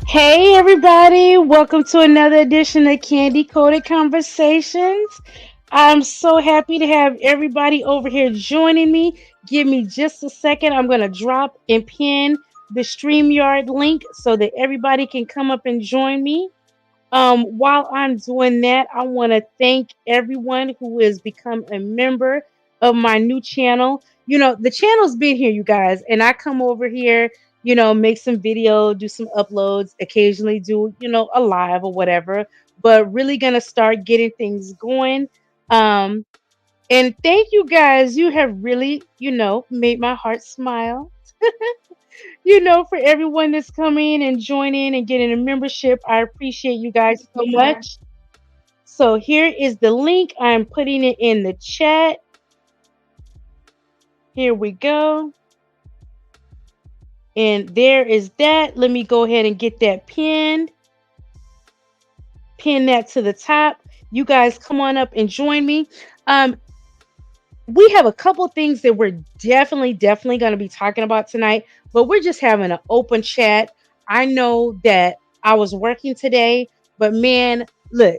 Hey, everybody, welcome to another edition of Candy Coated Conversations. I'm so happy to have everybody over here joining me. Give me just a second. I'm going to drop and pin the StreamYard link so that everybody can come up and join me. While I'm doing that, I want to thank everyone who has become a member of my new channel. The channel's been here, you guys, and I come over here, make some video, do some uploads, occasionally do, a live or whatever, but really gonna start getting things going. Um, and thank you guys. You have really, made my heart smile. For everyone that's coming and joining and getting a membership. I appreciate you guys so much. So here is the link. I'm putting it in the chat. Here we go. And there is that. Let me go ahead and get that pinned. Pin that to the top. You guys come on up and join me. We have a couple things that we're definitely going to be talking about tonight, but we're just having an open chat. I know that I was working today, but man, look,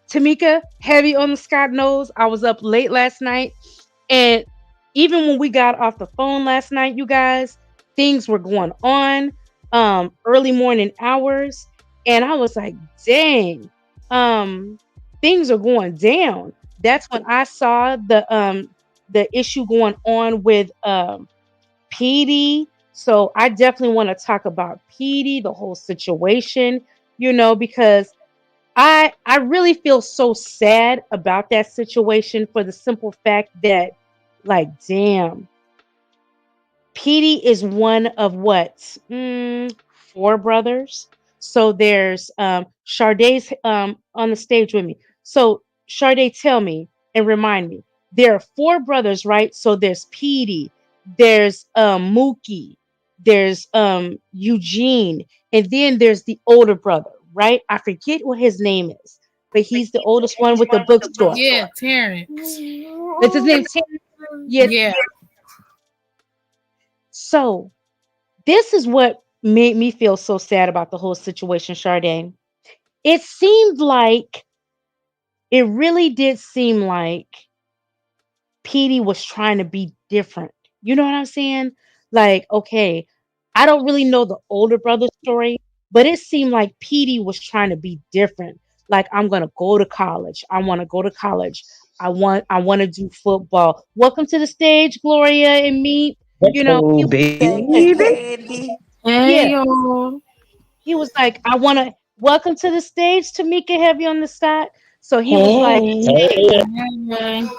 Tamika, heavy on the Scott knows. I was up late last night, and even when we got off the phone last night, you guys, things were going on, early morning hours, and I was like, dang, things are going down. That's when I saw the issue going on with Petey. So I definitely want to talk about Petey, the whole situation, because I really feel so sad about that situation for the simple fact that, like, damn, Petey is one of what? Four brothers. So there's Shardae's on the stage with me. So Shardae, tell me and remind me. There are four brothers, right? So there's Petey, there's Mookie, there's Eugene, and then there's the older brother, right? I forget what his name is, but he's the oldest one with the bookstore. Yeah, Terrence. It's his name. Yes. Yeah. So this is what made me feel so sad about the whole situation, Shardae. It seemed like, it really did seem like Petey was trying to be different. You know what I'm saying? Like, okay, I don't really know the older brother story, but it seemed like Petey was trying to be different. Like, I'm gonna go to college. I want to go to college. I want to do football. Welcome to the stage, Gloria and me. He Hello, was baby. like, Hey yeah, y'all. he was like, I want to welcome to the stage, Tamika Heavy on the side. So he was like, Hey. Hey.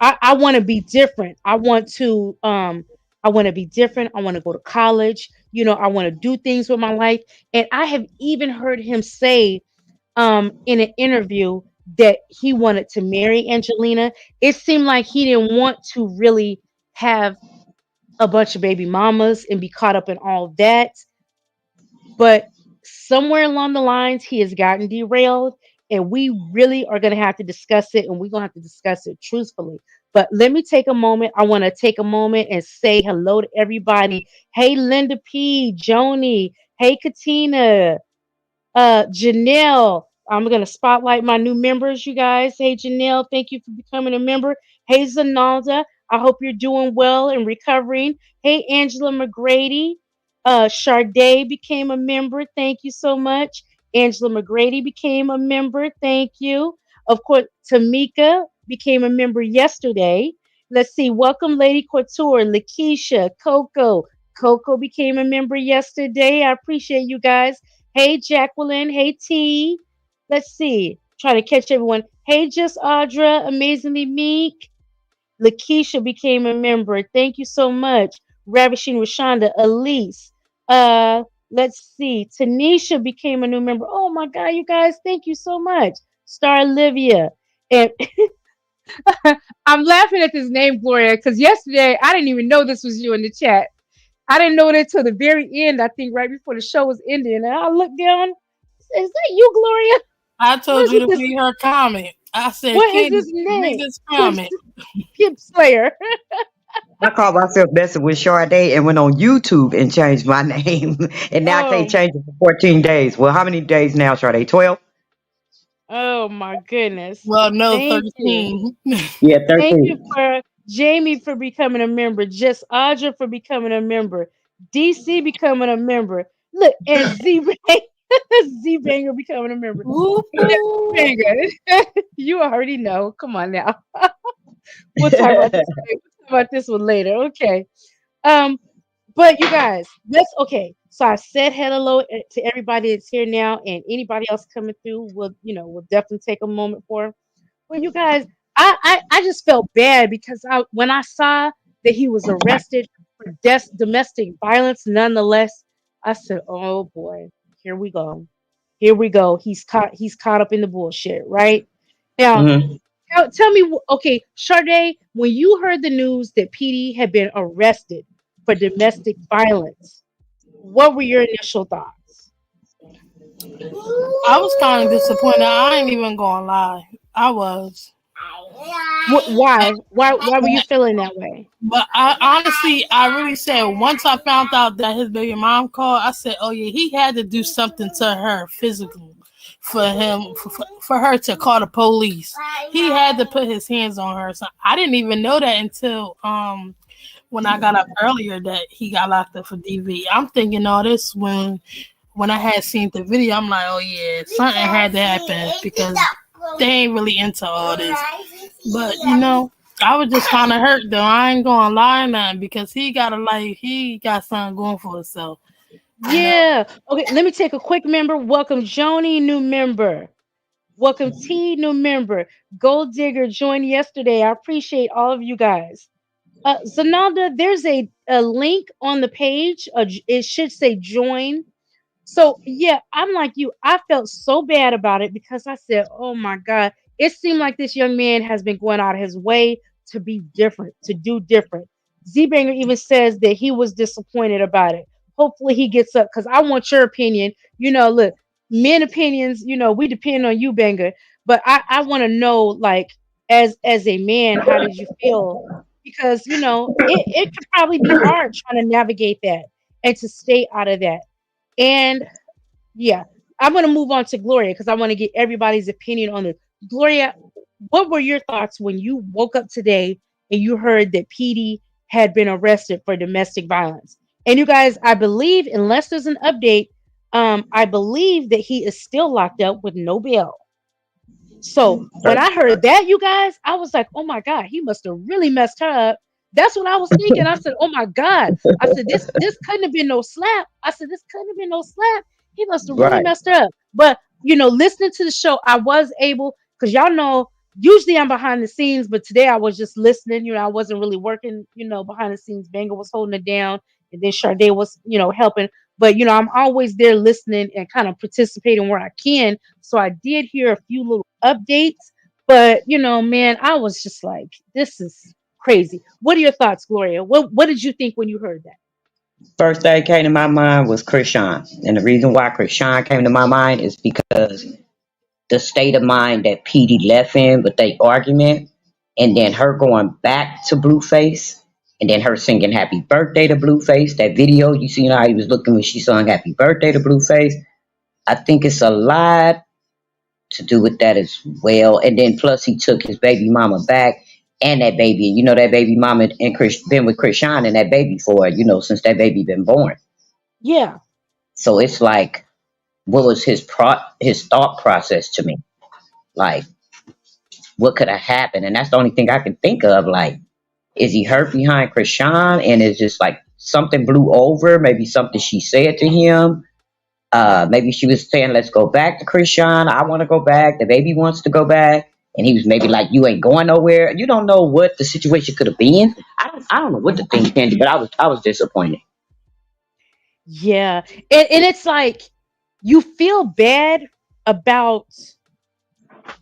I want to be different. I want to be different. I want to go to college. I want to do things with my life. And I have even heard him say in an interview that he wanted to marry Angelina. It seemed like he didn't want to really have a bunch of baby mamas and be caught up in all that. But somewhere along the lines, he has gotten derailed, and we really are going to have to discuss it, and we're going to have to discuss it truthfully. But let me take a moment. I want to take a moment and say hello to everybody. Hey, Linda P, Joni. Hey, Katina. Janelle. I'm gonna spotlight my new members, you guys. Hey, Janelle, thank you for becoming a member. Hey, Zanalda, I hope you're doing well and recovering. Hey, Angela McGrady. Charday became a member. Thank you so much. Angela McGrady became a member. Thank you. Of course, Tamika became a member yesterday. Let's see. Welcome, Lady Couture, Lakeisha, Coco. Coco became a member yesterday. I appreciate you guys. Hey, Jacqueline. Hey, T. Let's see. Try to catch everyone. Hey, Just Audra. Amazingly Meek. Lakeisha became a member. Thank you so much. Ravishing Rashonda. Elise. Let's see. Tanisha became a new member. Oh my God, you guys. Thank you so much. Star Olivia. And I'm laughing at this name, Gloria, because yesterday I didn't even know this was you in the chat. I didn't know that till the very end. I think right before the show was ending, and I looked down. Is that you, Gloria? I told What you is to this? read her comment. I said, What is Candy, this read name? this comment. Skip Slayer. I called myself messing with Sade and went on YouTube and changed my name. And now I can't Oh, change it for 14 days. Well, how many days now, Sade? 12? oh my goodness. Well, no, Thank you. 13. Yeah, Thank you 13. for Jamie for becoming a member, just Audra for becoming a member, DC becoming a member. Look, and Z Banger becoming a member. Yeah, Woo-hoo. Banger, you already know. Come on now. We'll talk about this. Later. We'll talk about this one later. Okay. Um, but you guys, let's okay. So I said hello to everybody that's here now, and anybody else coming through. We'll definitely take a moment for. Well, you guys, I just felt bad because when I saw that he was arrested for domestic violence, nonetheless, I said, "Oh boy, here we go, here we go. He's caught up in the bullshit, right?" Now, Hmm. tell me, okay, Sade, when you heard the news that Petey had been arrested for domestic violence, what were your initial thoughts? I was kind of disappointed. I ain't even gonna lie. I was. Why were you feeling that way? But I honestly, I really said once I found out that his baby mom called, I said, "Oh yeah, he had to do something to her physically for him for her to call the police. He had to put his hands on her." So I didn't even know that until when I got up earlier that he got locked up for DV. I'm thinking all this when I had seen the video. I'm like, "Oh yeah, something had to happen because they ain't really into all this." But I was just kind of hurt though. I ain't gonna lie, nothing because he got a life. He got something going for himself. You know, Yeah. Okay, let me take a quick member. Welcome, Joni, new member. Welcome, T, new member. Gold Digger joined yesterday. I appreciate all of you guys. Zanalda, there's a link on the page. It should say join. So yeah, I'm like you. I felt so bad about it because I said, "Oh my God!" It seemed like this young man has been going out of his way to be different, to do different. Z-Banger even says that he was disappointed about it. Hopefully, he gets up because I want your opinion. Look, men opinions. We depend on you, Banger. But I want to know, like, as a man, how did you feel? Because it could probably be hard trying to navigate that and to stay out of that. And yeah, I'm going to move on to Gloria because I want to get everybody's opinion on this. Gloria, what were your thoughts when you woke up today and you heard that Petey had been arrested for domestic violence? And you guys, I believe, unless there's an update, I believe that he is still locked up with no bail. So when I heard that, you guys, I was like, oh my God, he must have really messed her up. That's what I was thinking. I said, oh my God. I said, this couldn't have been no slap. I said, this couldn't have been no slap. He must have really Right. messed her up. But listening to the show, I was able, because y'all know, usually I'm behind the scenes, but today I was just listening. I wasn't really working, behind the scenes. Banger was holding it down, and then Sade was, helping. But I'm always there listening and kind of participating where I can. So I did hear a few little updates, but man, I was just like, this is crazy. What are your thoughts, Gloria? What did you think when you heard that? First thing came to my mind was Krishan. And the reason why Krishan came to my mind is because the state of mind that Petey left in with their argument, and then her going back to Blueface, and then her singing "Happy Birthday" to Blueface. That video, you see how he was looking when she sung "Happy Birthday" to Blueface. I think it's a lot to do with that as well. And then plus he took his baby mama back and that baby, and that baby mama and Chris been with Krishan and that baby for since that baby been born. Yeah. So it's like, what was his thought process to me? Like, what could have happened? And that's the only thing I can think of. Like, is he hurt behind Krishan and it's just like something blew over? Maybe something she said to him. Maybe she was saying, "Let's go back to Krishan. I want to go back. The baby wants to go back." And he was maybe like, "You ain't going nowhere." You don't know what the situation could have been. I don't know what to think, Candy, but I was disappointed. Yeah. And it's like you feel bad about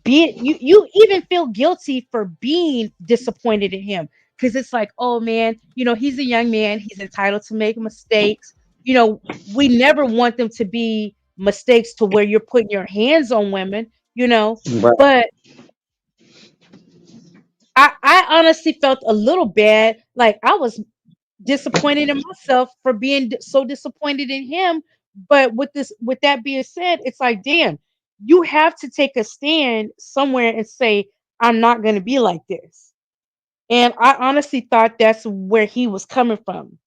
being you even feel guilty for being disappointed in him because it's like, oh man, he's a young man, he's entitled to make mistakes. We never want them to be mistakes to where you're putting your hands on women. Right. But I honestly felt a little bad. Like I was disappointed in myself for being so disappointed in him. But with that being said, it's like, damn, you have to take a stand somewhere and say, I'm not going to be like this. And I honestly thought that's where he was coming from.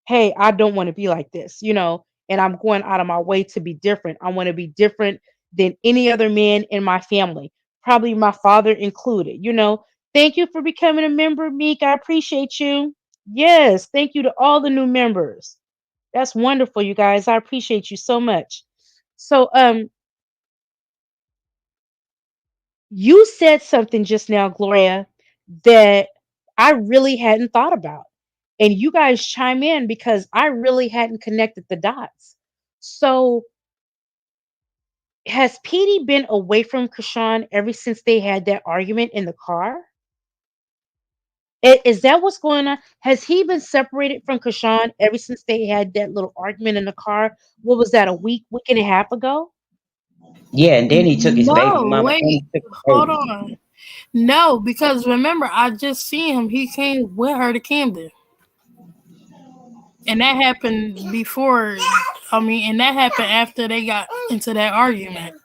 Hey, I don't want to be like this, and I'm going out of my way to be different. I want to be different than any other man in my family, probably my father included. Thank you for becoming a member, Meek. I appreciate you. Yes, thank you to all the new members. That's wonderful, you guys. I appreciate you so much. So, you said something just now, Gloria, that I really hadn't thought about. And you guys chime in because I really hadn't connected the dots. So, has Petey been away from Krishan ever since they had that argument in the car? Is that what's going on? Has he been separated from Krishan ever since they had that little argument in the car? What was that, a week and a half ago? Yeah, and then he took his baby No, mama and wait, he took the hold baby. on. No, because remember, I just seen him. He came with her to Camden, and that happened before. I mean, and that happened after they got into that argument.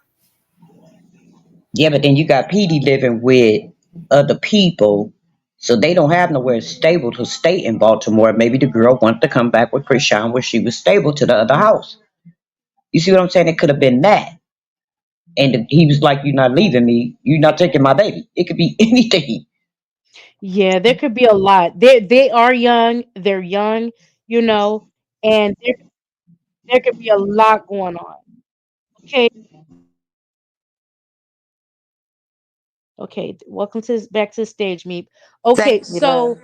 Yeah, but then you got Petey living with other people, so they don't have nowhere stable to stay in Baltimore. Maybe the girl wanted to come back with Krishan where she was stable to the other house. You see what I'm saying? It could have been that. And he was like, "You're not leaving me. You're not taking my baby." It could be anything. Yeah, there could be a lot. They are young. They're young, you know, and there could be a lot going on. Okay, okay. Welcome to back to the stage, Meep. Okay, Thank you, love. so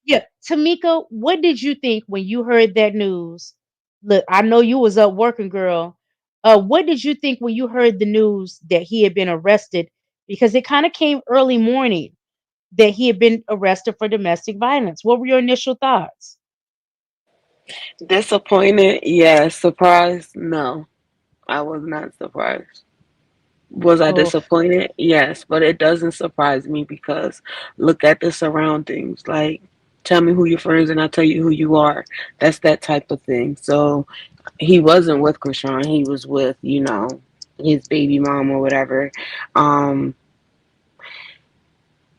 yeah, Tamika, what did you think when you heard that news? Look, I know you was up working, girl. What did you think when you heard the news that he had been arrested? Because it kind of came early morning that he had been arrested for domestic violence. What were your initial thoughts? Disappointed? Yes. Surprised? No. I was not surprised. Was I Oh, disappointed? Yes, but it doesn't surprise me because look at the surroundings. Like, tell me who your friends and I'll tell you who you are. That's that type of thing. So he wasn't with Krishan. He was with, his baby mom or whatever. Um,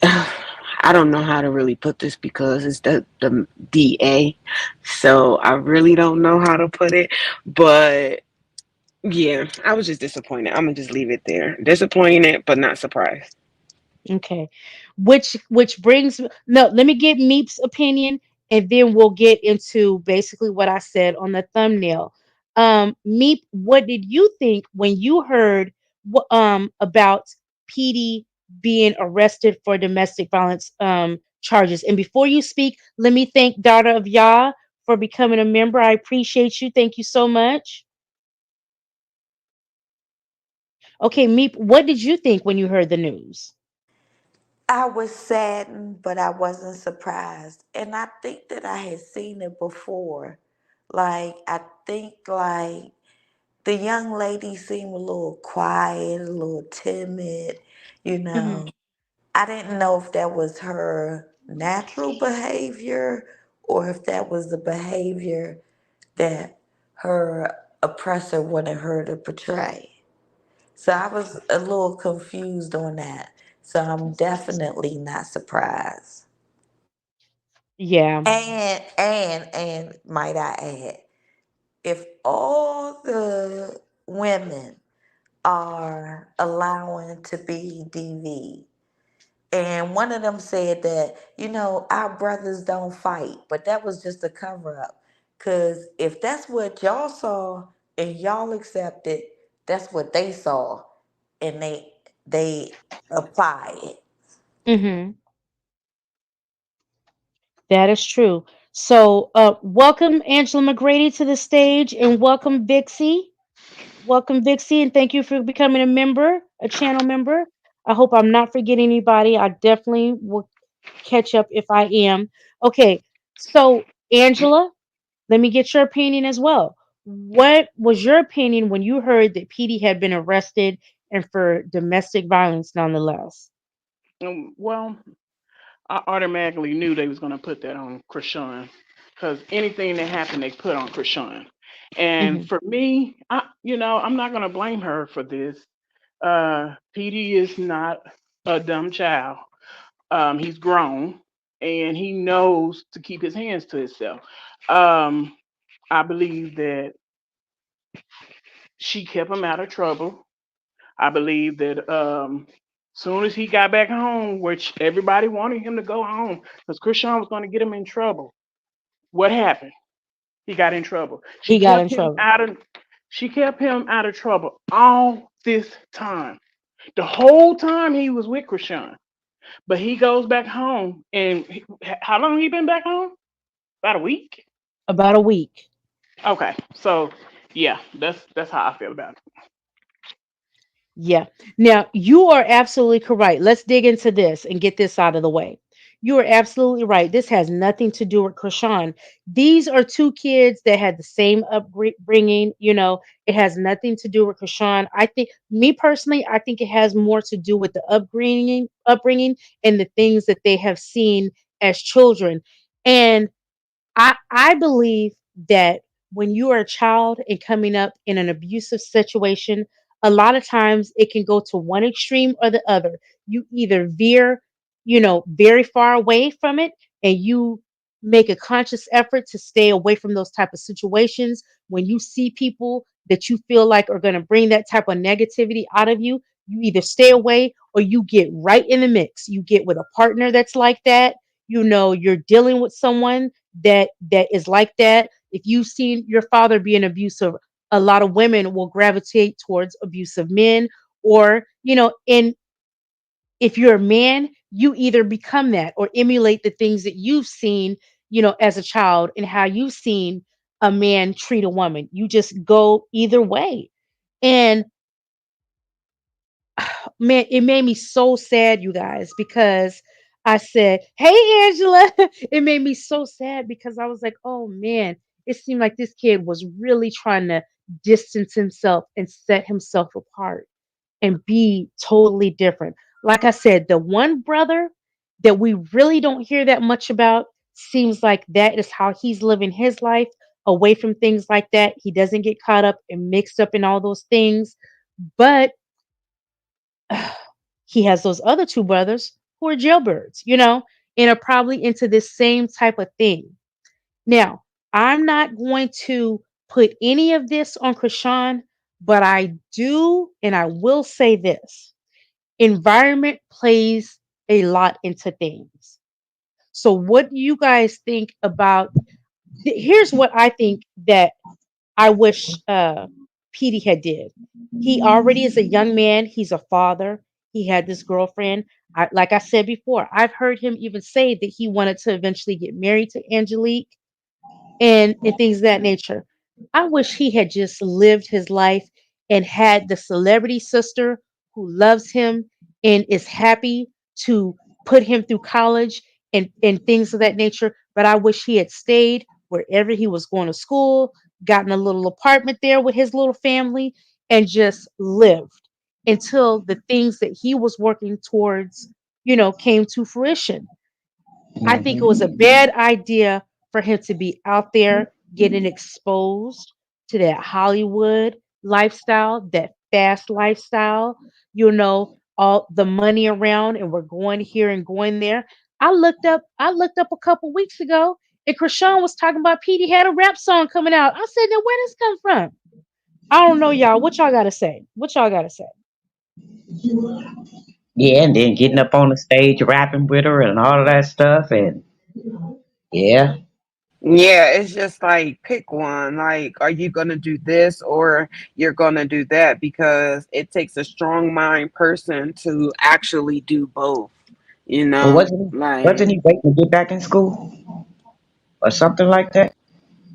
I don't know how to really put this because it's the DA. So I really don't know how to put it. But yeah, I was just disappointed. I'm gonna just leave it there. Disappointed, but not surprised. okay. Which brings no, let me get Meep's opinion and then we'll get into basically what I said on the thumbnail. Meep, what did you think when you heard about PD being arrested for domestic violence charges? And before you speak, let me thank Daughter of Yah for becoming a member. I appreciate you. Thank you so much. Okay, Meep, what did you think when you heard the news? I was saddened, but I wasn't surprised. And I think that I had seen it before. Like, I think, like, the young lady seemed a little quiet, a little timid, you Hmm. know. I didn't know if that was her natural behavior or if that was the behavior that her oppressor wanted her to portray. So I was a little confused on that. So I'm definitely not surprised. Yeah. And might I add, if all the women are allowing to be DV, and one of them said that, our brothers don't fight, but that was just a cover up. Because if that's what y'all saw and y'all accepted, that's what they saw and they apply it. Hmm. That is true. So, welcome Angela McGrady to the stage, and welcome Vixie. Welcome Vixie, and thank you for becoming a member, a channel member. I hope I'm not forgetting anybody. I definitely will catch up if I am. Okay, so Angela, let me get your opinion as well. What was your opinion when you heard that Petey had been arrested and for domestic violence, nonetheless? Well, I automatically knew they was gonna put that on Krishan, because anything that happened, they put on Krishan. And Hmm. for me, I'm not gonna blame her for this. Petey is not a dumb child. He's grown and he knows to keep his hands to himself. Um, I believe that she kept him out of trouble. I believe that soon as he got back home, which everybody wanted him to go home, because Krishan was going to get him in trouble. What happened? He got in trouble. He got in trouble. She kept him out of trouble all this time. The whole time he was with Krishan. But he goes back home, and how long he been back home? About a week. About a week. Okay, so yeah, that's how I feel about it. Yeah. Now, you are absolutely correct. Let's dig into this and get this out of the way. You are absolutely right. This has nothing to do with Krishan. These are two kids that had the same upbringing. It has nothing to do with Krishan. I think, me personally, I think it has more to do with the upbringing, and the things that they have seen as children. And I believe that when you are a child and coming up in an abusive situation, a lot of times it can go to one extreme or the other. You either veer, very far away from it, and you make a conscious effort to stay away from those type of situations. When you see people that you feel like are going to bring that type of negativity out of you, you either stay away or you get right in the mix. You get with a partner that's like that. You're dealing with someone that is like that. If you've seen your father being abusive, a lot of women will gravitate towards abusive men. Or, and if you're a man, you either become that or emulate the things that you've seen, as a child, and how you've seen a man treat a woman. You just go either way. And man, it made me so sad, you guys, because I said, "Hey, Angela." It made me so sad because I was like, "Oh man," it seemed like this kid was really trying to distance himself and set himself apart and be totally different. Like I said, the one brother that we really don't hear that much about seems like that is how he's living his life, away from things like that. He doesn't get caught up and mixed up in all those things. But he has those other two brothers who are jailbirds, and are probably into this same type of thing. Now, I'm not going to put any of this on Krishan, but I do, and I will say this: environment plays a lot into things. So, what do you guys think about? Here's what I think that I wish Petey had did. He already is a young man. He's a father. He had this girlfriend. Like I said before, I've heard him even say that he wanted to eventually get married to Angelique, and things of that nature. I wish he had just lived his life and had the celebrity sister who loves him and is happy to put him through college and things of that nature. But I wish he had stayed wherever he was going to school, gotten a little apartment there with his little family, and just lived until the things that he was working towards, came to fruition. I think it was a Hmm. bad idea for him to be out there getting exposed to that Hollywood lifestyle, that fast lifestyle, all the money around, and we're going here and going there. I looked up a couple weeks ago, and Krishan was talking about Petey had a rap song coming out. I said, now where does this come from? I don't know, y'all. What y'all gotta say? What y'all gotta say? Yeah, and then getting up on the stage rapping with her and all of that stuff, and yeah. Yeah, it's just like pick one. Like, are you gonna do this or you're gonna do that? Because it takes a strong mind person to actually do both. You But know, wasn't like he waiting to get back in school or something like that?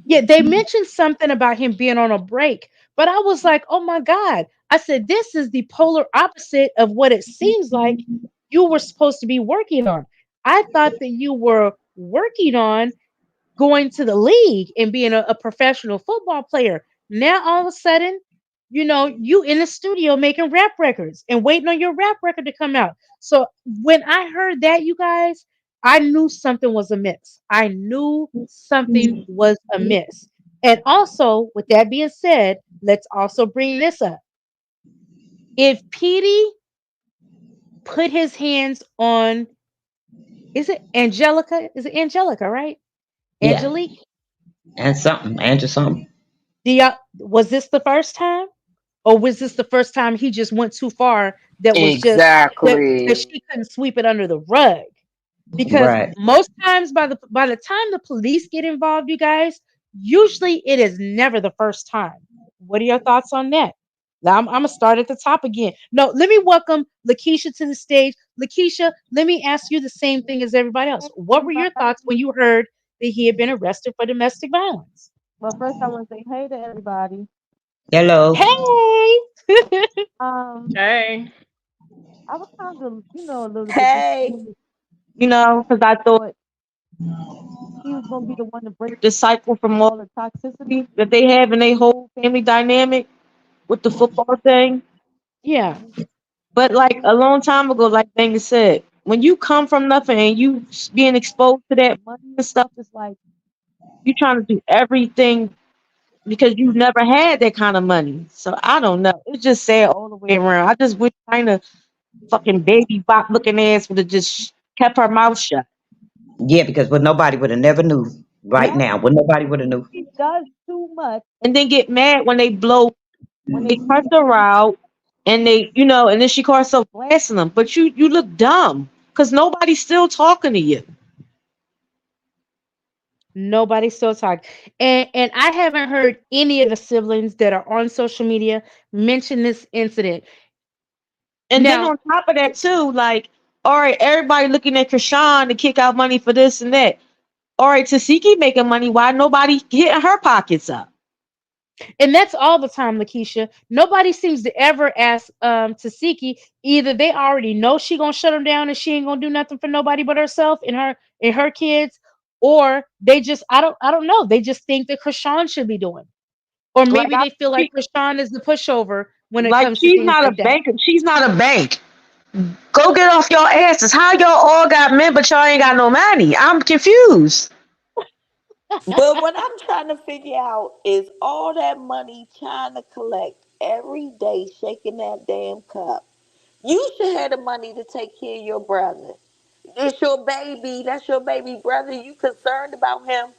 Yeah, they mentioned something about him being on a break, but I was like, oh my God. I said, this is the polar opposite of what it seems like you were supposed to be working on. I thought that you were working on going to the league and being a professional football player. Now all of a sudden, you in the studio making rap records and waiting on your rap record to come out. So when I heard that, you guys, I knew something was amiss. I knew something was amiss. And also, with that being said, let's also bring this up. If Petey put his hands on, is it Angelica? Is it Angelica, right? Yeah, Angelique? and something, and just something. Was this the first time? Or was this the first time he just went too far that was just that Exactly. she couldn't sweep it under the rug? Because Right. most times by the time the police get involved, you guys, usually it is never the first time. What are your thoughts on that? Now I'm gonna start at the top again. No, let me welcome Lakeisha to the stage. Lakeisha, let me ask you the same thing as everybody else. What were your thoughts when you heard that he had been arrested for domestic violence? Well, first I want to say hey to everybody. Hello. Hey. Um, Hey. I was kind of, a little bit Hey, disappointed, because I thought he was going to be the one to break the cycle from all the toxicity that they have in their whole family dynamic with the football thing. Yeah. But like a long time ago, like Banger said, when you come from nothing and you being exposed to that money and stuff, it's like you trying to do everything because you never had that kind of money. So I don't know. It's just sad all the way around. I just wish kind of fucking baby bop looking ass would have just kept her mouth shut. Yeah, because what nobody would have never knew right Yeah, now. What nobody would have knew. she does too much. And then get mad when they blow, when they cuss her out, and and then she calls herself blasting them. But you look dumb because nobody's still talking to you. Nobody's still talking. And I haven't heard any of the siblings that are on social media mention this incident. And then Now, on top of that too, like, all right, everybody looking at Krishan to kick out money for this and that. All right, Tasiki making money. Why nobody hitting her pockets up? and that's all the time, Lakeisha. Nobody seems to ever ask Tasiki. Either they already know she gonna shut them down and she ain't gonna do nothing for nobody but herself and her kids, or they just I don't know. They just think that Krishan should be doing. Or Like maybe I, they feel like Krishan is the pushover when it like comes to she's things not a like that. bank. She's not a bank. Go get off your asses. How y'all all got men, but y'all ain't got no money? I'm confused. but what I'm trying to figure out is all that money trying to collect every day, shaking that damn cup. You should have the money to take care of your brother. It's your baby. That's your baby brother. You concerned about him.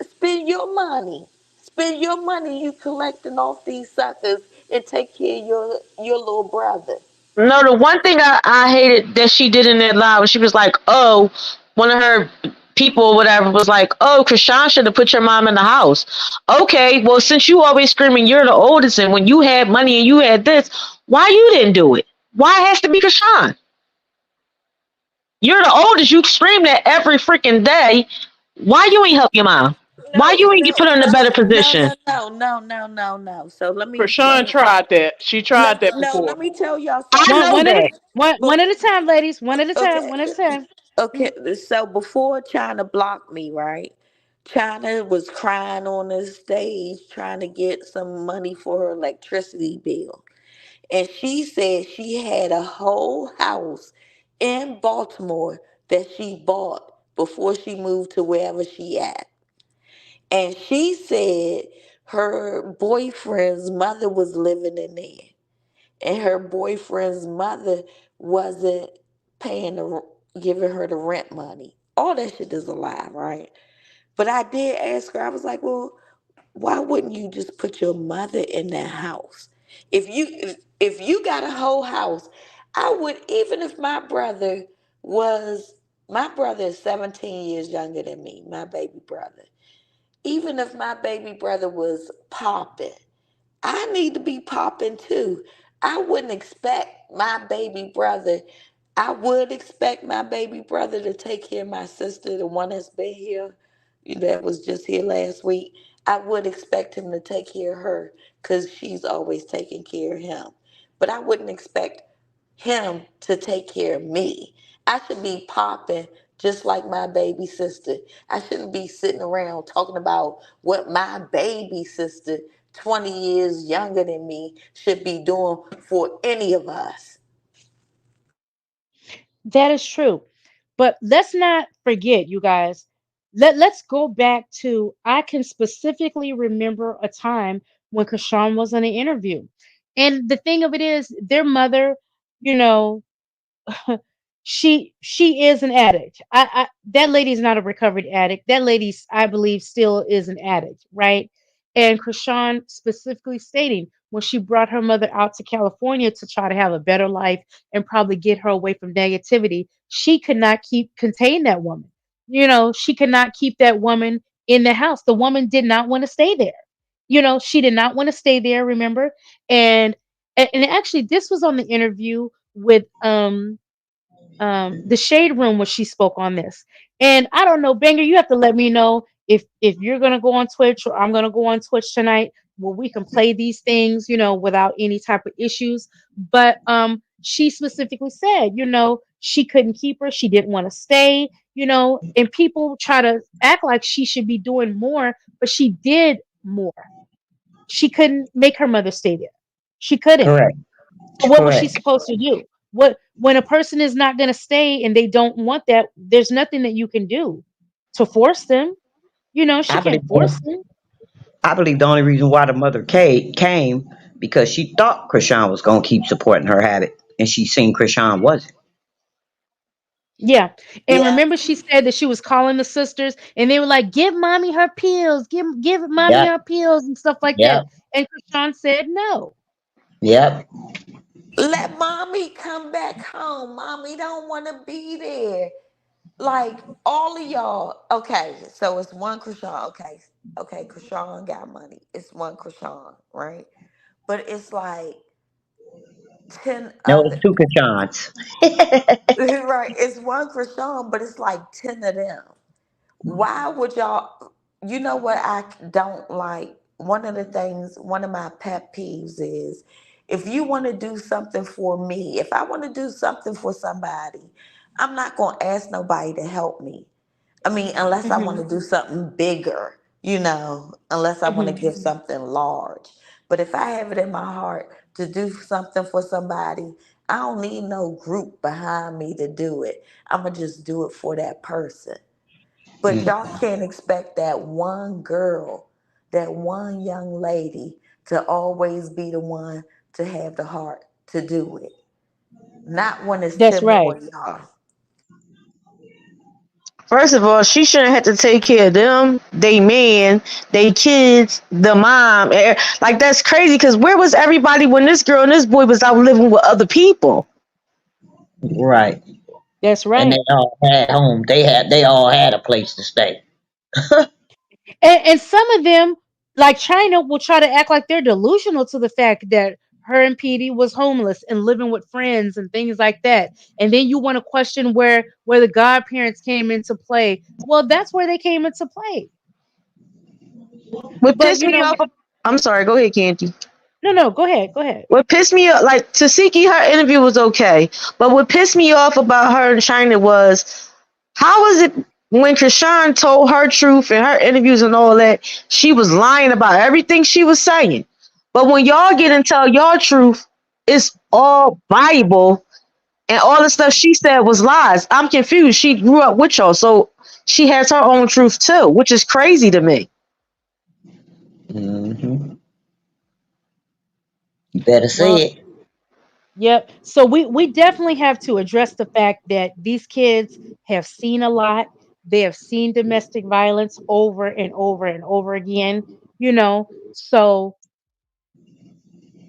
Spend your money. Spend your money you collecting off these suckers and take care of your little brother. No, the one thing I hated that she did in that live was she was like, oh, one of her people or whatever was like, oh, Krishan should have put your mom in the house. Okay, well, since you always screaming you're the oldest and when you had money and you had this, why you didn't do it? Why it has to be Krishan? You're the oldest. You scream that every freaking day. Why you ain't help your mom? Why No, you ain't get no, put her in a better no, no, position? no, no, no, no, no, no. So let Krishan me tried that. She tried that no, before. let me tell y'all I something. One know one at a that. one at a time, ladies. One at a time. Okay, One at a time. okay. So before China blocked me, right? China was crying on the stage trying to get some money for her electricity bill. And she said she had a whole house in Baltimore that she bought before she moved to wherever she at. And she said her boyfriend's mother was living in there. And her boyfriend's mother wasn't paying giving her the rent money. All that shit is a lie, right? But I did ask her, I was like, well, why wouldn't you just put your mother in that house? If you got a whole house, I would, even if my brother is 17 years younger than me, my baby brother. Even if my baby brother was popping, I need to be popping too. I wouldn't expect my baby brother. I would expect my baby brother to take care of my sister, the one that's been here, that was just here last week. I would expect him to take care of her because she's always taking care of him. But I wouldn't expect him to take care of me. I should be popping just like my baby sister. I shouldn't be sitting around talking about what my baby sister, 20 years younger than me, should be doing for any of us. That is true. But let's not forget, you guys. Let's go back to, I can specifically remember a time when Krishan was in an interview. And the thing of it is, their mother, you know, she is an addict. That lady's not a recovered addict. That lady's, I believe, still is an addict, right? And Krishan specifically stating when she brought her mother out to California to try to have a better life and probably get her away from negativity, she could not keep contain that woman. She could not keep that woman in the house. The woman did not want to stay there. She did not want to stay there, remember? And and actually this was on the interview with the shade room where she spoke on this. And I don't know, Banger, you have to let me know if you're gonna go on Twitch or I'm gonna go on Twitch tonight where we can play these things, without any type of issues. But she specifically said, she couldn't keep her, she didn't want to stay, and people try to act like she should be doing more, but she did more. She couldn't make her mother stay there. She couldn't. Correct. So what was she Correct. supposed to do? What When a person is not going to stay and they don't want that, there's nothing that you can do to force them. She I believe can't force them. I believe the only reason why the mother came because she thought Krishan was gonna keep supporting her habit, and she seen Krishan wasn't. Yeah. And Yeah. remember she said that she was calling the sisters and they were like, "Give mommy her pills. Give mommy Yep. her pills," and stuff like Yep. that. And Krishan said no. Yep. Let mommy come back home. Mommy don't want to be there. Like all of y'all. Okay, so it's one Krishan. Okay, okay, Krishan got money. It's one Krishan, right? But it's like 10 No, it's other. two Krishans. Right, it's one Krishan, but it's like 10 of them. Why would y'all? You know what I don't like? One of the things, one of my pet peeves is if you want to do something for me, if I want to do something for somebody, I'm not going to ask nobody to help me. I mean, unless I want Hmm. to do something bigger, unless I want to Hmm. give something large. But if I have it in my heart to do something for somebody, I don't need no group behind me to do it. I'm going to just do it for that person. But Mm. y'all can't expect that one girl, that one young lady to always be the one to have the heart to do it. Not when it's That's 10 more right. of y'all. First of all, she shouldn't have to take care of them, they man, they kids, the mom. Like that's crazy. Because where was everybody when this girl and this boy was out living with other people? Right. That's And they right. all had home. They all had a place to stay. And some of them, like China, will try to act like they're delusional to the fact that her and Petey was homeless and living with friends and things like that. And then you want to question where the godparents came into play. Well, that's where they came into play. What But pissed me off? I'm sorry. Go ahead, Candy. no, no, go ahead, go ahead. What pissed me off, like Tasiki, her interview was okay, but what pissed me off about her in China was how was it when Krishan told her truth in her interviews and all that, she was lying about everything she was saying. But when y'all get and tell y'all truth, it's all Bible and all the stuff she said was lies. I'm confused. She grew up with y'all, so she has her own truth too, which is crazy to me. Hmm. You better say Well, it. yep. So we definitely have to address the fact that these kids have seen a lot. They have seen domestic violence over and over and over again, So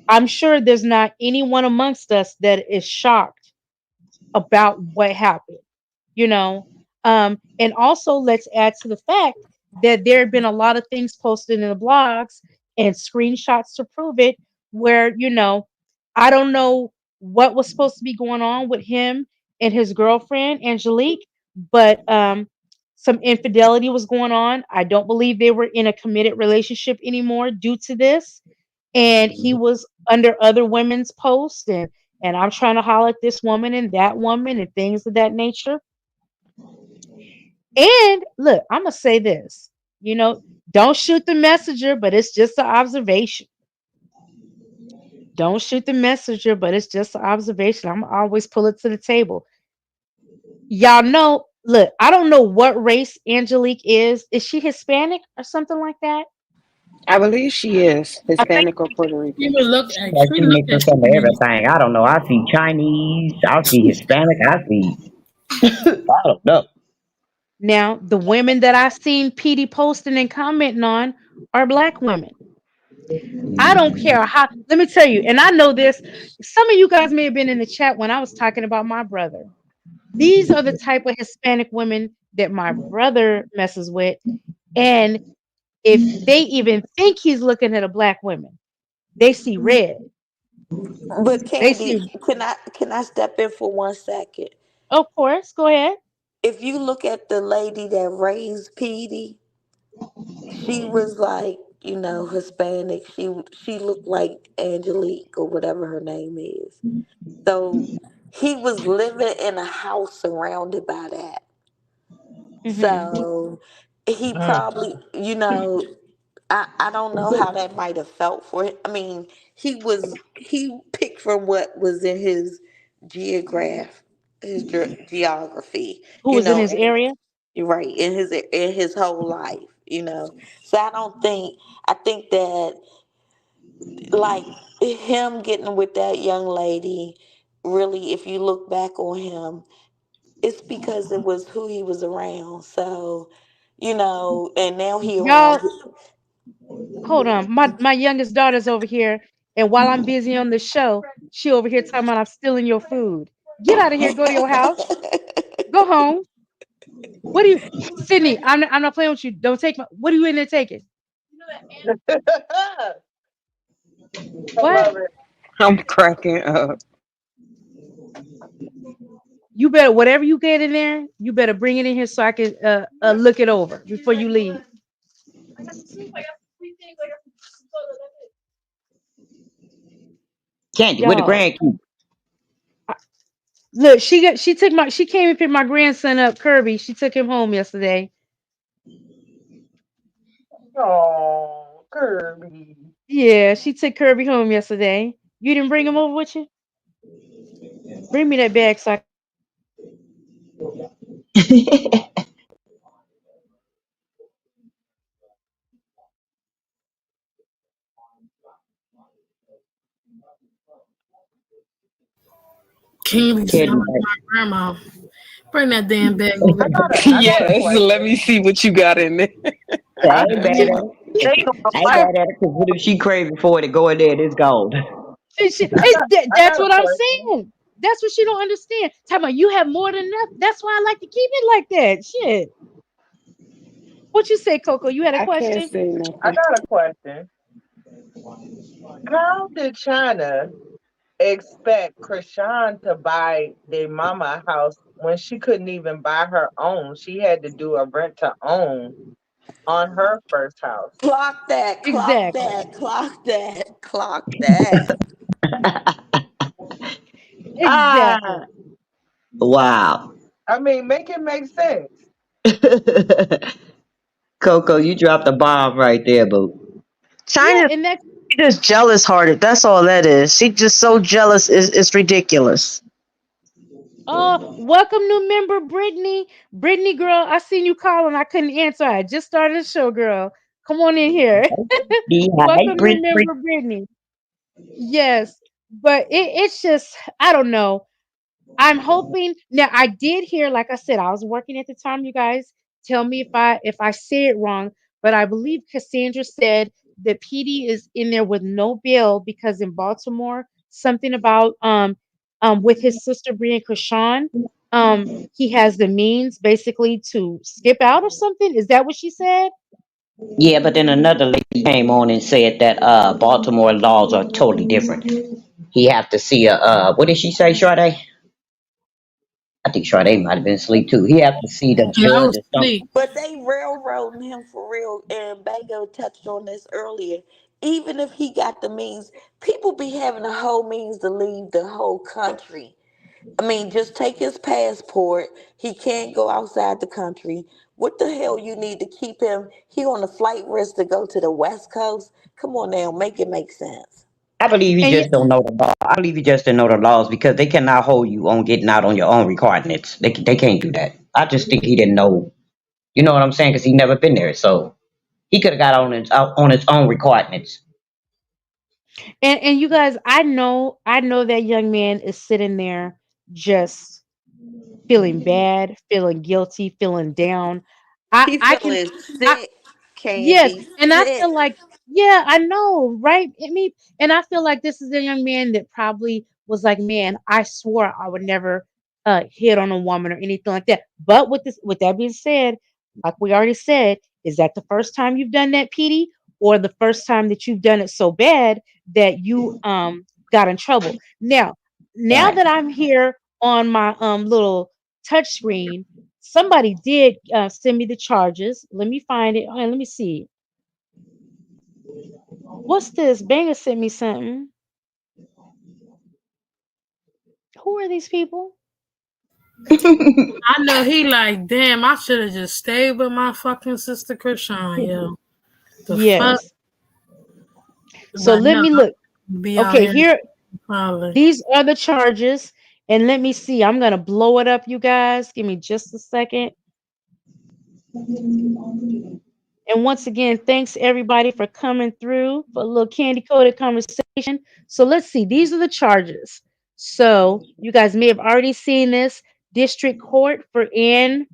I'm sure there's not anyone amongst us that is shocked about what happened, you know. And also let's add to the fact that there have been a lot of things posted in the blogs and screenshots to prove it, where, I don't know what was supposed to be going on with him and his girlfriend, Angelique, but some infidelity was going on. I don't believe they were in a committed relationship anymore due to this, and he was under other women's posts, and I'm trying to holler at this woman and that woman and things of that nature. And look, I'm gonna say this, you know, don't shoot the messenger, but it's just an observation. Don't shoot the messenger, but it's just an observation. I'm always pull it to the table. Y'all know, look, I don't know what race Angelique is. Is she Hispanic or something like that? I believe she is I think Hispanic or Puerto She Rican. would look at Like she she look mixing at some of Spanish. everything. I don't know. I see Chinese. I see Hispanic. I see. I don't know. Now, the women that I seen Petey posting and commenting on are black women. I don't care how, let me tell you, and I know this. Some of you guys may have been in the chat when I was talking about my brother. These are the type of Hispanic women that my brother messes with. And if they even think he's looking at a black woman, they see red. But They Candy, see, can I step in for 1 second? of course, go ahead. If you look at the lady that raised Petey, she was like, Hispanic. She looked like Angelique or whatever her name is. So he was living in a house surrounded by that. Hmm. So he mm, probably, I don't know how that might have felt for him. I mean, he picked from what was in his geograph, his geography, Who was in his and area? right in his whole life, So I think that like him getting with that young lady, really, if you look back on him, it's because it was who he was around. So, and now he around. Y'all, hold on. My youngest daughter's over here, and while I'm busy on the show, she over here talking about I'm stealing your food. Get out of here. Go to your house. Go home. What do you, Sydney? I'm not playing with you. Don't take my. What are you in there taking? I What? love it. I'm cracking up. You better whatever you get in there. You better bring it in here so I can look it over before you leave. Candy with the Y'all, grandkids. look. She came and picked my grandson up, Kirby. She took him home yesterday. Oh, Kirby. Yeah, she took Kirby home yesterday. You didn't bring him over with you? Bring me that bag so I can look it over. Candy sound Candy. like my grandma. Bring that damn bag over I got here. a, I got a Yes, let me question. see what you got in there. I ain't mad She, at her. They know my I ain't wife. mad at her because what if she craving for it and go in there and it's gone? I that's got a what I'm question. saying. That's what she don't understand. Talking about you have more than enough. That's why I like to keep it like that. Shit. What you say, Coco? You had a I can't question? say I nothing. got a question. How did China expect Krishan to buy their mama a house when she couldn't even buy her own? She had to do a rent to own on her first house. Clock that, clock Exactly. that, clock that, clock that. Exactly. Ah, wow. I mean, make it make sense. Coco, you dropped a bomb right there, boo. Yeah, China's and that's just jealous hearted. That's all that is. She just so jealous. It's ridiculous. welcome new member Brittany. Brittany girl, I seen you calling. I couldn't answer. I just started the show, girl. Come on in here. Hi, Welcome new Brit, Brit. member Brittany. Yes. But it's just I don't know. I'm hoping now I did hear, like I said, I was working at the time, you guys. Tell me if I say it wrong, but I believe Cassandra said that PD is in there with no bail because in Baltimore, something about with his sister Brian Krishan, he has the means basically to skip out or something. Is that what she said? Yeah, but then another lady came on and said that Baltimore laws are totally different. He have to see a what did she say, Sade? I think Sade might have been asleep too. He have to see the And I judge was or something. asleep. But they railroading him for real. And Bago touched on this earlier. Even if he got the means, people be having the whole means to leave the whole country. I mean, just take his passport. He can't go outside the country. What the hell you need to keep him? He on a flight risk to go to the West Coast? Come on now, make it make sense. I believe he And just don't know the law. I believe he just didn't know the laws because they cannot hold you on getting out on your own requirements. They can't do that. I just think he didn't know. You know what I'm saying? Because he never been there, so he could have got on his own requirements. and you guys, I know that young man is sitting there just feeling bad, feeling guilty, feeling down. I He I can feeling I sick, Yes, Candy. and I Sick. feel like, yeah, I know, right? I mean, and I feel like this is a young man that probably was like, man, I swore I would never hit on a woman or anything like that. But with that being said, like we already said, is that the first time you've done that, Petey, or the first time that you've done it so bad that you got in trouble? Now Right. that I'm here on my little touch screen, somebody did send me the charges. Let me find it. Hold on, let me see. What's this? Banger sent me something. Who are these people? I know he like, damn, I should have just stayed with my fucking sister Krishan, yo. The fuck? Yes. So But let no, me look. be out Okay, here here, probably. these are the charges. And let me see. I'm gonna blow it up, you guys. Give me just a second. And once again, thanks everybody for coming through for a little candy coated conversation. So let's see. These are the charges. So you guys may have already seen this. District Court for Anne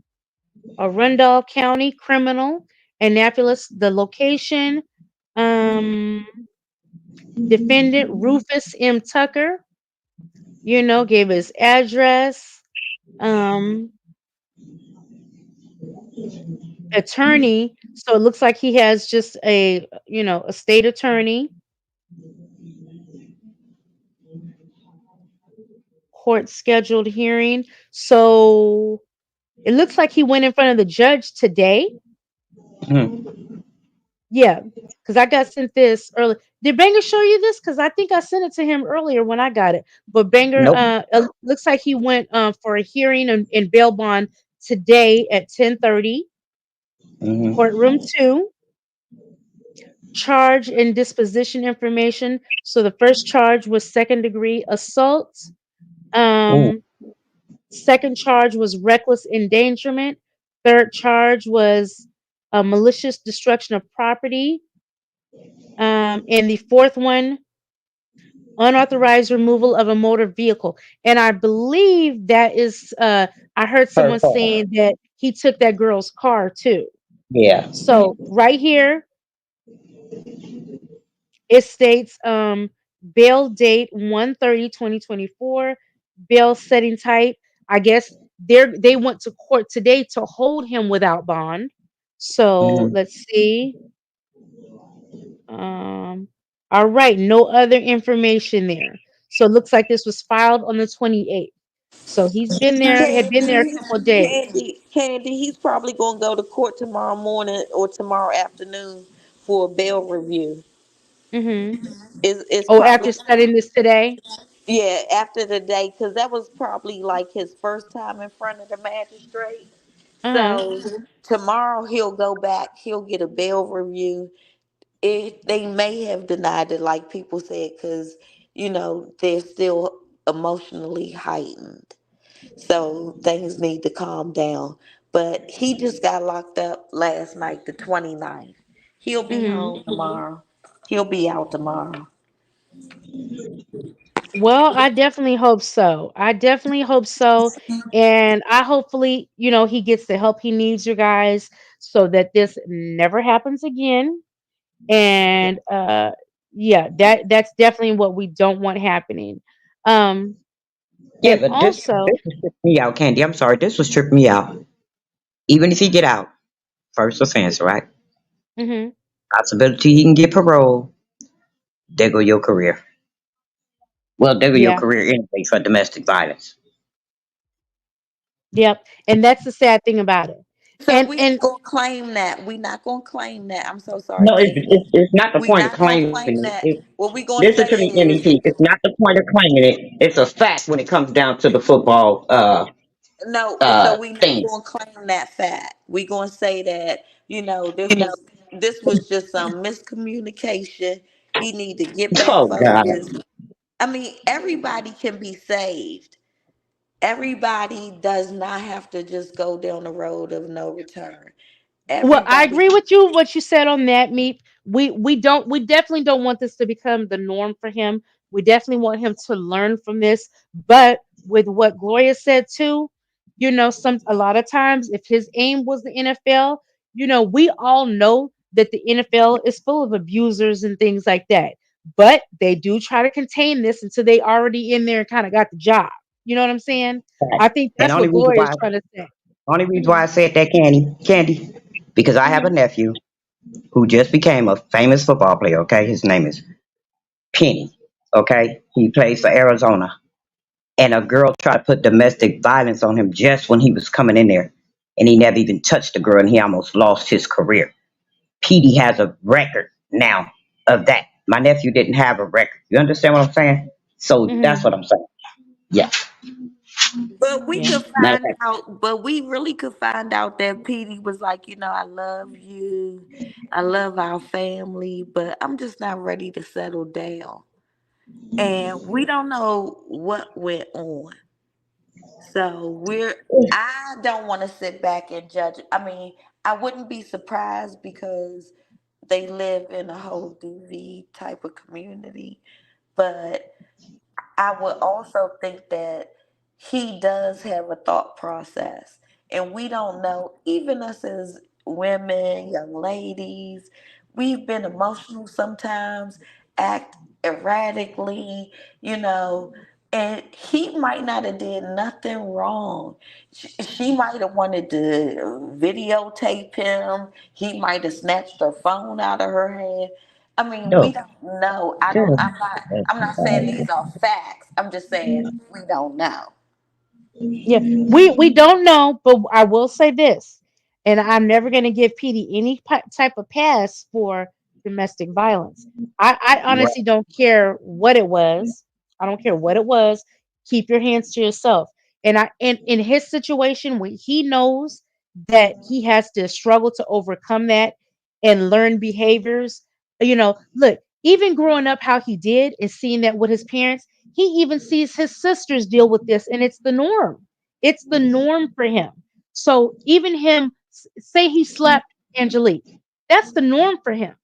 Arundel County criminal, Annapolis. The location, um, defendant Rufus M. Tucker, gave his address. Um, attorney. So it looks like he has just a state attorney. Court scheduled hearing. So it looks like he went in front of the judge today. Mhm. Yeah, because I got sent this early. Did Banger show you this? Because I think I sent it to him earlier when I got it. But Banger, Nope. looks like he went for a hearing in bail bond today at 10:30. Hmm. Courtroom 2, charge and disposition information. So the first charge was second degree assault. Ooh. Um, Second charge was reckless endangerment. Third charge was malicious destruction of property. And the fourth one, unauthorized removal of a motor vehicle. And I believe that is, I heard Her someone fault. saying that he took that girl's car too. Yeah. So right here, it states bail date 1/30/2024, bail setting type. I guess they went to court today to hold him without bond. So Hmm. let's see. Um, all right, no other information there. So it looks like this was filed on the 28th. So had been there a Candy, couple of days. Candy. He's probably gonna go to court tomorrow morning or tomorrow afternoon for a bail review. Hmm. It's Oh, probably after studying this today. yeah after the day because that was probably like his first time in front of the magistrate. Uh-huh. So tomorrow he'll go back. He'll get a bail review. They may have denied it, like people said, because they're still emotionally heightened. So things need to calm down. But he just got locked up last night, the 29th. He'll be Hmm. home tomorrow. He'll be out tomorrow. Well, I definitely hope so. I definitely hope so. And I hopefully, he gets the help he needs, you guys, so that this never happens again. And yeah, that's definitely what we don't want happening. Um, Yeah, and but this also, was tripping me out, Candy. I'm sorry. This was tripping me out. Even if he get out, first offense, right? mhm, Possibility he can get parole. There go your career. Well, there go your yeah, career anyway for domestic violence. yep. And that's the sad thing about it. So And we and ain't gonna claim that. We not gonna claim that. I'm so sorry, No, Candy. it's not the We point of not gonna claiming claim it. that. What we gonna Listen say to me, is NEP. It's not the point of claiming it. It's a fact when it comes down to the football no. So we not thing. gonna claim that fact. We gonna say that this was just some miscommunication. He need to get back Oh God. focused. I mean, everybody can be saved. Everybody does not have to just go down the road of no return. Well, I Everybody. agree with you what you said on that, Meep. We definitely don't want this to become the norm for him. We definitely want him to learn from this. But with what Gloria said too, some a lot of times if his aim was the NFL, we all know that the NFL is full of abusers and things like that. But they do try to contain this until they already in there and kind of got the job. You know what I'm saying? I think And that's what Gloria is trying to say. only reason why Mhm. I said that, Candy, because I have a Mhm. nephew who just became a famous football player. Okay, his name is Penny. Okay, he plays for Arizona, and a girl tried to put domestic violence on him just when he was coming in there, and he never even touched the girl, and he almost lost his career. Petey has a record now of that. My nephew didn't have a record. You understand what I'm saying? So that's Mhm. what I'm saying. Yeah. But we Yeah. could Matter of find fact, out, but we really could find out that Petey was like, I love you. I love our family, but I'm just not ready to settle down. And we don't know what went on. So I don't want to sit back and judge. I mean, I wouldn't be surprised because they live in a whole DV type of community. But I would also think that he does have a thought process. And we don't know, even us as women, young ladies, we've been emotional sometimes, act erratically, you know, and he might not have did nothing wrong. She might have wanted to videotape him. He might have snatched her phone out of her hand. I mean, we look, don't know. I don't. good. I'm not saying these are facts. I'm just saying we don't know. Yeah, we don't know, but I will say this, and I'm never going to give Petey any type of pass for domestic violence. I Right. honestly don't care what it was. I don't care what it was. Keep your hands to yourself. And in his situation, when he knows that he has to struggle to overcome that and learn behaviors, look, even growing up how he did and seeing that with his parents, he even sees his sisters deal with this, and it's the norm. It's the norm for him. So even him, say he slapped Angelique, that's the norm for him.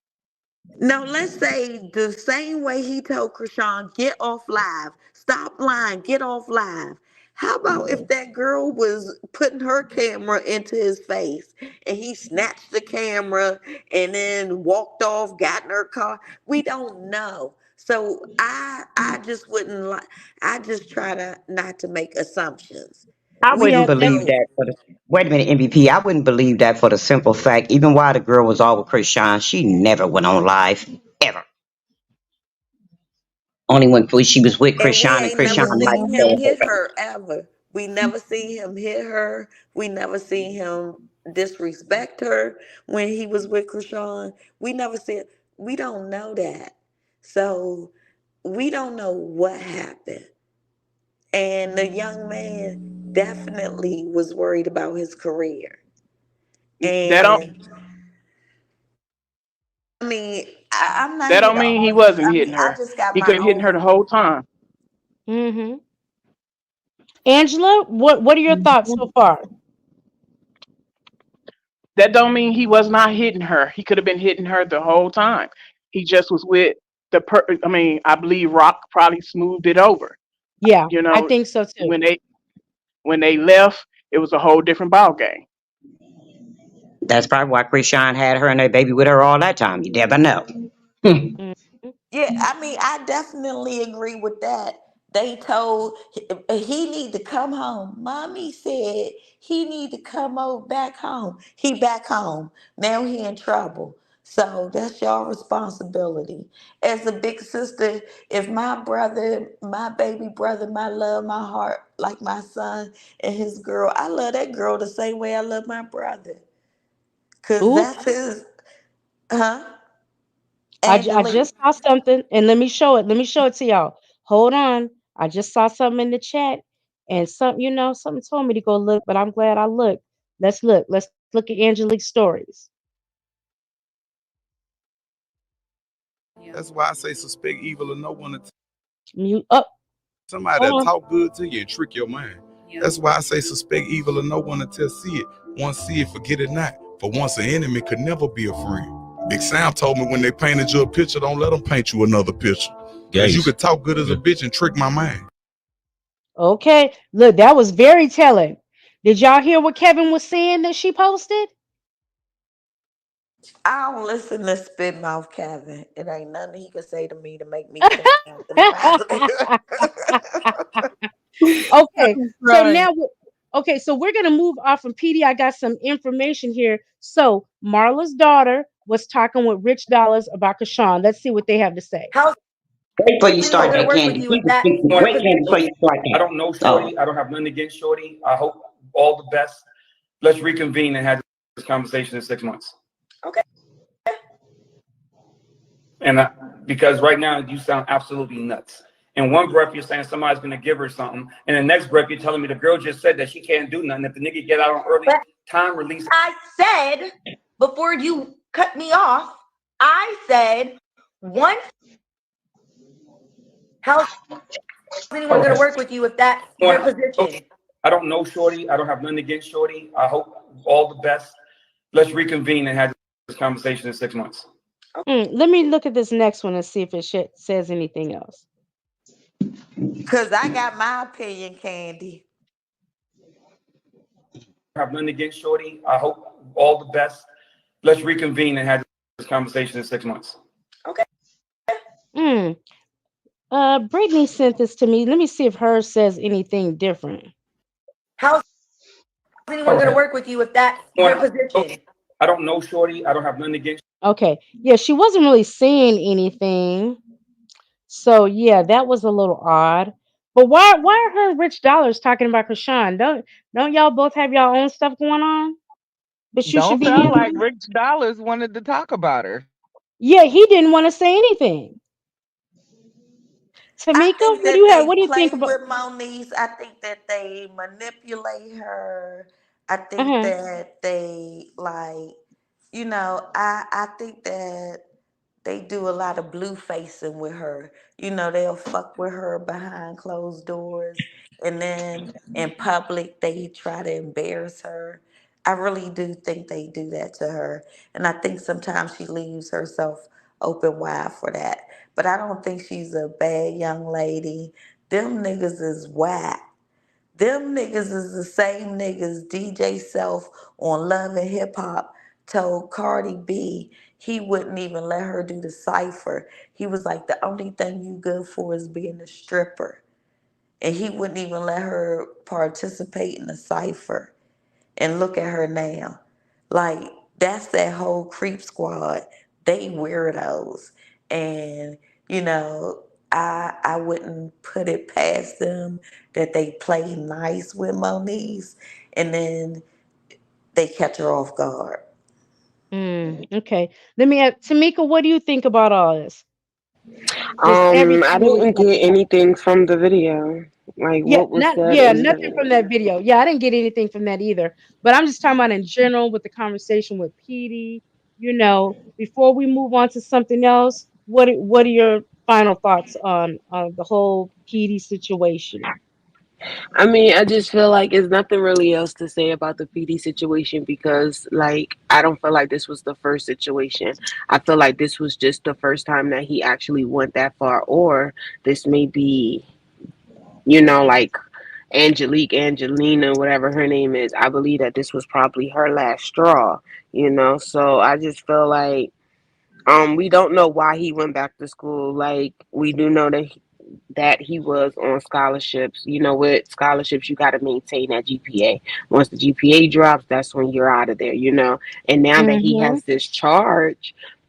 Now let's say the same way he told Krishan, get off live, stop lying, get off live. How about if that girl was putting her camera into his face and he snatched the camera and then walked off, got in her car? We don't know. So I just wouldn't like. I just try to not to make assumptions. I We wouldn't Yeah, don't that's believe know. that for the wait a minute, MVP. I wouldn't believe that for the simple fact, even while the girl was all with Chris Sean, she never went on live. Ever. Only when she was with Chris And we Sean and ain't Chris Sean never might seen Mhm. him say, hit her ever. We never seen him hit her. We never seen him disrespect her when he was with Krishan. We never seen. We don't know that. So we don't know what happened. And the young man definitely was worried about his career. That don't And I mean, I'm not that here don't to mean he argue. wasn't I mean, hitting I her. just got He my could have hitting own. her the whole time. hmm Angela. What are your thoughts so far? That don't mean he was not hitting her. He could have been hitting her the whole time. He just was with I mean, I believe Rock probably smoothed it over. Yeah, You I know, think so too. when they left, it was a whole different ball game. that's probably why Chris Sean had her and their baby with her all that time. You never know. Mhm. Yeah, I mean, I definitely agree with that. They told he need to come home. Mommy said he need to come over back home. He back home. Now he in trouble. So that's your responsibility. As a big sister, if my brother, my baby brother, my love, my heart, like my son and his girl, I love that girl the same way I love my brother. Cause Ooh, that's his, huh? I Angelique. just saw something, and let me show it. Let me show it to y'all. Hold on. I just saw something in the chat, and something told me to go look, but I'm glad I looked. Let's look. Let's look at Angelique's stories. That's why I say suspect evil of no one until Mute up. somebody Hold that on. talk good to you and trick your mind. That's why I say suspect evil of no one until see it. Once see it, forget it not. For once an enemy could never be a friend. Big Sam told me when they painted you a picture, don't let them paint you another picture. Because you could talk good as a bitch and trick my mind. Okay. Look, that was very telling. Did y'all hear what Kevin was saying that she posted? I don't listen to Spit Mouth Kevin. It ain't nothing he could say to me to make me think nothing about it. Okay. So Right. now, okay. So we're gonna move off from PD. I got some information here. So Marla's daughter was talking with Rich Dollars about Kashawn. Let's see what they have to say. How's Wait before you anyone start gonna that, work with Candy. you Keep with it that? speaking. Your Wait, position? Candy, before you start I that. don't know Oh. Shorty. I don't have nothing against Shorty. I hope all the best. Let's reconvene and have this conversation in 6 months. Okay. And because right now you sound absolutely nuts. In one breath, you're saying somebody's going to give her something. And the next breath, you're telling me the girl just said that she can't do nothing. If the nigga get out on early But time release. I said before you cut me off, I said once. How's anyone gonna Okay. work with you if that's your position? I don't know Shorty. I don't have nothing against Shorty. I hope all the best. Let's reconvene and have this conversation in 6 months. Let me look at this next one and see if it says anything else. Cause I got my opinion, Candy. I have nothing against Shorty. I hope all the best. Let's reconvene and have this conversation in 6 months. Okay. Hmm. Brittany sent this to me. Let me see if hers says anything different. How's anyone gonna work with you if that's your position? I don't know Shorty. I don't have nothing against. Okay. Yeah, she wasn't really saying anything. So yeah, that was a little odd. But why are her Rich Dollars talking about Krishan? Don't y'all both have y'all own stuff going on that you should Don't be sound like handling? Rich Dollars wanted to talk about her. Yeah, he didn't want to say anything. I Tamika, think what do that you have? they What do you think play about? with Moniece. I think that they manipulate her. I think Uh-huh. that they like, I think that they do a lot of blue facing with her. They'll fuck with her behind closed doors, and then in public they try to embarrass her. I really do think they do that to her, and I think sometimes she leaves herself open wide for that. But I don't think she's a bad young lady. Them niggas is whack. Them niggas is the same niggas DJ Self on Love and Hip Hop told Cardi B he wouldn't even let her do the cipher. He was like, the only thing you good for is being a stripper. And he wouldn't even let her participate in the cipher. And look at her now. Like, that's that whole creep squad. They weirdos. And, you know, I wouldn't put it past them that they play nice with Moniece and then they catch her off guard. Okay. Let me ask Tamika, what do you think about all this? Just I everything that we didn't talked get about. anything from the video. Like Yeah, what was said in the nothing from video. that video. Yeah, I didn't get anything from that either. But I'm just talking about in general with the conversation with Petey. Before we move on to something else, what are your final thoughts on the whole Petey situation? I mean, I just feel like there's nothing really else to say about the PD situation because, like, I don't feel like this was the first situation. I feel like this was just the first time that he actually went that far, or this may be, like Angelina, whatever her name is. I believe that this was probably her last straw. So I just feel like we don't know why he went back to school. Like we do know that he was on scholarships. With scholarships, you got to maintain that GPA. Once the GPA drops, that's when you're out of there. And now that he Mm-hmm. has this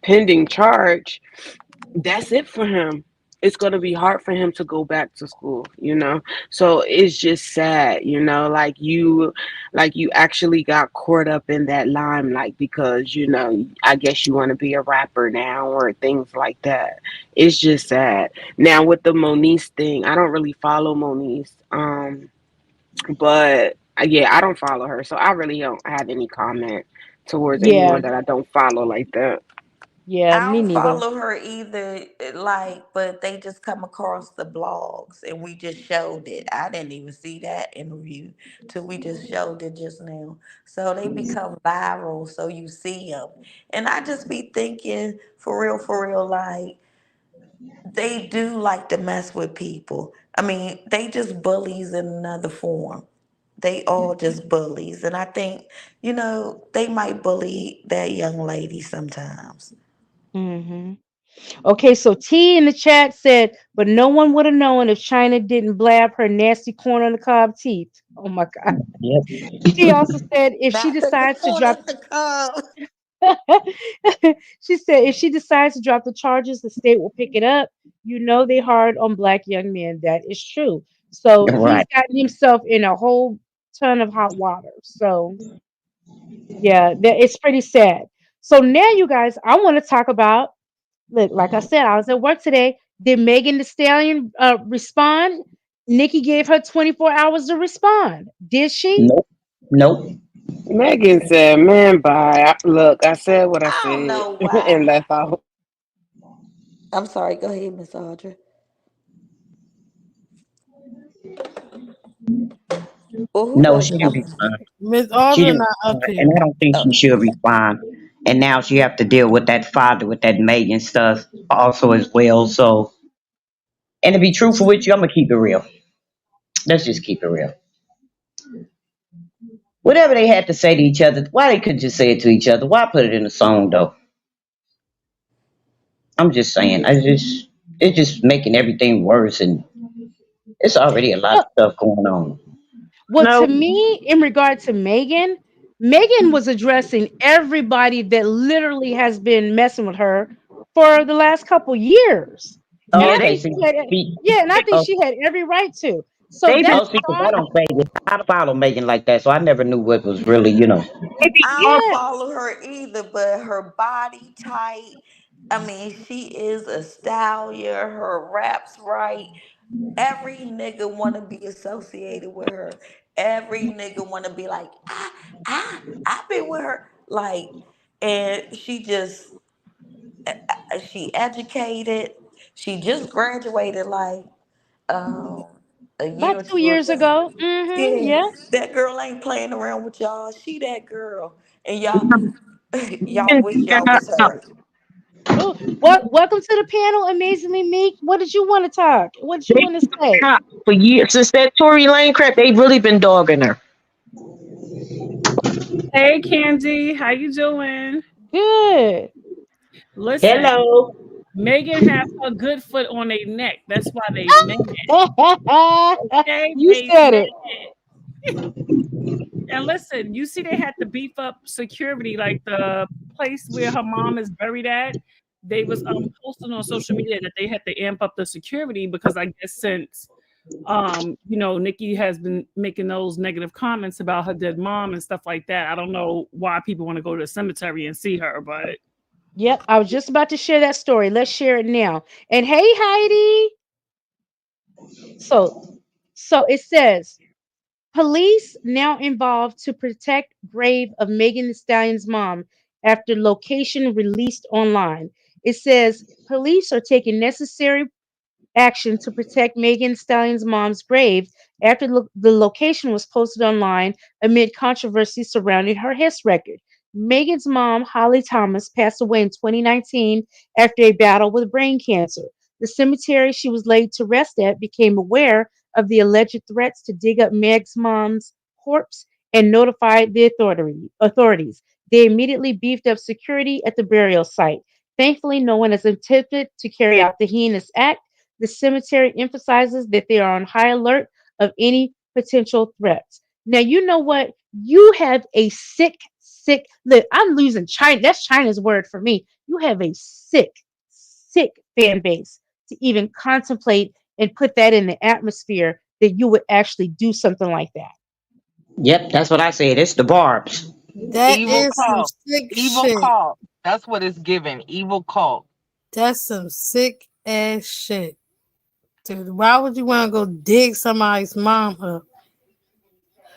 pending charge, that's it for him. It's going to be hard for him to go back to school. So it's just sad. Like you actually got caught up in that limelight because I guess you want to be a rapper now or things like that. It's just sad. Now with the Moniece thing, I don't really follow Moniece. But yeah, I don't follow her, so I really don't have any comment towards Yeah. anyone that I don't follow like that. Yeah, I me don't neither. follow her either, like, but they just come across the blogs and we just showed it. I didn't even see that interview till we just showed it just now. So they become viral, so you see them. And I just be thinking, for real, like, they do like to mess with people. I mean, they just bullies in another form. They all just bullies. And I think, they might bully that young lady sometimes. Hmm. Okay, so T in the chat said, but no one would have known if China didn't blab her nasty corn on the cob teeth. Oh my God. Yep. She also said if she Not the decides to corner drop of the cob. she said if she decides to drop the charges, the state will pick it up. You know they hard on black young men. That is true. So he's Right. gotten himself in a whole ton of hot water. So yeah, it's pretty sad. So now you guys, I want to talk about look, like I said, I was at work today. Did Megan the Stallion respond? Nikki gave her 24 hours to respond. Did she? Nope. Nope. Megan said, "Man, bye." Look, I said what I I don't said know why. and left out. I'm sorry. Go ahead, Miss Audrey. Well, who No, she wasn't didn't responding? respond. Miss She Audrey didn't not up respond, here. and I don't think Oh, she should respond. And now she have to deal with that father with that Megan stuff also as well. So, and to be truthful with you, I'm gonna keep it real. Let's just keep it real. Whatever they had to say to each other, why they could just say it to each other? Why put it in a song though? I'm just saying. It's just making everything worse, and it's already a lot of Well, stuff going on. well, No, to me, in regard to Megan, Megan was addressing everybody that literally has been messing with her for the last couple years. And Oh, yeah, I okay, think see, she had, see, yeah, and I think oh, she had every right to. So they be that oh, see, 'cause I aside, don't I don't follow Megan like that, so I never knew what was really. they be I don't yeah, follow her either, but her body type. I mean, she is a stallion. Her raps right. Every nigga want to be associated with her. Every nigga want to be like, I've been with her. Like, and she educated. She just graduated like um a year about or two two years ago. ago. Hmm. Yeah, Yeah. that girl ain't playing around with y'all. She that girl, and y'all, y'all been wish figuring y'all was out. her. Oh, welcome to the panel, Amazingly Meek. What did you want to talk? What did you They want to been say? figuring out for years since that Tory Lane crap. They really been dogging her. Hey Candy, how you doing? Good. Listen, Hello. Megan have her good foot on their neck. That's why they mad. Okay, You they said mad. it. And listen, you see they had to beef up security, like the place where her mom is buried at. They was posting on social media that they had to amp up the security because I guess since Nikki has been making those negative comments about her dead mom and stuff like that. I don't know why people want to go to the cemetery and see her, but Yep, I was just about to share that story. Let's share it now. And hey, Heidi. So, so it says police now involved to protect grave of Megan Thee Stallion's mom after location released online. It says police are taking necessary action to protect Megan Stallion's mom's grave after the location was posted online amid controversy surrounding her HIS record. Megan's mom, Holly Thomas, passed away in 2019 after a battle with brain cancer. The cemetery she was laid to rest at became aware of the alleged threats to dig up Meg's mom's corpse and notified the authorities. They immediately beefed up security at the burial site. Thankfully, no one has attempted to carry out the heinous act. The cemetery emphasizes that they are on high alert of any potential threats. Now, you know what? You have a sick, look, I'm losing China. That's China's word for me. You have a sick fan base to even contemplate and put that in the atmosphere that you would actually do something like that. Yep, that's what I said. It's the barbs. That Evil is some cult. sick Evil shit. cult. That's what it's giving. Evil cult. That's some sick ass shit. Dude, why would you want to go dig somebody's mom up?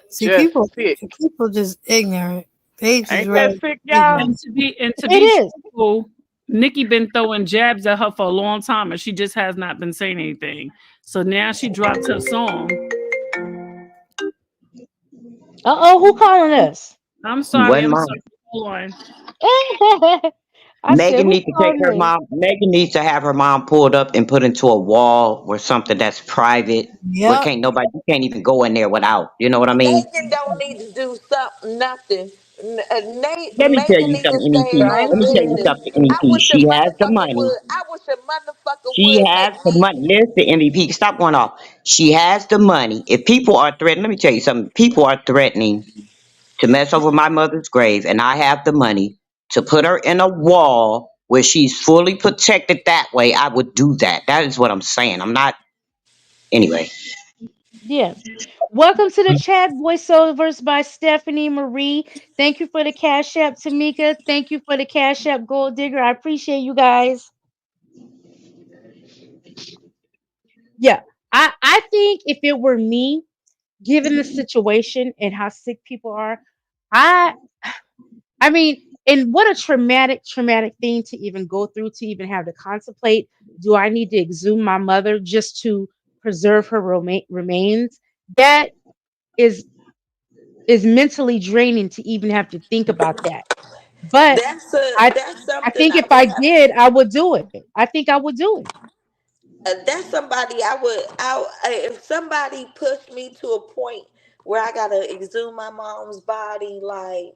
See, Just sick. people just ignorant. They just Ain't that really sick, y'all? ignorant. and to be It is. truthful, Nikki been throwing jabs at her for a long time, and she just has not been saying anything. So now she dropped her song. Who calling us? I'm sorry. One I'm mom. sorry. Hold on. I said, Megan who needs to take calling her this? mom. Megan needs to have her mom pulled up and put into a wall or something that's private, where Yep. can't nobody, you can't even go in there without. You know what I mean? Megan don't need to do something, nothing. Let me tell Megan you need to something, stay in NEP. her Let me tell you business. something, NEP. She has the money. I wish a motherfucker She would has make the me. money. Listen, MVP, stop going off. She has the money. If people are threatening, let me tell you something. People are threatening to mess over my mother's grave, and I have the money to put her in a wall where she's fully protected that way. I would do that. That is what I'm saying. I'm not. Anyway, Yeah. Welcome to the chat, voiceovers by Stephanie Marie. Thank you for the Cash App, Tamika. Thank you for the Cash App, Gold Digger. I appreciate you guys. Yeah. I think if it were me, given the situation and how sick people are, I I mean, and what a traumatic thing to even go through, to even have to contemplate. Do I need to exhume my mother just to preserve her remains? That is is mentally draining to even have to think about that. But I That's I something think I if would I have. did, I would do it. I think I would do it. That's somebody I would. If somebody pushed me to a point where I gotta exhume my mom's body, like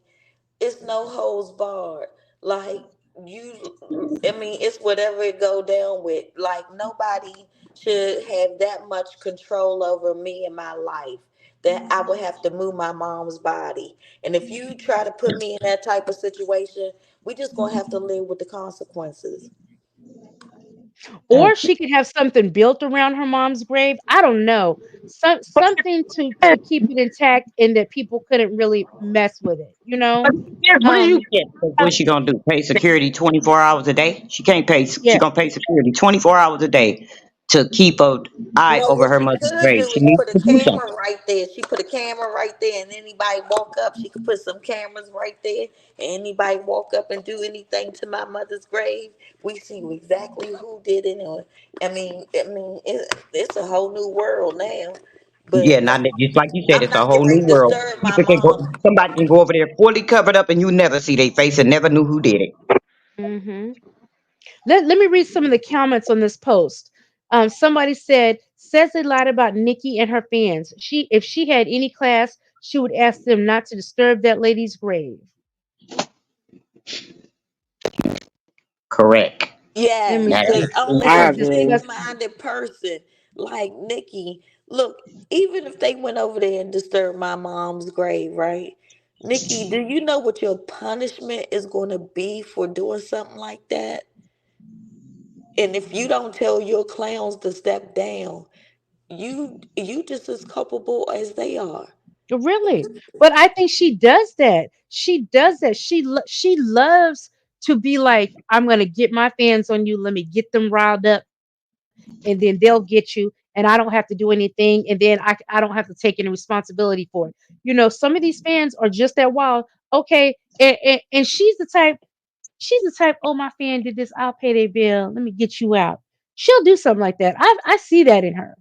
it's no holds barred. Like I mean, it's whatever it go down with. Like nobody should have that much control over me and my life that I would have to move my mom's body. And if you try to put me in that type of situation, we just gonna have to live with the consequences. Or she could have something built around her mom's grave. I don't know. Something to keep it intact and that people couldn't really mess with it, you know? what do you Um, get? What's she gonna do? Pay security 24 hours a day? She can't pay. She yeah. gonna pay security 24 hours a day to keep a eye No, over what her she mother's could grave. do She is needs put a to do camera something. right there. She put a camera right there, and anybody walk up, she could put some cameras right there. And anybody walk up and do anything to my mother's grave, we see exactly who did it. Or, it's a whole new world now. Yeah, But not that, just like you said, I'm it's a not getting whole ready new to world. disturb my People can go, mom. somebody can go over there fully covered up, and you never see their face and never knew who did it. Hmm. Let me read some of the comments on this post. Somebody says they lied about Nikki and her fans. If she had any class, she would ask them not to disturb that lady's grave. Correct. Let Yes, me That because see. is only This I is a agree. disgusting. sick-minded person like Nikki. Look, even if they went over there and disturbed my mom's grave, right? Nikki, do you know what your punishment is going to be for doing something like that? And if you don't tell your clowns to step down, you just as culpable as they are. Really, but I think she does that. She does that. She loves to be like, I'm gonna get my fans on you. Let me get them riled up, and then they'll get you, and I don't have to do anything, and then I don't have to take any responsibility for it. Some of these fans are just that wild. Okay, and she's the type. Oh, my fan did this. I'll pay their bill. Let me get you out. She'll do something like that. I see that in her.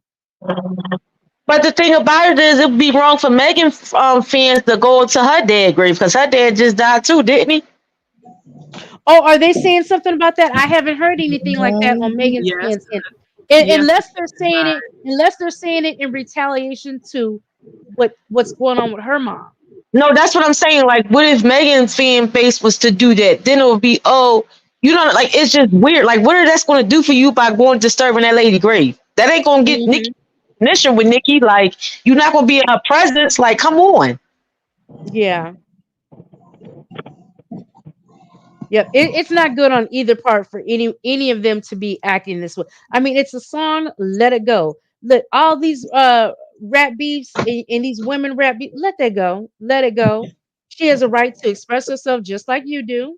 But the thing about it is, it would be wrong for Megan fans to go to her dad grave because her dad just died too, didn't he? Oh, are they saying something about that? I haven't heard anything like that on Megan's Yes. fans end. Yes. Unless they're saying it in retaliation to what's going on with her mom. No, that's what I'm saying. Like, what if Megan's fan base was to do that? Then it would be, oh, you know, like it's just weird. Like, what are that's going to do for you by going disturbing that lady grave? That ain't going to get Nikki Hmm. recognition with Nikki. Like, you're not going to be in her presence. Like, come on. Yeah. Yep. It's not good on either part for any of them to be acting this way. I mean, it's a song. Let it go. Let all these rap beefs and these women rap beef. Let that go. Let it go. She has a right to express herself just like you do.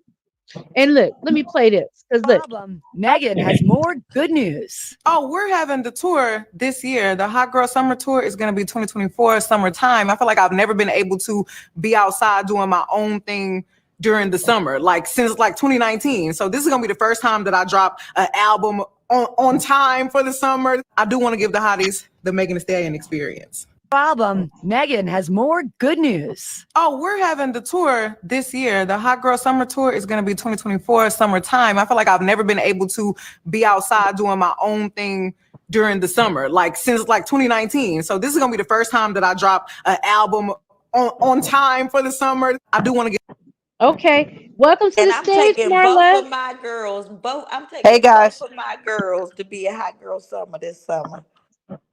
And look, let me play this because look. Problem. Megan has more good news. Oh, we're having the tour this year. The Hot Girl Summer Tour is going to be 2024 summertime. I feel like I've never been able to be outside doing my own thing during the summer, like since like 2019. So this is gonna be the first time that I drop an album on time for the summer. I do want to give the hotties the Megan Thee Stallion experience. Problem. Megan has more good news. Oh, we're having the tour this year. The Hot Girl Summer Tour is going to be 2024 summertime. I feel like I've never been able to be outside doing my own thing during the summer, like since like 2019. So this is going to be the first time that I drop an album on time for the summer. I do want to get. Okay. Welcome to And the I'm stage, taking both Marla. of my girls, I'm Hey taking both guys. of my girls to be a hot girl summer this summer.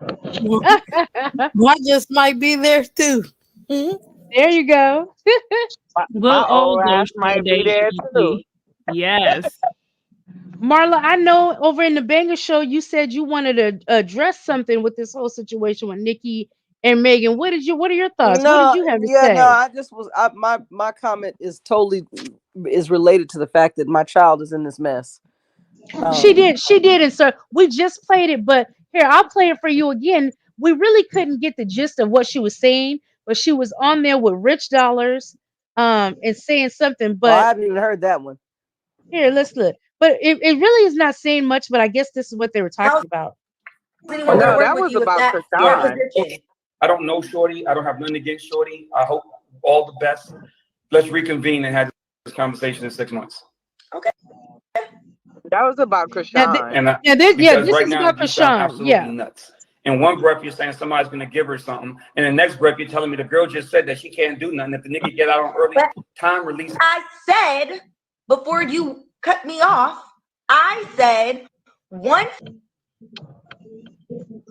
I just might be there too. Mhm. There you go. We'll My all old go, ass might be Sade there and too. Nikki. Yes. Marla, I know over in the Banger Show, you said you wanted to address something with this whole situation with Nikki and Megan. What are your thoughts? What did No, you have to yeah, no, say? I just was my comment is totally is related to the fact that my child is in this mess. Um She did, and so we just played it, but here, I'll play it for you again. We really couldn't get the gist of what she was saying, but she was on there with Rich Dollars, and saying something, oh, I but haven't even heard that one. here, let's look. But it really is not saying much, but I guess this is what they were How's talking about. anyone going to No, work that with was you if about that's your Shorty, Krishan. position? I don't know Shorty. I don't have nothing against Shorty. I hope all the best. Let's reconvene and have this conversation in 6 months. Okay. That was about Now, Krishan. And yeah, because this right is now about you sound Krishan. absolutely Yeah. nuts. In one breath, you're saying somebody's going to give her something. And the next breath, you're telling me the girl just said that she can't do nothing. If the nigga get out on early But time release. I said, before you cut me off, I said, once,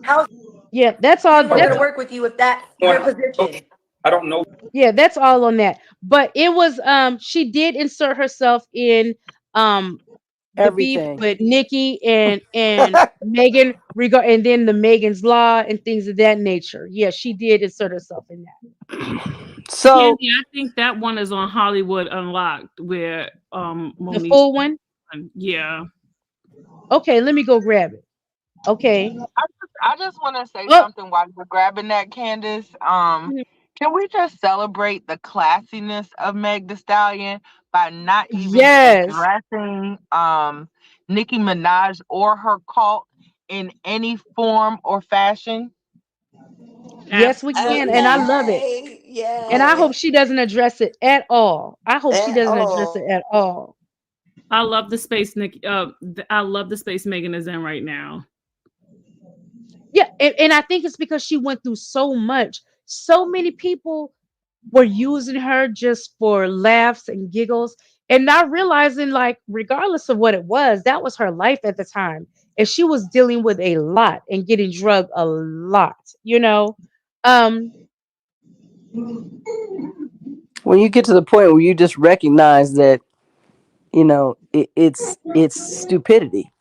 how's Yeah, that's all. anyone going That's to work with you if that's your position? I don't know. Yeah, that's all on that. But it was she did insert herself in um the beef Everything. with Nikki and Megan regard and then the Megan's Law and things of that nature. Yeah, she did insert herself in that. So Candy, I think that one is on Hollywood Unlocked where The Monique. full one? Yeah. Okay, let me go grab it. Okay. I just want to say Oh, something while you're grabbing that, Candace. Can we just celebrate the classiness of Meg Thee Stallion by not even yes. addressing Nicki Minaj or her cult in any form or fashion? Yes, we can. And I Absolutely. love it. Okay. And I hope Yes. she doesn't address it at all. I hope she At doesn't address it all. at all. I love the space Nick I love the space Megan is in right now. Yeah, and I think it's because she went through so much. So many people were using her just for laughs and giggles and not realizing, like, regardless of what it was, that was her life at the time. And she was dealing with a lot and getting drugged a lot, you know? Um, when you get to the point where you just recognize that, it's stupidity.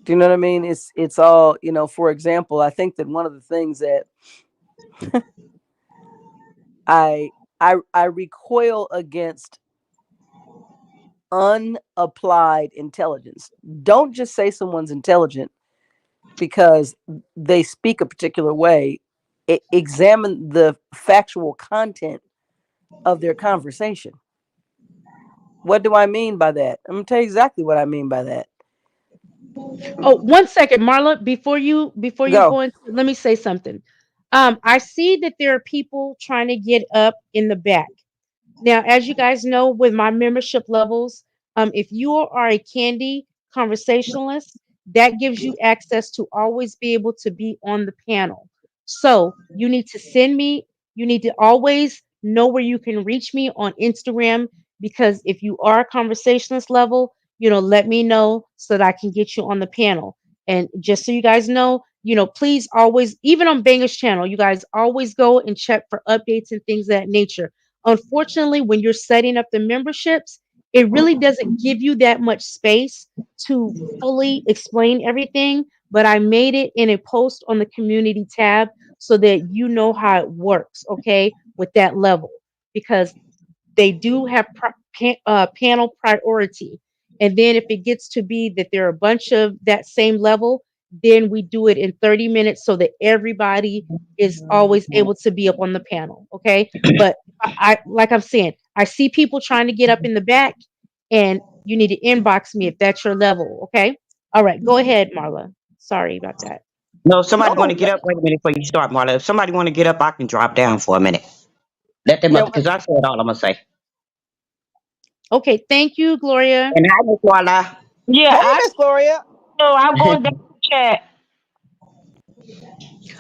Do you know what I mean? It's all, for example, I think that one of the things that I I recoil against unapplied intelligence. Don't just say someone's intelligent because they speak a particular way. Examine the factual content of their conversation. What do I mean by that? I'm gonna tell you exactly what I mean by that. oh, 1 second, Marla, before you Go. go into, let me say something. I see that there are people trying to get up in the back. Now, as you guys know, with my membership levels, if you are a Candy conversationalist, that gives you access to always be able to be on the panel. So you need to send me, you need to always know where you can reach me on Instagram, because if you are a conversationalist level, let me know so that I can get you on the panel. And just so you guys know, please always, even on Banger's channel, you guys always go and check for updates and things of that nature. Unfortunately, when you're setting up the memberships, it really doesn't give you that much space to fully explain everything. But I made it in a post on the community tab so that you know how it works, okay, with that level, because they do have panel priority. And then if it gets to be that there are a bunch of that same level, then we do it in 30 minutes so that everybody is always able to be up on the panel. Okay. But I like I'm saying, I see people trying to get up in the back, and you need to inbox me if that's your level. Okay. All right. Go ahead, Marla. Sorry about that. No, if somebody want No, to get up. Wait a minute before you start, Marla. If somebody want to get up, I can drop down for a minute. Let them up yeah, because I said all I'm gonna say. Okay. Thank you, Gloria. And I just Marla. Yeah, hey, I Miss Gloria. know. I'm going down the chat.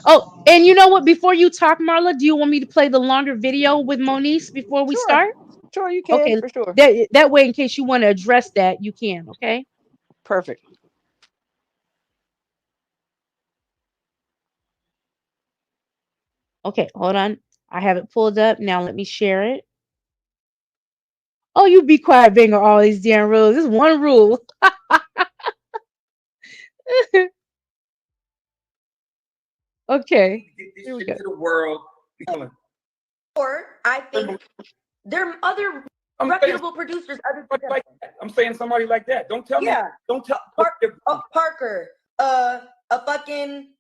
Oh, and you know what? Before you talk, Marla, do you want me to play the longer video with Moniece before we Sure, start? sure, you can Okay. for sure. That way, in case you want to address that, you can. Okay. Perfect. Okay. Hold on. I have it pulled up. Now let me share it. Oh, you be quiet, Banger. All these damn rules. This is one rule. Okay. Get this Here we shit go. into the world. Because Or I think there are other I'm saying reputable producers other than somebody them. like that. I'm saying somebody like that. Don't tell me. Yeah, Don't tell me. Parker, a fucking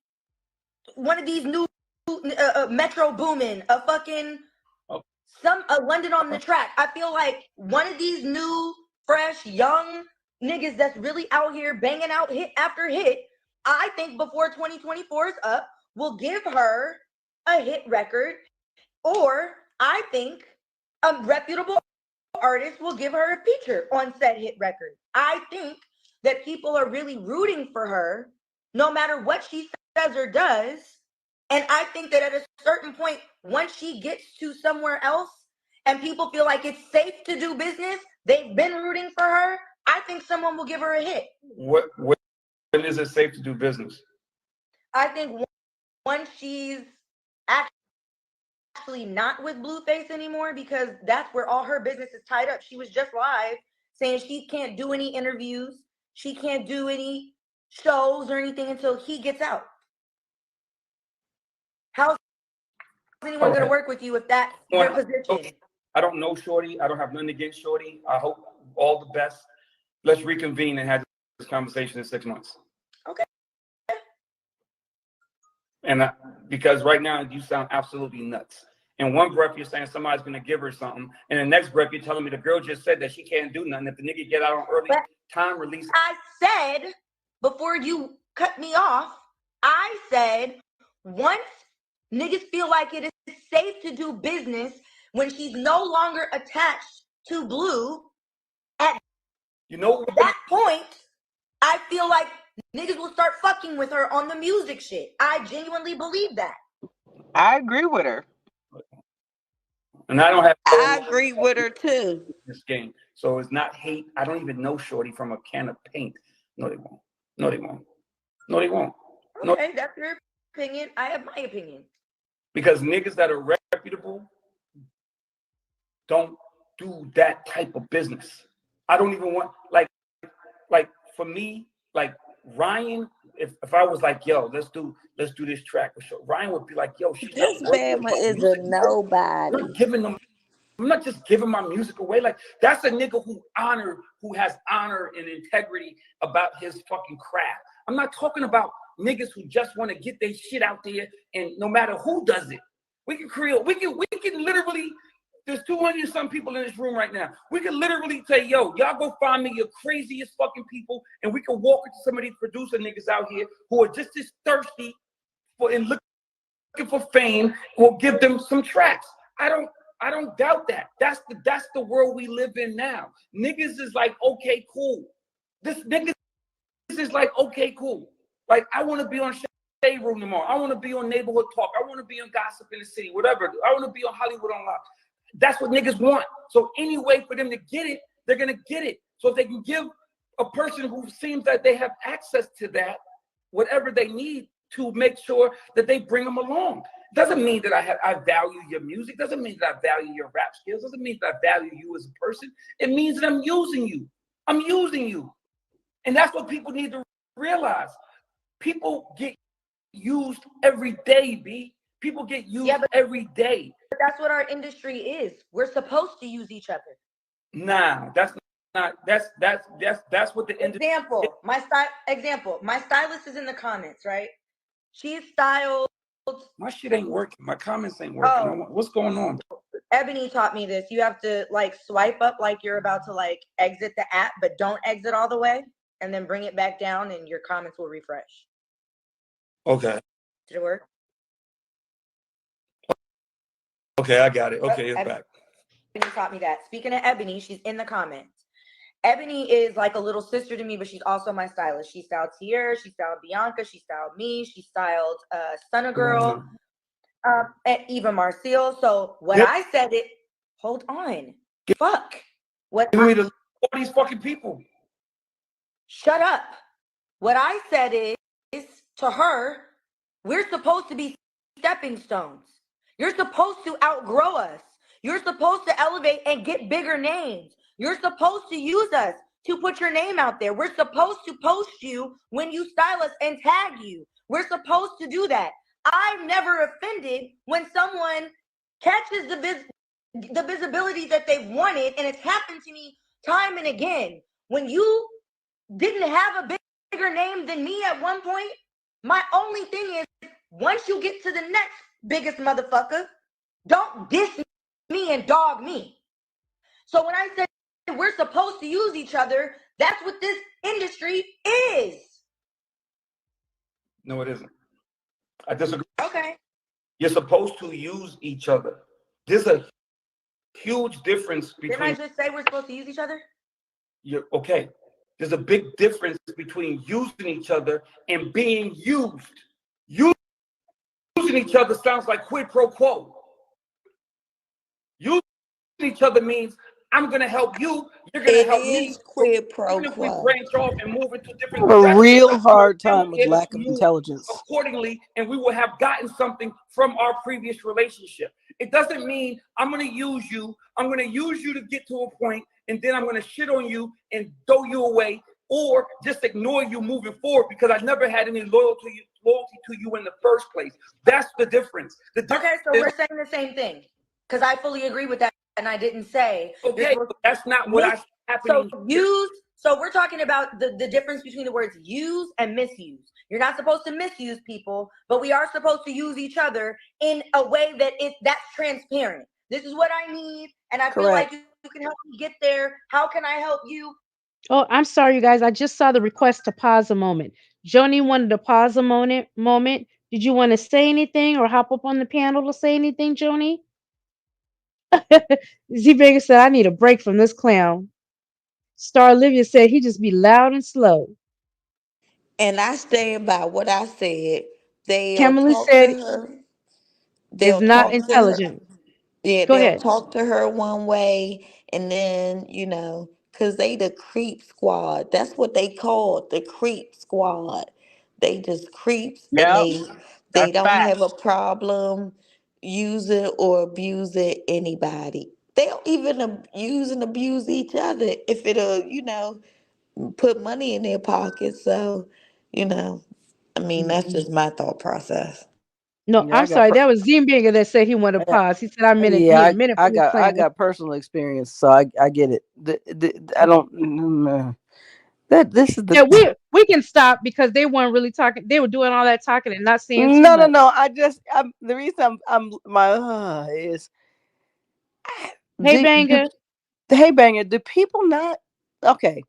one of these new Metro Boomin, a fucking Oh, London on the Track. I feel like one of these new, fresh, young niggas that's really out here banging out hit after hit. I think before 2024 is up, will give her a hit record, or I think a reputable artist will give her a feature on said hit record. I think that people are really rooting for her no matter what she says or does. And I think that at a certain point, once she gets to somewhere else and people feel like it's safe to do business, they've been rooting for her. I think someone will give her a hit. when is it safe to do business? I think once she's actually not with Blueface anymore, because that's where all her business is tied up. She was just live saying she can't do any interviews, she can't do any shows or anything until he gets out. How's anyone going to work with you if that's your position? I don't know Shorty. I don't have nothing against Shorty. I hope all the best. Let's reconvene and have this conversation in 6 months. Okay. And because right now you sound absolutely nuts. In one breath, you're saying somebody's going to give her something. And the next breath, you're telling me the girl just said that she can't do nothing. If the nigga get out on early time release. I said, before you cut me off, I said, once niggas feel like it is safe to do business when she's no longer attached to Blue, at that point, I feel like niggas will start fucking with her on the music shit. I genuinely believe that. I agree with her. And I don't have. I agree with her too. This game, so it's not hate. I don't even know Shorty from a can of paint. No, they won't. No, they won't. No, they won't. No. Okay, that's your opinion. I have my opinion. Because niggas that are reputable don't do that type of business. I don't even want like for me, like Ryan, if I was like, yo, let's do this track with Shorty, Ryan would be like, yo, she's This not working Bama with my is a music. nobody. I'm not giving them. I'm not just giving my music away. Like that's a nigga who has honor and integrity about his fucking craft. I'm not talking about niggas who just want to get their shit out there and no matter who does it. We can literally, there's 200 some people in this room right now. We can literally say, yo, y'all go find me your craziest fucking people and we can walk into some of these producer niggas out here who are just as thirsty for and looking for fame. We'll give them some tracks. I don't doubt that. That's the world we live in now. Niggas is like, okay, cool. This niggas is like, okay, cool. Like, I want to be on Shade Room tomorrow. I want to be on Neighborhood Talk. I want to be on Gossip in the City, whatever. I want to be on Hollywood Unlocked. That's what niggas want. So any way for them to get it, they're going to get it. So if they can give a person who seems that they have access to that, whatever they need to make sure that they bring them along. Doesn't mean that I value your music. Doesn't mean that I value your rap skills. Doesn't mean that I value you as a person. It means that I'm using you. I'm using you. And that's what people need to realize. People get used every day, B. People get used every day. But that's what our industry is. We're supposed to use each other. Nah, that's what the industry. Example, my stylist is in the comments, right? She's styled My shit ain't working. My comments ain't working. Oh, What's going on? Ebony taught me this. You have to like swipe up like you're about to like exit the app, but don't exit all the way, and then bring it back down, and your comments will refresh. Okay. Did it work? Okay, I got it. Okay, it's back. Ebony taught me that. Speaking of Ebony, she's in the comments. Ebony is like a little sister to me, but she's also my stylist. She styled Tierra, she styled Bianca, she styled me, she styled Stunna Girl, and Eva Marcille. So what I said it, hold on. Fuck. What Give me all these fucking people. Shut up. What I said is to her, we're supposed to be stepping stones. You're supposed to outgrow us. You're supposed to elevate and get bigger names. You're supposed to use us to put your name out there. We're supposed to post you when you style us and tag you. We're supposed to do that. I'm never offended when someone catches the visibility that they wanted, and it's happened to me time and again. When you didn't have a bigger name than me at one point, my only thing is once you get to the next biggest motherfucker, don't diss me and dog me. So when I said we're supposed to use each other, that's what this industry is. No, it isn't. I disagree. Okay. You're supposed to use each other. There's a huge difference between. Didn't I just say we're supposed to use each other? You're okay. There's a big difference between using each other and being used. Using each other sounds like quid pro quo. Using each other means I'm going to help you. You're going to help me. Quid pro Even if we quo. branch off and move into different A directions, real hard we'll time be with able lack to of move intelligence. accordingly, and we will have gotten something from our previous relationship. It doesn't mean I'm going to use you. I'm going to use you to get to a point, and then I'm going to shit on you and throw you away, or just ignore you moving forward because I never had any loyalty to you in the first place. That's the difference. Okay, so we're saying the same thing because I fully agree with that, and I didn't say. Okay, but that's not what I happening. So use. So we're talking about the difference between the words use and misuse. You're not supposed to misuse people, but we are supposed to use each other in a way that's transparent. This is what I need, and I feel like you can help me get there. How can I help you? Oh, I'm sorry, you guys. I just saw the request to pause a moment. Joni wanted to pause a moment. Did you want to say anything or hop up on the panel to say anything, Joni? Z Vega said, I need a break from this clown. Star Olivia said he just be loud and slow. And I stand by what I said. They'll Kimberly talk to said her. is They'll not talk to her. intelligent. Yeah, Go they'll ahead. talk to her one way, and then cause they the creep squad. That's what they call it, the creep squad. They just creeps, and Yep, they that's don't have a facts. problem using or abusing anybody. They'll even use and abuse each other if it'll put money in their pocket. So, you know, I mean, that's just my thought process. No, Yeah, I'm sorry. That was Zimbinga that said he wanted to pause. He said I need a minute I from this got clown. personal experience, so I get it. I don't that this is the Yeah, we can stop because they weren't really talking. They were doing all that talking and not saying too no. much. The reason I'm my is Hey, do Banger. hey banger, do people not okay?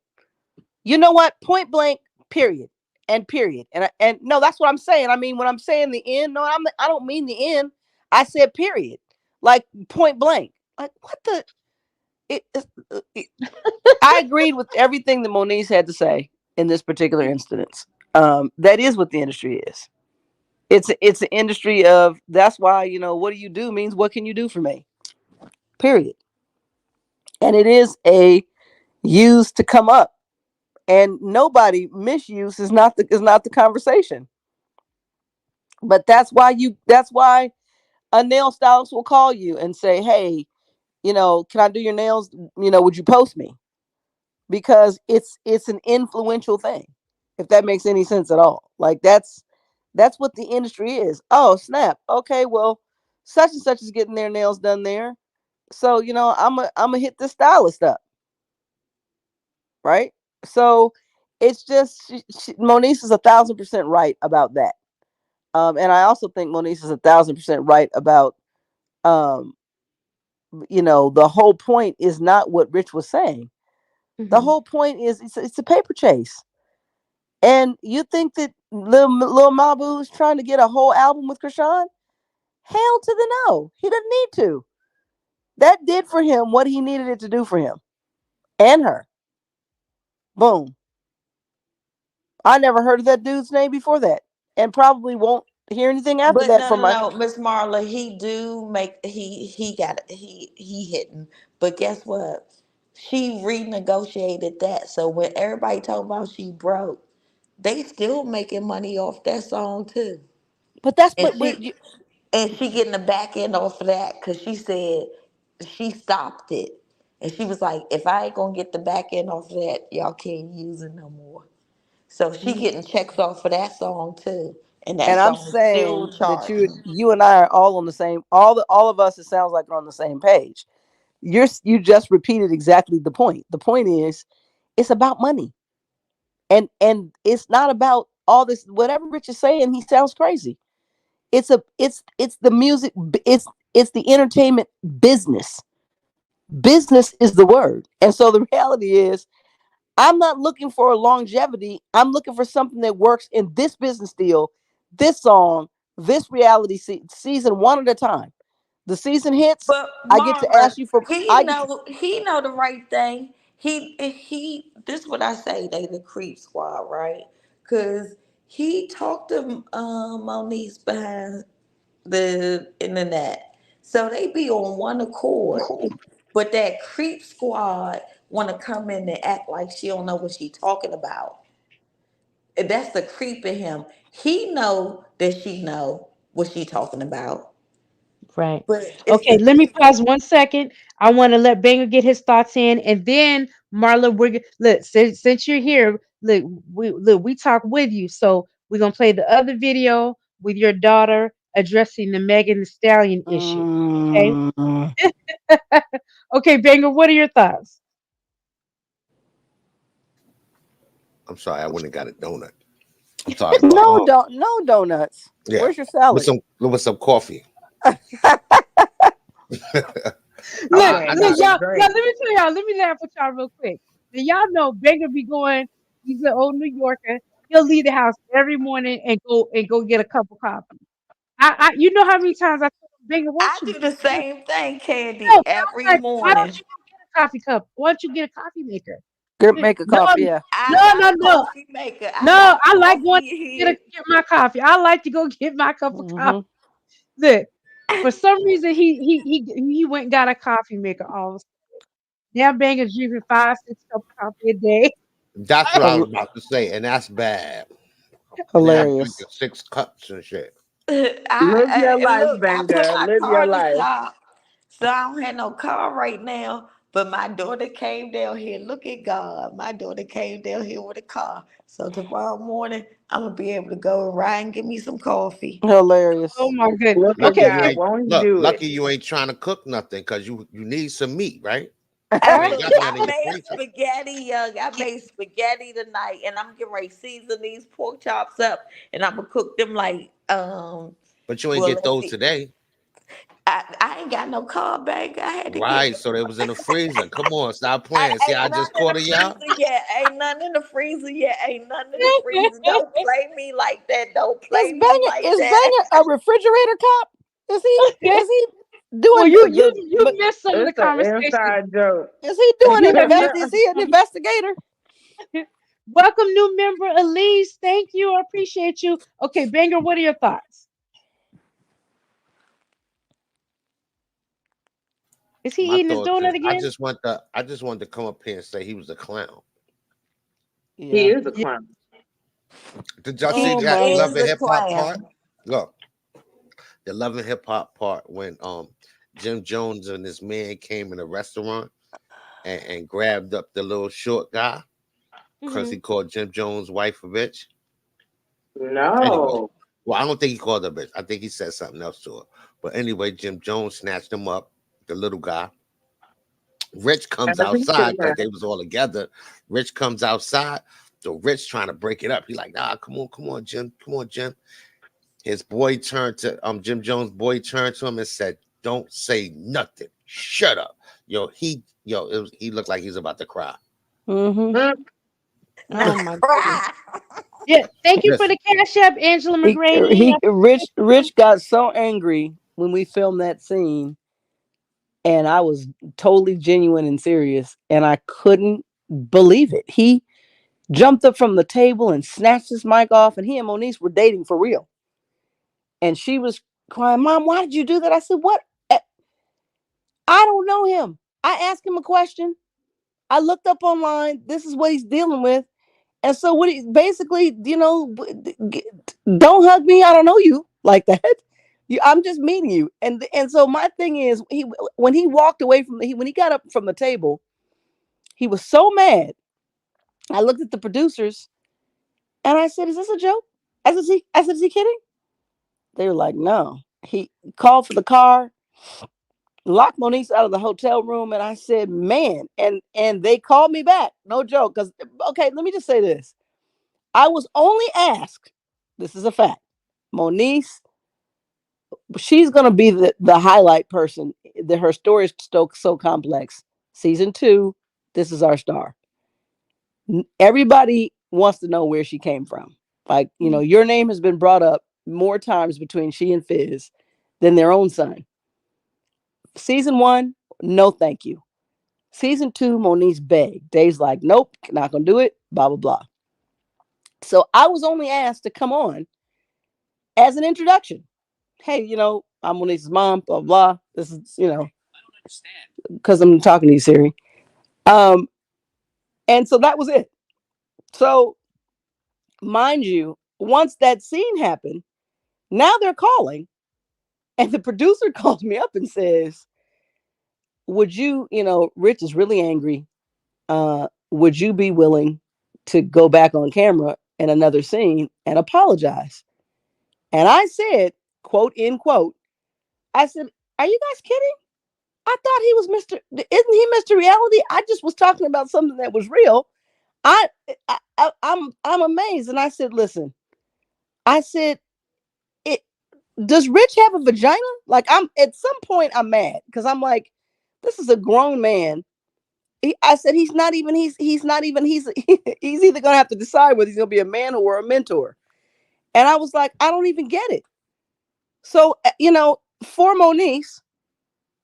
You know what? Point blank, period. And period. And no, that's what I'm saying. I mean, when I'm saying the end, no, I don't mean the end. I said period. Like point blank. Like what the I agreed with everything that Moniz had to say in this particular instance. That is what the industry is. It's an industry of that's why, what do you do means what can you do for me? Period. And it is a use to come up. And nobody misuse is not the conversation. But that's why a nail stylist will call you and say, hey, can I do your nails? Would you post me? Because it's an influential thing, if that makes any sense at all. Like that's what the industry is. Oh, snap. Okay, well, such and such is getting their nails done there. So, I'm gonna hit this stylist up, right? So it's just Monique is 1,000% right about that. And I also think Monique is 1,000% right about, um, the whole point is not what Rich was saying. The Mhm. whole point is it's a paper chase. And you think that Lil Mabu is trying to get a whole album with Krishan? Hell to the no. He doesn't need to. That did for him what he needed it to do for him and her. Boom. I never heard of that dude's name before that, and probably won't hear anything after But that no, from no, my. no, Miss Marla, he do make he got he hitting. But guess what? She renegotiated that. So when everybody talking about she broke, they still making money off that song too. But that's And but she and she getting the back end off of that because she said she stopped it. And she was like, if I ain't gonna get the back end off of that, y'all can't use it no more. So she Mhm. getting checks off for that song too. And that and I'm song is still saying that charting. you and I are all on the same. All of us. It sounds like are on the same page. You just repeated exactly the point. The point is, it's about money, and it's not about all this. Whatever Rich is saying, he sounds crazy. It's the music. It's the entertainment business. Business is the word, and so the reality is, I'm not looking for a longevity. I'm looking for something that works in this business deal, this song, this reality season one at a time. The season hits, But I get to Marla, ask you for he I get to know he know the right thing. He this what I say, they the creep squad, right? Cause he talked to Monique behind the internet. So they be on one accord. But that creep squad wanna come in and act like she don't know what she talking about. And that's the creep in him. He know that she know what she talking about. Right. But it's Okay, the let me pause 1 second. I want to let Banger get his thoughts in, and then Marla, look, since you're here, look, we talk with you, so we're gonna play the other video with your daughter addressing the Megan Thee Stallion issue. Okay. Mm, Okay, Banger, what are your thoughts? I'm sorry, I went and got a donut. I'm talking about no donuts. yeah, Where's your salad? with some coffee. Look, I look, got some. y'all, let me tell y'all, let me laugh with y'all real quick. Now, y'all know Banger be going, he's an old New Yorker. He'll leave the house every morning and go get a cup of coffee. You know how many times I told him, Banger, why I don't you do the get same thing, no, Candy, I'm every like, why don't morning. you go get a coffee cup? Why don't you get a coffee maker? Make a No, coffee, yeah. I no, got no, a no, coffee maker. I no. got I like going coffee to here. get my coffee. I like to go get my cup of coffee. Hmm. Look, for some reason he went and got a coffee maker. All of a sudden. Now Banger's drinking 5, 6 cups of coffee a day. That's what I was about to say, and that's bad. Now I'm drinking Hilarious. 6 cups and shit. Live your life, Look, I put Banger. my Live car your in the life. shop, so I don't have no car right now. But my daughter came down here. Look at God. My daughter came down here with a car. So tomorrow morning, I'm gonna be able to go and ride and get me some coffee. Oh Hilarious. my goodness. Look at Okay, Lucky you God. look. ain't Won't he do it? lucky you ain't trying to cook nothing because you need some meat, right? I You ain't look, got nothing I in your made freezer. spaghetti, young. I made spaghetti tonight, and I'm getting ready to season these pork chops up, and I'm gonna cook them like But you ain't Well, get let's those see. today. I ain't got no car bag. I had to get. Right. So they was in the freezer. Come on, stop I playing. See, I ain't just nothing in caught the a y'all. freezer yet. Ain't nothing in the freezer yet. Ain't nothing in the freezer. Don't play me like that. Don't Is play me Banger like is that. Banger a refrigerator cop? Is he Well, doing you missed some of the It's an conversation. inside joke. is he You have missed is he an investigator? welcome new member Elise. Thank you. I appreciate you. Okay, Banger, what are your thoughts? Is he My eating his thoughts is donut again? I just wanted to come up here and say he was a clown. He Yeah. is a Yeah. clown. Did y'all see He Oh that my Love is and a Hip Hop part? clown. Look, the Love and Hip Hop part when Jim Jones and this man came in a restaurant and grabbed up the little short guy because Hmm. he called Jim Jones' wife a bitch. Anyway, No. well, I don't think he called her a bitch. I think he said something else to her. But anyway, Jim Jones snatched him up, the little guy. Rich As comes he should outside because have. they was all together. Rich comes outside. So Rich trying to break it up. He like, nah, come on, Jim. Come on, Jim. His boy turned to Jim Jones' boy turned to him and said, "Don't say nothing. Shut up." He looked like he was about to cry. Mm-hmm. Oh my goodness. Yeah, thank you for Listen, the cash app, Angela McGrady. Rich got so angry when we filmed that scene, and I was totally genuine and serious, and I couldn't believe it. He jumped up from the table and snatched his mic off, and he and Moniece were dating for real. And she was crying, "Mom, why did you do that?" I said, "What? I don't know him. I asked him a question. I looked up online. This is what he's dealing with. And so what he basically, don't hug me. I don't know you like that. I'm just meeting you." And so my thing is, when he walked away from when he got up from the table, he was so mad. I looked at the producers and I said, "Is this a joke?" I said, "Is he kidding?" They were like, "No." He called for the car, locked Moniece out of the hotel room, and I said, "Man," and they called me back. No joke. Because okay, let me just say this. I was only asked, this is a fact, Moniece, she's gonna be the highlight person. Her story is so complex. Season 2, this is our star. Everybody wants to know where she came from. Like, your name has been brought up more times between she and Fizz than their own son. Season 1, no thank you. Season 2, Moniece begged. Dave's like, "Nope, not gonna do it, blah blah blah." So I was only asked to come on as an introduction. "Hey, I'm Monique's mom, blah blah. This is, because I'm talking to you, Siri." Um, and so that was it. So, mind you, once that scene happened, now they're calling, and the producer calls me up and says, "Would you, Rich is really angry. Would you be willing to go back on camera in another scene and apologize?" And I said, quote, end quote, I said, "Are you guys kidding? I thought he was Mr. Isn't he Mr. Reality? I just was talking about something that was real." I'm amazed. And I said, "Listen," I said, "It does Rich have a vagina?" Like, I'm at some point I'm mad because I'm like, this is a grown man. I said he's not even he's he's either gonna have to decide whether he's gonna be a man or a mentor. And I was like, I don't even get it. So for Moniece,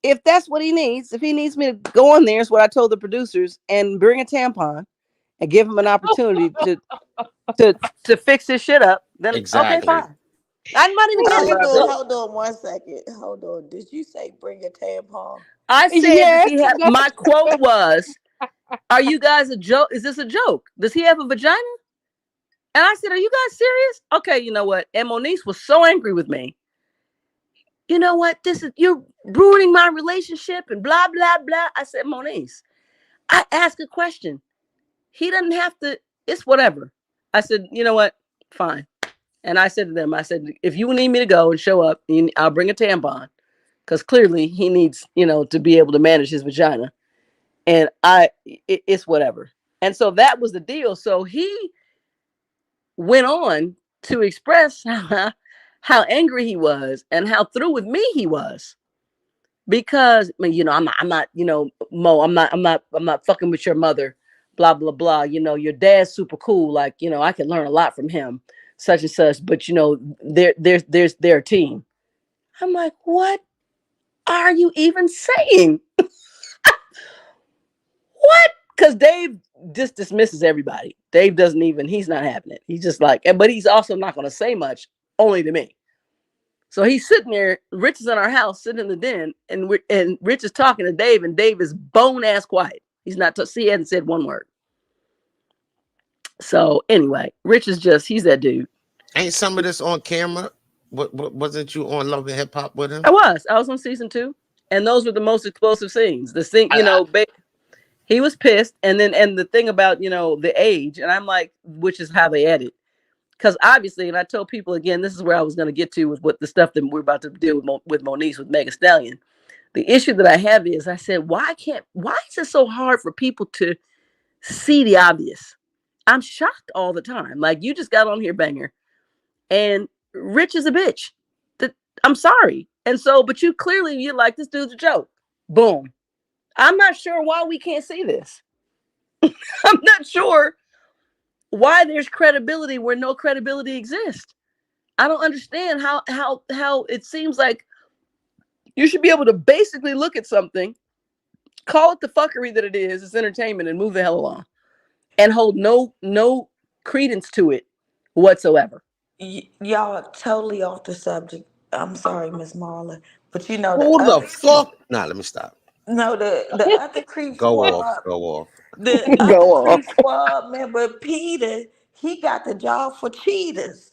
if that's what he needs, if he needs me to go on there, is what I told the producers, and bring a tampon and give him an opportunity to fix his shit up, then okay, exactly. fine. I'm not even kidding. Hold on 1 second. Hold on. Did you say bring a tampon? I said, does Yes. he have? My quote was, "Are you guys a joke? Is this a joke? Does he have a vagina?" And I said, "Are you guys serious?" Okay, you know what? And Moniece was so angry with me. "You know what? You're ruining my relationship and blah blah blah." I said, "Moniece, I ask a question. He doesn't have to. It's whatever." I said, "You know what? Fine." And I said to them, I said, "If you need me to go and show up, I'll bring a tampon, because clearly he needs, to be able to manage his vagina. And it's whatever." And so that was the deal. So he went on to express how angry he was and how through with me he was. Because, I'm not, Mo, I'm not fucking with your mother, blah blah blah. Your dad's super cool. Like, I can learn a lot from him, such and such. But there's their team. I'm like, what are you even saying? What? Because Dave just dismisses everybody. Dave doesn't even. He's not having it. He's just like, but he's also not going to say much, only to me. So he's sitting there. Rich is in our house, sitting in the den, and Rich is talking to Dave, and Dave is bone ass quiet. He's not. He hasn't said one word. So anyway, Rich is he's that dude. Ain't some of this on camera? What wasn't you on Love and Hip Hop with him? I was on season 2, and those were the most explosive scenes. The thing, he was pissed, and the thing about the age, and I'm like, which is how they edit. Because obviously, and I told people again, this is where I was going to get to with what the stuff that we're about to deal with Moniece, with Mega Stallion. The issue that I have is, I said, why is it so hard for people to see the obvious? I'm shocked all the time. Like, you just got on here, Banger, and Rich is a bitch. I'm sorry. And so, but you're like, this dude's a joke. Boom. I'm not sure why we can't see this. I'm not sure why there's credibility where no credibility exists. I don't understand how it seems like you should be able to basically look at something, call it the fuckery that it is, it's entertainment, and move the hell along, and hold no credence to it whatsoever. Y'all are totally off the subject. I'm sorry, Miss Marla, but you know the Who the other creep. fuck? Nah, let me stop. No, the other creep Go off. squad. Go off. The other Go on. creep squad member, Peter, he got the job for cheaters.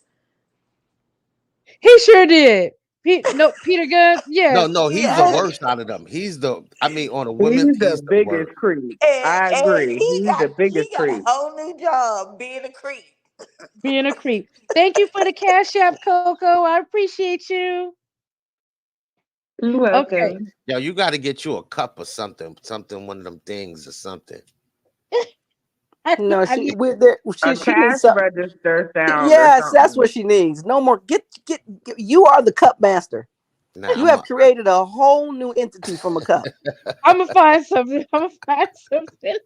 He sure did. No, Peter Gunn. No, Yes. no, he's the Yes. worst out of them. He's the, I mean, on the women, He's the he's the worst. biggest creep. I And agree. He's the he biggest got a creep. whole new job being a creep. Being a creep. Thank you for the cash app, Coco. I appreciate you. You're Okay. welcome. Yo, you got to get you a cup or something, one of them things or something. No, I she need with there. A She needs cash something. register sound or Yes, that's what something. she needs. No more. Get. You are the cup master. Nah, You have created a whole new entity from a cup. I'm gonna find something. I'm gonna find something.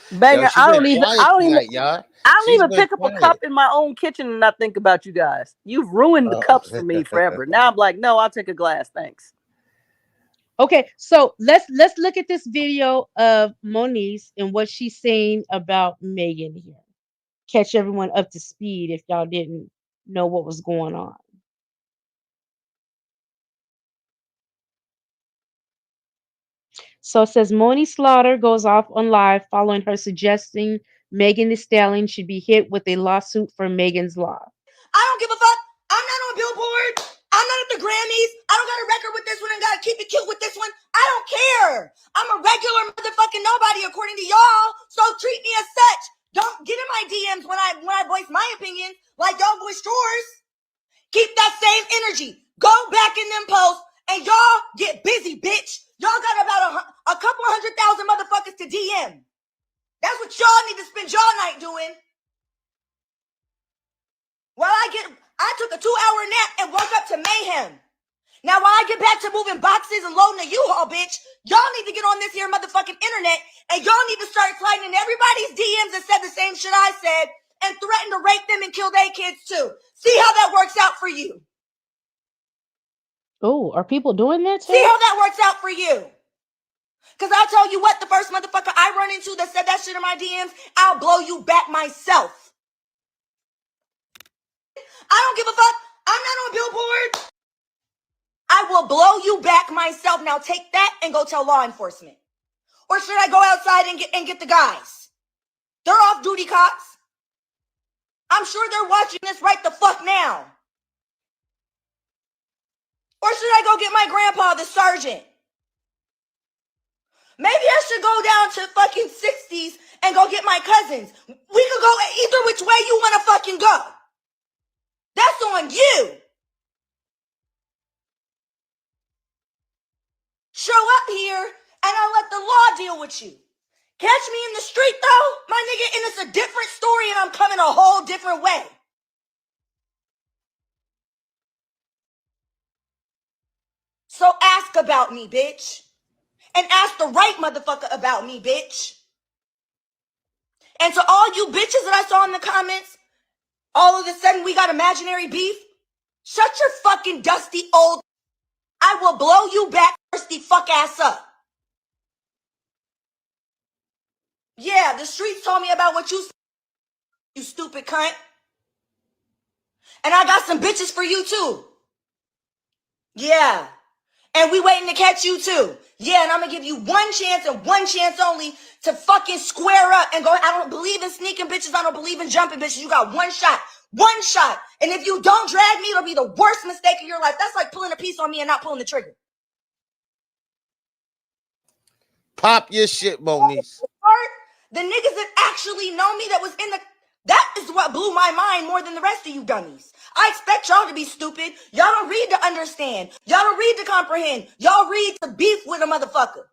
yo, Banger. she been quiet I don't even tonight, y'all. I don't She's even been pick up a cup quiet. in my own kitchen and not think about you guys. You've ruined the Oh. cups for me forever. Now I'm like, no, I'll take a glass, thanks. Okay, so let's look at this video of Moniece and what she's saying about Megan here. Catch everyone up to speed if y'all didn't know what was going on. So it says Moni Slaughter goes off on live following her suggesting Megan Thee Stallion should be hit with a lawsuit for Megan's Law. I don't give a fuck. I'm not on Billboard. I'm not at the Grammys. I don't got a record with this one and gotta keep it cute with this one. I don't care. I'm a regular motherfucking nobody according to y'all. So treat me as such. Don't get in my DMs when I voice my opinion like y'all voiced yours. Keep that same energy. Go back in them posts and y'all get busy, bitch. Y'all got about a couple 100,000 motherfuckers to DM. That's what y'all need to spend y'all night doing. While I took a 2-hour nap and woke up to mayhem. Now while I get back to moving boxes and loading a U-Haul, bitch, y'all need to get on this here motherfucking internet and y'all need to start sliding in everybody's DMs that said the same shit I said and threaten to rape them and kill their kids too. See how that works out for you. Oh, are people doing that too? See how that works out for you. Because I'll tell you what, the first motherfucker I run into that said that shit in my DMs, I'll blow you back myself. I don't give a fuck. I'm not on Billboard. I will blow you back myself. Now take that and go tell law enforcement. Or should I go outside and get the guys? They're off duty cops. I'm sure they're watching this right the fuck now. Or should I go get my grandpa, the sergeant? Maybe I should go down to fucking 60s and go get my cousins. We could go either which way you want to fucking go. That's on you. Show up here and I'll let the law deal with you. Catch me in the street though, my nigga, and it's a different story and I'm coming a whole different way. So ask about me, bitch. And ask the right motherfucker about me, bitch. And to all you bitches that I saw in the comments, all of a sudden we got imaginary beef. Shut your fucking dusty old. I will blow you back, thirsty fuck ass up. Yeah, the streets told me about what you stupid cunt. And I got some bitches for you too. Yeah. And we waiting to catch you too. Yeah, and I'm gonna give you one chance and one chance only to fucking square up and go. I don't believe in sneaking bitches. I don't believe in jumping bitches. You got one shot. One shot. And if you don't drag me, it'll be the worst mistake of your life. That's like pulling a piece on me and not pulling the trigger. Pop your shit, Moniece. The niggas that actually know me that is what blew my mind more than the rest of you dummies. I expect y'all to be stupid. Y'all don't read to understand. Y'all don't read to comprehend. Y'all read to beef with a motherfucker.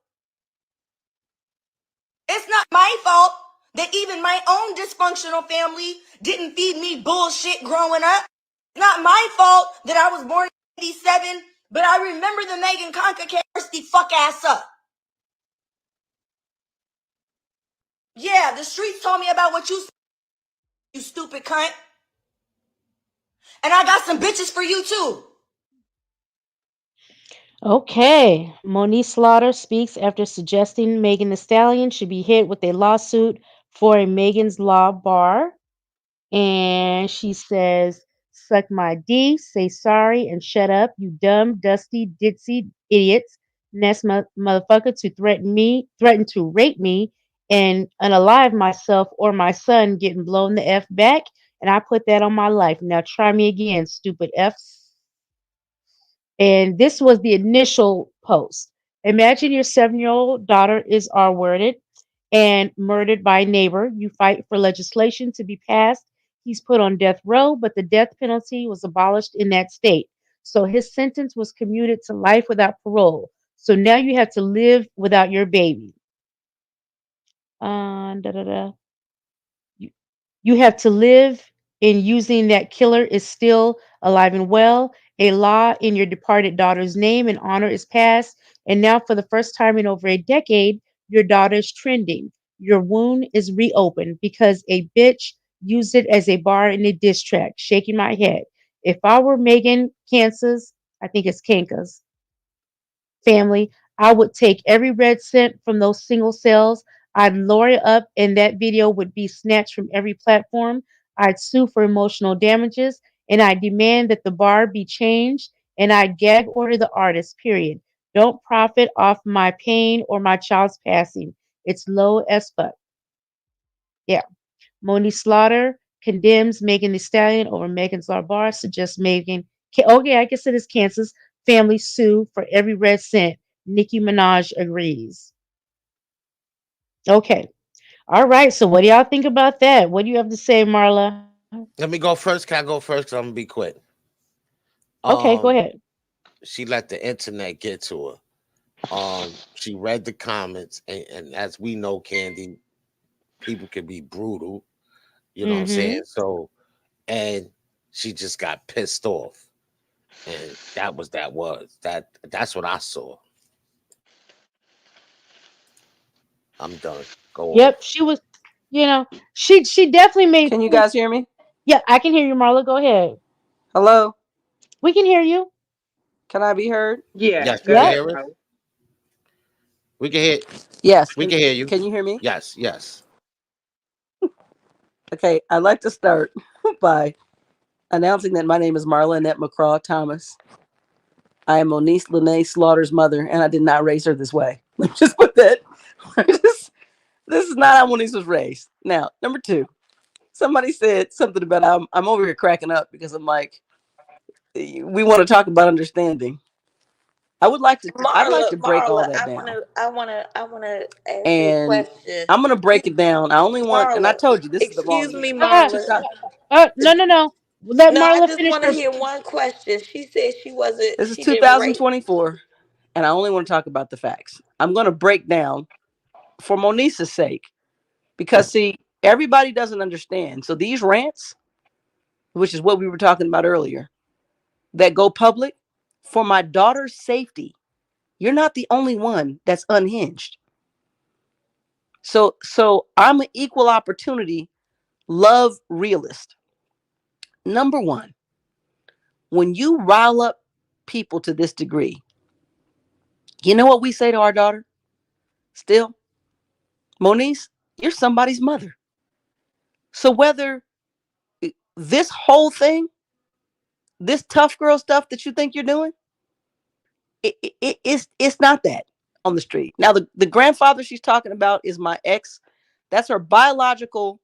It's not my fault that even my own dysfunctional family didn't feed me bullshit growing up. Not my fault that I was born in 87, but I remember the Megan Conca the fuck ass up. Yeah, the streets told me about what you stupid cunt. And I got some bitches for you too. Okay. Monique Slaughter speaks after suggesting Megan Thee Stallion should be hit with a lawsuit for a Megan's Law bar. And she says, suck my D, say sorry, and shut up, you dumb, dusty, ditzy idiots. Next motherfucker to threaten to rape me and unalive myself or my son getting blown the F back. And I put that on my life. Now try me again, stupid Fs. And this was the initial post. Imagine your 7-year-old daughter is R worded and murdered by a neighbor. You fight for legislation to be passed. He's put on death row, but the death penalty was abolished in that state. So his sentence was commuted to life without parole. So now you have to live without your baby. Da, da, da. You have to live in using that killer is still alive and well. A law in your departed daughter's name and honor is passed. And now, for the first time in over a decade, your daughter is trending. Your wound is reopened because a bitch used it as a bar in a diss track, shaking my head. If I were Megan Kansas, I think it's Kankas, family, I would take every red cent from those single cells. I'd lower it up, and that video would be snatched from every platform. I'd sue for emotional damages, and I demand that the bar be changed, and I'd gag order the artist, period. Don't profit off my pain or my child's passing. It's low as fuck. Yeah. Moni Slaughter condemns Megan Thee Stallion over Megan's Law Bar, suggests Megan. Okay, I guess it is Kansas. Family sue for every red cent. Nicki Minaj agrees. Okay. All right. So, what do y'all think about that? What do you have to say, Marla? Let me go first. Can I go first? 'Cause I'm gonna be quick. Okay, go Um, ahead. she let the internet get to her. She read the comments, and as we know, Candy, people can be brutal. You know what I'm Mm-hmm. saying? So, and she just got pissed off, and that's what I saw. I'm done. Go on. Yep. She was, she definitely made Can you sense. guys hear me? Yeah, I can hear you, Marla. Go ahead. Hello? We can hear you. Can I be heard? Yeah, Yes, you go can Yep. ahead, hear us. Mo. We can hear. Yes. We Can can hear you. can you hear me? Yes, yes. Okay, I'd like to start by announcing that my name is Marla Annette McCraw Thomas. I am Monique Lene Slaughter's mother, and I did not raise her this way. Let me just put that. This is not how Monique was raised. Now, number two, somebody said something about I'm over here cracking up because I'm like, we want to talk about understanding. I'd like to break all Marla, that I down. wanna, I wanna, I wanna ask you a And question. I'm gonna You, break it down. I only want, and I Marla, told you this is the wrong excuse me, year. Uh, Marla. no, no, no. Let No, I Marla just finish want to her. hear one question. She said she wasn't, This is she didn't rate. 2024, and I only want to talk about the facts. I'm gonna break down for Monisa's sake because see, everybody doesn't understand. So these rants, which is what we were talking about earlier, that go public for my daughter's safety. You're not the only one that's unhinged. So I'm an equal opportunity love realist. Number one, when you rile up people to this degree, you know what we say to our daughter? Still, Moniece, you're somebody's mother. So whether this whole thing, this tough girl stuff that you think you're doing, it's not that on the street. Now the grandfather she's talking about is my ex. That's her biological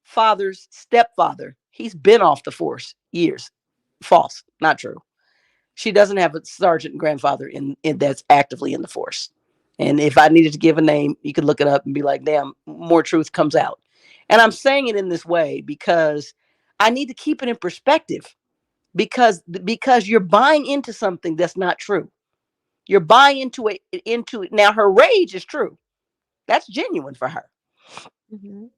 father's stepfather. He's been off the force years. False, not true. She doesn't have a sergeant and grandfather in that's actively in the force. And if I needed to give a name, you could look it up and be like, damn, more truth comes out. And I'm saying it in this way because I need to keep it in perspective because you're buying into something that's not true. You're buying into it. Now her rage is true. That's genuine for her. Mhm.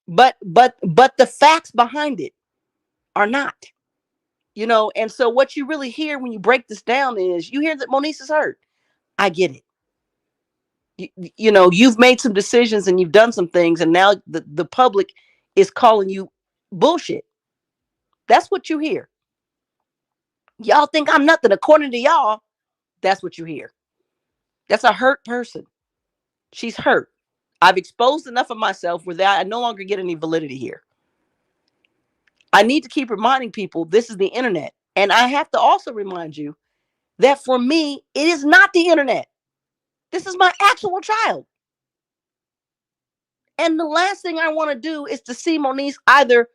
But the facts behind it are not. And so what you really hear when you break this down is you hear that Moniece is hurt. I get it. You've made some decisions and you've done some things, and now the public is calling you bullshit. That's what you hear. Y'all think I'm nothing. According to y'all, that's what you hear. That's a hurt person. She's hurt. I've exposed enough of myself where I no longer get any validity here. I need to keep reminding people this is the internet. And I have to also remind you that for me, it is not the internet. This is my actual child. And the last thing I want to do is to see Moniece either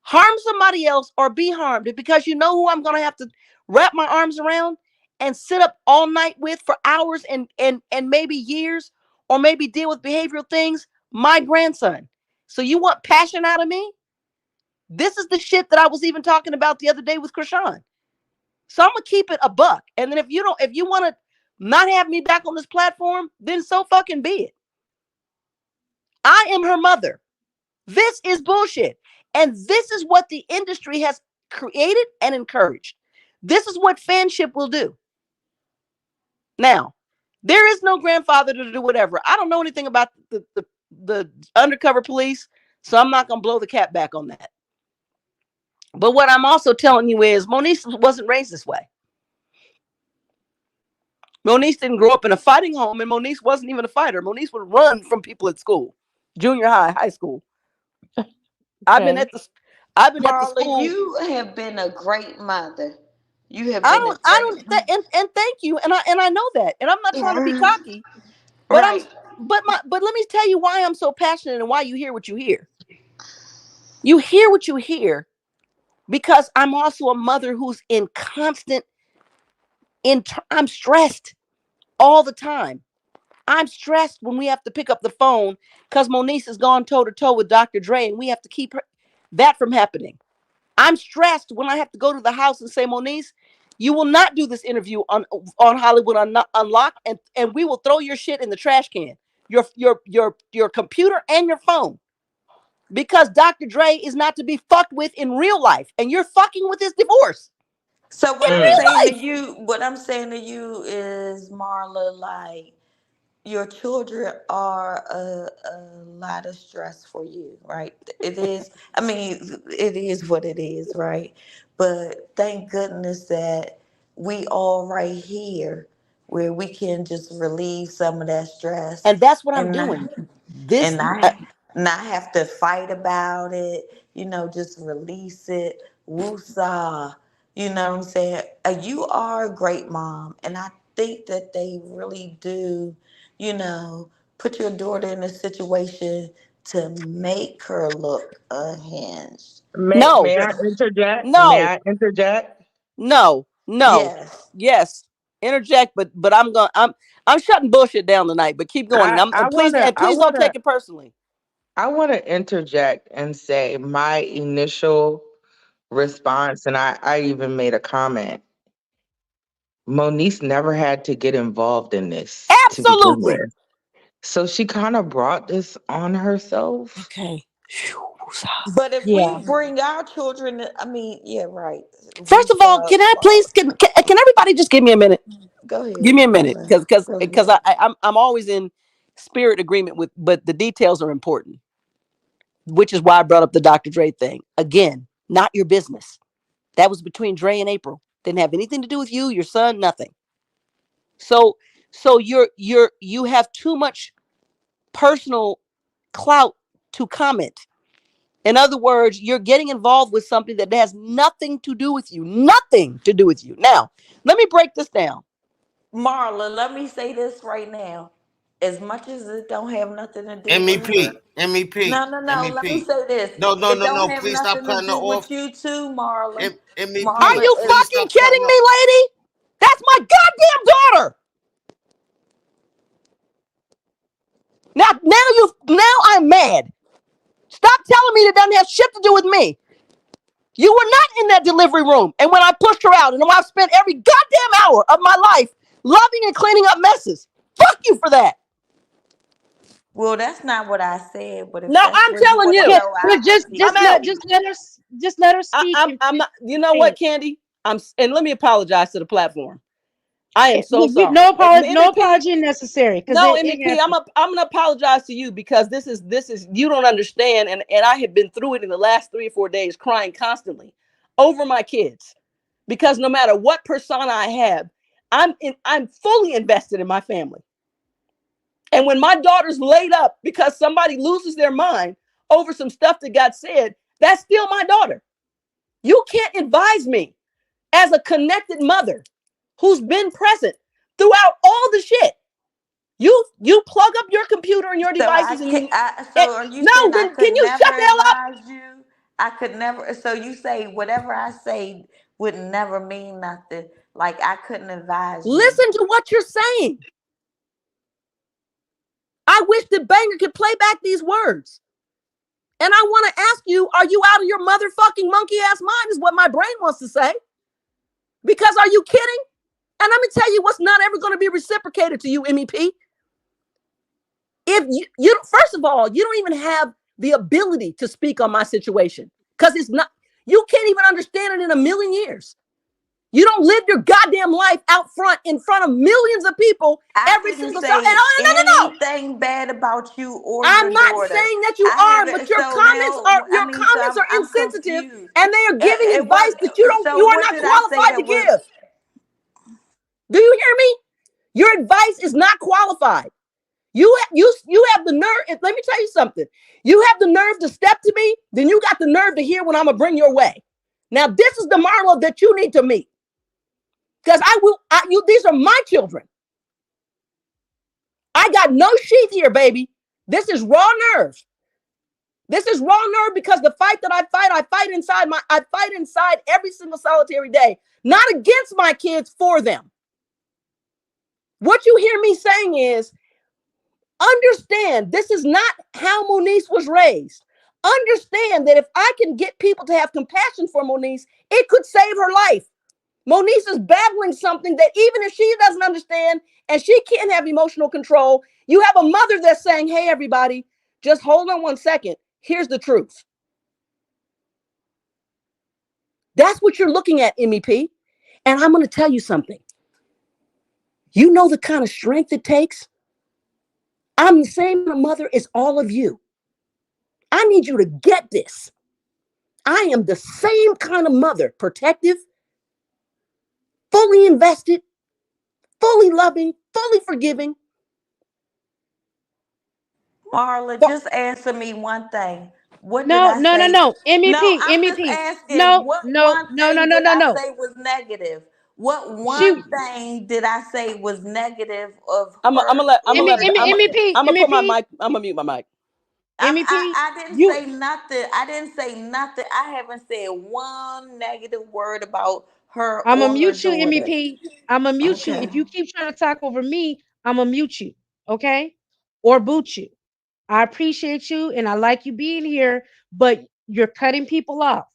harm somebody else or be harmed, because you know who I'm going to have to wrap my arms around and sit up all night with for hours and maybe years, or maybe deal with behavioral things? My grandson. So you want passion out of me? This is the shit that I was even talking about the other day with Krishan. So I'm gonna keep it a buck. And then if you want to not have me back on this platform, then so fucking be it. I am her mother. This is bullshit. And this is what the industry has created and encouraged. This is what fanship will do. Now, there is no grandfather to do whatever. I don't know anything about the undercover police, so I'm not gonna blow the cat back on that. But what I'm also telling you is Moniece wasn't raised this way. Moniece didn't grow up in a fighting home, and Moniece wasn't even a fighter. Moniece would run from people at school, junior high, high school. Okay. I've been at the Marla, school. you have been a great mother. You have I been don't, and thank you, and I know that, and I'm not trying to be cocky, but right. but let me tell you why I'm so passionate and why you hear what you hear. You hear what you hear because I'm also a mother who's in constant. I'm stressed all the time. I'm stressed when we have to pick up the phone because Moniece has gone toe to toe with Dr. Dre, and we have to keep that from happening. I'm stressed when I have to go to the house and say, Moniece, you will not do this interview on Hollywood Unlocked, and we will throw your shit in the trash can, your computer and your phone, because Dr. Dre is not to be fucked with in real life, and you're fucking with his divorce. So what I'm saying to you is, Marla, like, your children are a lot of stress for you, right? It is. I mean, it is what it is, right? But thank goodness that we all right here where we can just relieve some of that stress, and that's what I'm and doing. not have to fight about it. Just release it. Woosah. You know what I'm saying? You are a great mom, and I think that they really do, put your daughter in a situation to make her look unhinged. No, May I interject? May no, I interject? no, Yes. yes, interject, but I'm shutting bullshit down tonight. But keep going. I Please, wanna and please don't take it personally. I wanna interject and say my initial response, and I even made a comment. Moniece never had to get involved in this to begin Absolutely. with. So she kind of brought this on herself. Okay. But if we Yeah. bring our children, I mean, yeah, right. First of all, can I please can everybody just give me a minute? Go ahead. Give me a minute, Marla. because I'm always in spirit agreement with, but the details are important, which is why I brought up the Dr. Dre thing again. Not your business. That was between Dre and April. Didn't have anything to do with you, your son, nothing. So you have too much personal clout to comment. In other words, you're getting involved with something that has nothing to do with you. Nothing to do with you. Now, let me break this down. Marla, let me say this right now. As much as it don't have nothing to do with MEP, her. MEP, No. Let me MEP. say this. No, no, It no, don't no. have Please stop nothing to cutting her do off. with you too, Marla. Are MEP, Marla you please fucking stop cutting kidding her. me, lady? That's my goddamn daughter. Now I'm mad. Stop telling me that doesn't have shit to do with me. You were not in that delivery room. And when I pushed her out, and I've spent every goddamn hour of my life loving and cleaning up messes. Fuck you for that. Well, that's not what I said, but if No, that's I'm where you telling want to you, Okay, go, but I'll just repeat I'm just it to let out. you. just let her speak and I'm finish not. You know saying. what, Candy? And let me apologize to the platform. I am so Look, sorry. no MVP, apology necessary because no, it MVP, happened. I'm gonna apologize to you because this is you don't understand, and I have been through it in the last 3 or 4 days, crying constantly over my kids because no matter what persona I have, I'm fully invested in my family. And when my daughter's laid up because somebody loses their mind over some stuff that got said, that's still my daughter. You can't advise me as a connected mother who's been present throughout all the shit. You plug up your computer and your So I devices and can. you So are you no, saying I then can could you never shut the hell up? advise you? I could never. So you say whatever I say would never mean nothing. Like I couldn't advise you. Listen to what you're saying. I wish the banger could play back these words. And I want to ask you, are you out of your motherfucking monkey ass mind? Is what my brain wants to say. Because are you kidding? And let me tell you what's not ever going to be reciprocated to you, MEP. If you first of all, you don't even have the ability to speak on my situation because it's not, you can't even understand it in a million years. You don't live your goddamn life out front in front of millions of people I every didn't single time. And say no. anything bad about you or I'm your not daughter. saying that you I are, haven't. but your So comments now, are I mean, so I'm insensitive confused. and they are giving And what? advice that you don't So you are what not did I say qualified to that was? give. Do you hear me? Your advice is not qualified. You have the nerve. Let me tell you something. You have the nerve to step to me, then you got the nerve to hear what I'm gonna bring your way. Now, this is the Marlo that you need to meet. Because these are my children. I got no sheath here, baby. This is raw nerve. This is raw nerve because the fight that I fight inside every single solitary day, not against my kids, for them. What you hear me saying is, understand this is not how Moniece was raised. Understand that if I can get people to have compassion for Moniece, it could save her life. Moniece is battling something that even if she doesn't understand and she can't have emotional control, you have a mother that's saying, hey, everybody, just hold on 1 second. Here's the truth. That's what you're looking at, MEP. And I'm going to tell you something. You know the kind of strength it takes? I'm the same mother as all of you. I need you to get this. I am the same kind of mother, protective, fully invested, fully loving, fully forgiving. Marla, just answer me one thing. What did No, I no, no, say? no. No, MEP, I'm just MEP. asking. No, What no, one no, no, thing no, did no, I no. say was negative? What She one thing did I say was negative of I'm her gonna or let her daughter? put my MEP, mic. I'm gonna mute my mic. MEP. I didn't You, say nothing. I didn't say nothing. I haven't said one negative word about her I'm gonna or her mute you, daughter. MEP. I'm gonna mute you. Okay. If you keep trying to talk over me, I'm gonna mute you, okay? Or boot you. I appreciate you and I like you being here, but you're cutting people off.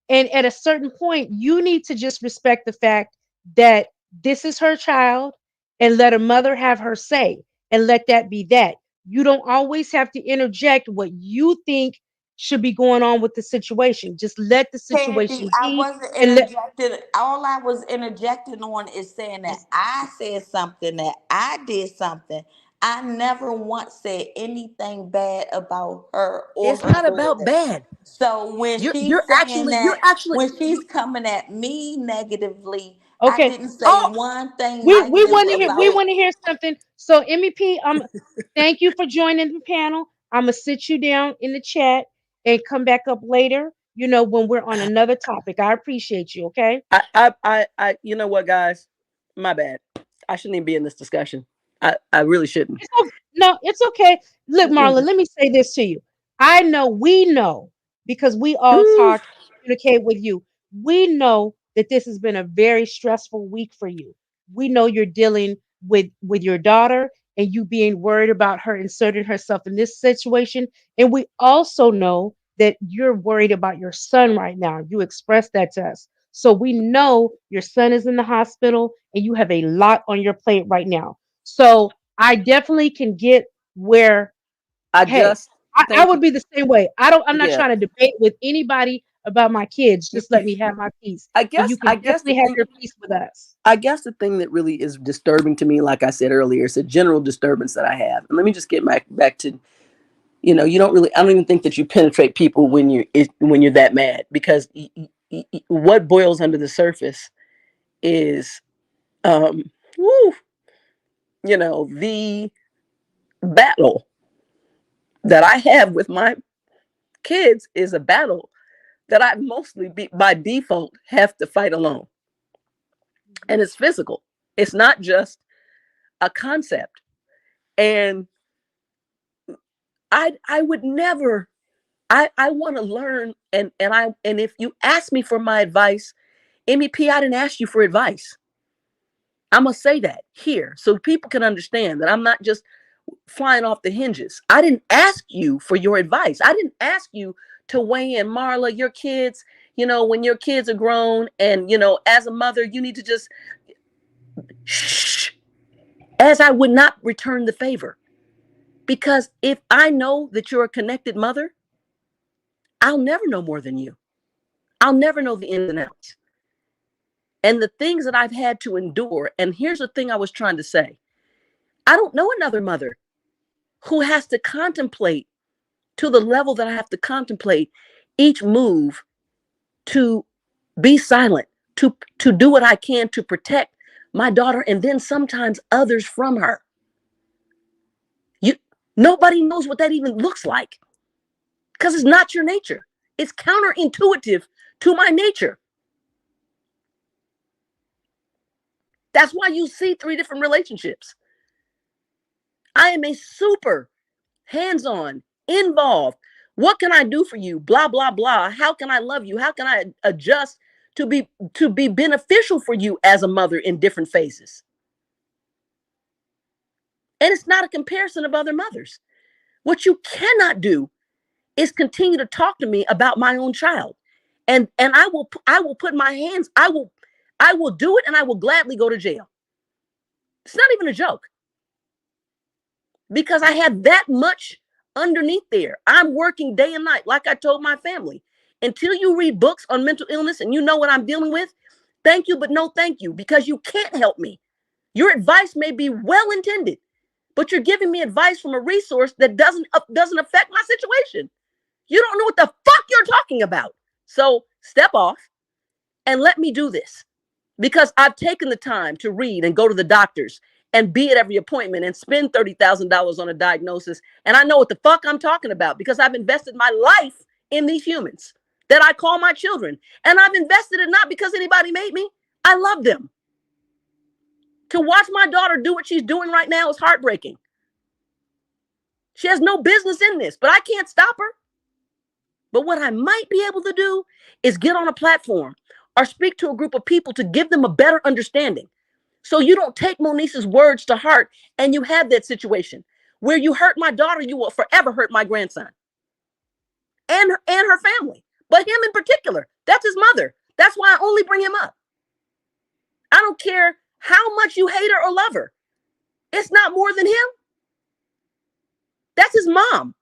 And at a certain point, you need to just respect the fact that this is her child and let her mother have her say and let that be that. You don't always have to interject what you think should be going on with the situation. Just let the Candy, situation I be wasn't and let interjecting. All I was interjecting on is saying that I said something, that I did something. I never once said anything bad about her or It's her not about daughter. bad. So when she's saying You're that, actually when she's coming at me negatively, I okay. didn't say oh one thing We negative want to hear about. something. So MEP, thank you for joining the panel. I'm gonna sit you down in the chat and come back up later, when we're on another topic. I appreciate you, okay? you know what, guys? My bad. I shouldn't even be in this discussion. I really shouldn't. No, it's okay. Look, Mm-mm. Marlon, let me say this to you. We know, because we all Whew. talk, communicate with you. We know that this has been a very stressful week for you. We know you're dealing with your daughter and you being worried about her inserting herself in this situation. And we also know that you're worried about your son right now. You expressed that to us. So we know your son is in the hospital and you have a lot on your plate right now. So I definitely can get where Hey, I thank you. would be the same way. I'm not Yeah. trying to debate with anybody about my kids. Just let me have my peace. I But you guess can I guess the definitely have thing your peace with us. I guess the thing that really is disturbing to me, like I said earlier, is a general disturbance that I have. And let me just get back to, you don't really, I don't even think that you penetrate people when you're that mad, because what boils under the surface is, woo, the battle that I have with my kids is a battle that I mostly by default have to fight alone. And it's physical. It's not just a concept. And I would never, I want to learn, and if you ask me for my advice, MEP, I didn't ask you for advice. I'm gonna say that here so people can understand that I'm not just flying off the hinges. I didn't ask you for your advice. I didn't ask you to weigh in. Marla, your kids, when your kids are grown, and as a mother, you need to just shh, as I would not return the favor. Because if I know that you're a connected mother, I'll never know more than you. I'll never know the ins and outs. And the things that I've had to endure. And here's the thing I was trying to say. I don't know another mother who has to contemplate to the level that I have to contemplate each move, to be silent, to do what I can to protect my daughter, and then sometimes others from her. Nobody knows what that even looks like, because it's not your nature. It's counterintuitive to my nature. That's why you see 3 different relationships. I am a super hands-on, involved. What can I do for you? Blah, blah, blah. How can I love you? How can I adjust to be beneficial for you as a mother in different phases? And it's not a comparison of other mothers. What you cannot do is continue to talk to me about my own child. And I will put my hands, I will do it, and I will gladly go to jail. It's not even a joke, because I have that much underneath there. I'm working day and night, like I told my family. Until you read books on mental illness and you know what I'm dealing with, thank you, but no thank you, because you can't help me. Your advice may be well intended, but you're giving me advice from a resource that doesn't affect my situation. You don't know what the fuck you're talking about. So step off and let me do this, because I've taken the time to read and go to the doctors and be at every appointment and spend $30,000 on a diagnosis. And I know what the fuck I'm talking about, because I've invested my life in these humans that I call my children. And I've invested it not because anybody made me. I love them. To watch my daughter do what she's doing right now is heartbreaking. She has no business in this, but I can't stop her. But what I might be able to do is get on a platform or speak to a group of people to give them a better understanding. So you don't take Monice's words to heart and you have that situation where you hurt my daughter, you will forever hurt my grandson and her family, but him in particular. That's his mother. That's why I only bring him up. I don't care how much you hate her or love her. It's not more than him. That's his mom.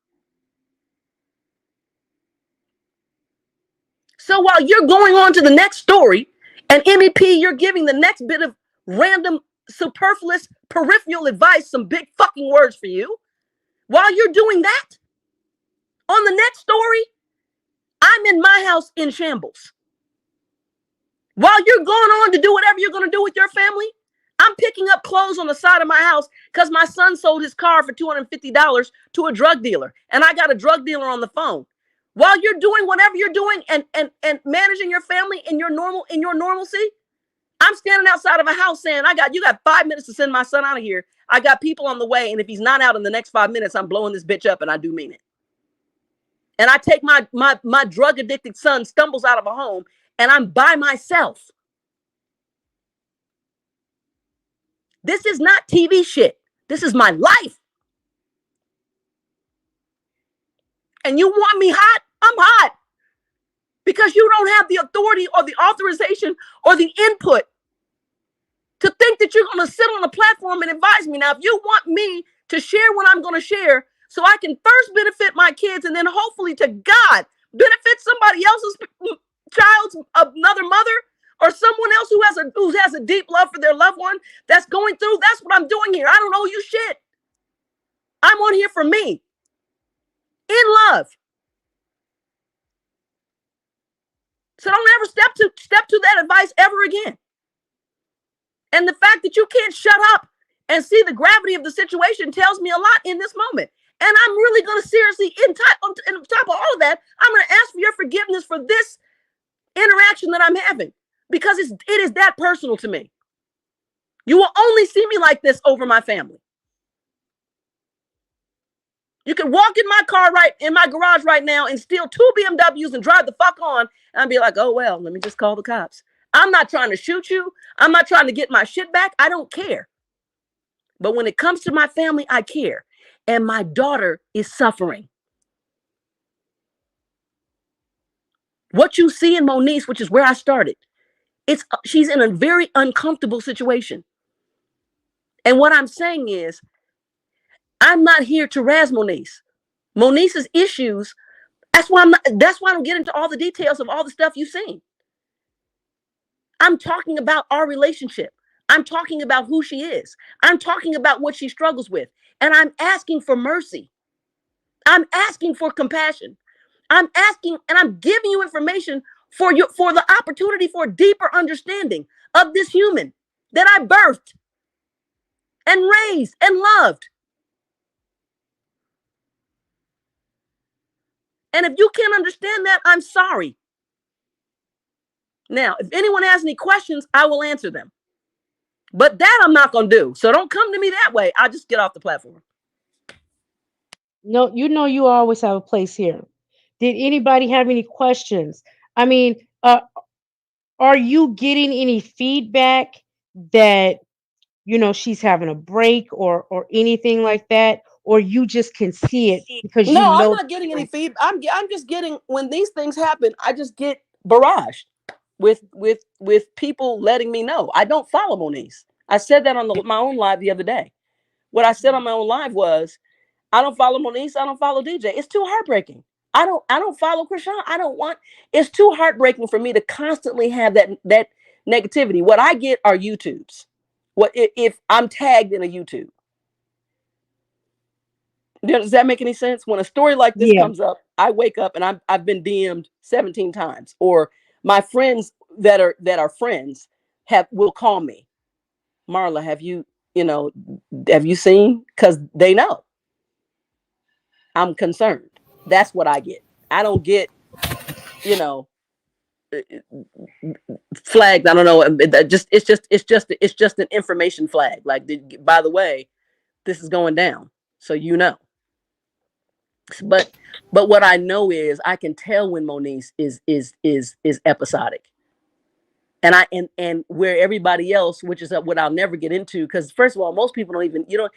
So while you're going on to the next story, and MEP, you're giving the next bit of random, superfluous, peripheral advice, some big fucking words for you, while you're doing that, on the next story, I'm in my house in shambles. While you're going on to do whatever you're going to do with your family, I'm picking up clothes on the side of my house because my son sold his car for $250 to a drug dealer, and I got a drug dealer on the phone. While you're doing whatever you're doing and managing your family in your normalcy, I'm standing outside of a house saying, you got 5 minutes to send my son out of here. I got people on the way, and if he's not out in the next 5 minutes, I'm blowing this bitch up, and I do mean it. And I take my drug addicted son stumbles out of a home, and I'm by myself. This is not TV shit. This is my life. And you want me hot? I'm hot. Because you don't have the authority or the authorization or the input to think that you're going to sit on a platform and advise me. Now, if you want me to share what I'm going to share so I can first benefit my kids and then hopefully to God benefit somebody else's child's another mother or someone else who has a deep love for their loved one that's going through. That's what I'm doing here. I don't owe you shit. I'm on here for me in love. So don't ever step to that advice ever again. And the fact that you can't shut up and see the gravity of the situation tells me a lot in this moment. And I'm really going to seriously, on top of all of that, I'm going to ask for your forgiveness for this interaction that I'm having, because it is that personal to me. You will only see me like this over my family. You can walk in my car in my garage right now and steal 2 BMWs and drive the fuck on, and I'll be like, oh, well, let me just call the cops. I'm not trying to shoot you. I'm not trying to get my shit back. I don't care. But when it comes to my family, I care. And my daughter is suffering. What you see in Moniece, which is where I started, she's in a very uncomfortable situation. And what I'm saying is, I'm not here to razz Moniece. Moniece's issues, that's why I don't get into all the details of all the stuff you've seen. I'm talking about our relationship. I'm talking about who she is. I'm talking about what she struggles with. And I'm asking for mercy. I'm asking for compassion. I'm asking, and I'm giving you information for the opportunity for a deeper understanding of this human that I birthed and raised and loved. And if you can't understand that, I'm sorry. Now, if anyone has any questions, I will answer them. But that I'm not going to do. So don't come to me that way. I'll just get off the platform. No, you always have a place here. Did anybody have any questions? I mean, are you getting any feedback that she's having a break or anything like that, or you just can see it because No, you I'm know? not getting any feedback. I'm just getting, when these things happen, I just get barraged with people letting me know. I don't follow Moniece. I said that on my own live the other day. What I said on my own live was, I don't follow Moniece. I don't follow DJ. It's too heartbreaking. I don't follow Krishan. It's too heartbreaking for me to constantly have that negativity. What I get are YouTubes. What if I'm tagged in a YouTube? Does that make any sense? When a story like this comes up, I wake up and I've been DM'd 17 times, or my friends that are friends will call me, Marla, have you seen? Because they know I'm concerned. That's what I get. I don't get, flagged. I don't know. It's just an information flag. Like, by the way, this is going down, so But what I know is I can tell when Moniece is episodic. And where everybody else, which is what I'll never get into, because first of all, most people don't even, you don't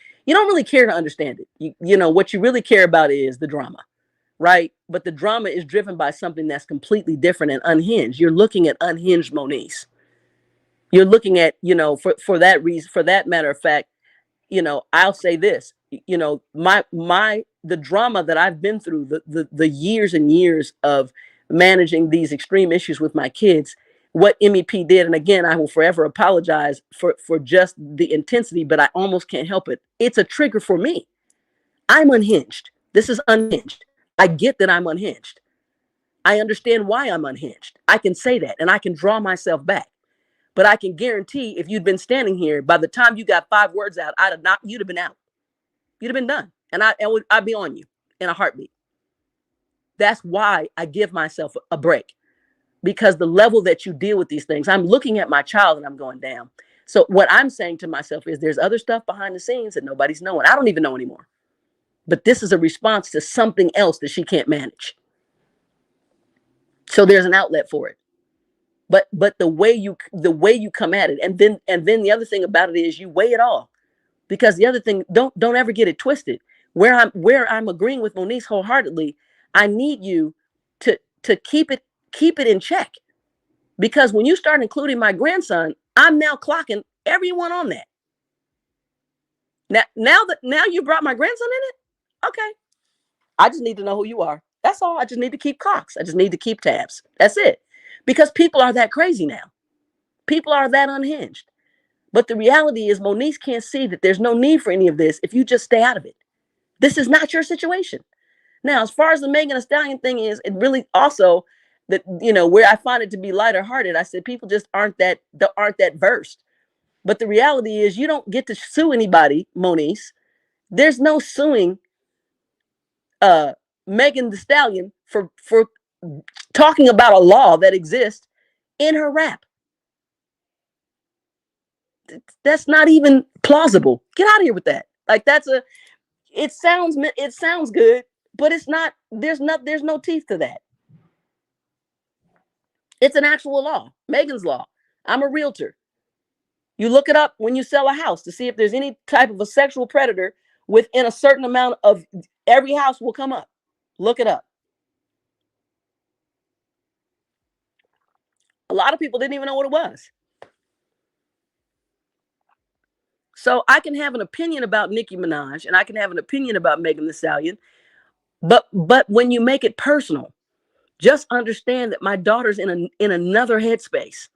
really care to understand it. What you really care about is the drama, right? But the drama is driven by something that's completely different and unhinged. You're looking at unhinged Moniece. You're looking at, for that reason, for that matter of fact, I'll say this, the drama that I've been through, the years and years of managing these extreme issues with my kids, what MEP did, and again, I will forever apologize for just the intensity, but I almost can't help it. It's a trigger for me. I'm unhinged. This is unhinged. I get that I'm unhinged. I understand why I'm unhinged. I can say that, and I can draw myself back. But I can guarantee, if you'd been standing here, by the time you got 5 words out, you'd have been out. You'd have been done. And I'd be on you in a heartbeat. That's why I give myself a break. Because the level that you deal with these things, I'm looking at my child and I'm going down. So what I'm saying to myself is, there's other stuff behind the scenes that nobody's knowing. I don't even know anymore. But this is a response to something else that she can't manage. So there's an outlet for it. But the way you come at it, and then the other thing about it is you weigh it all. Because the other thing, don't ever get it twisted. Where I'm agreeing with Moniece wholeheartedly, I need you to keep it in check. Because when you start including my grandson, I'm now clocking everyone on that. Now you brought my grandson in it? Okay. I just need to know who you are. That's all. I just need to keep clocks. I just need to keep tabs. That's it. Because people are that crazy now. People are that unhinged. But the reality is Moniece can't see that there's no need for any of this if you just stay out of it. This is not your situation. Now, as far as the Megan Thee Stallion thing is, it really also that, you know, where I find it to be lighter hearted, I said people just aren't that versed. But the reality is you don't get to sue anybody, Moniece. There's no suing uh Megan Thee Stallion for talking about a law that exists in her rap. That's not even plausible. Get out of here with that. Like it sounds good, but it's not. There's no teeth to that. It's an actual law, Megan's law. I'm a realtor. You look it up when you sell a house to see if there's any type of a sexual predator within a certain amount of every house will come up. Look it up. A lot of people didn't even know what it was. So I can have an opinion about Nicki Minaj and I can have an opinion about Megan Thee Stallion, but when you make it personal, just understand that my daughter's in another headspace.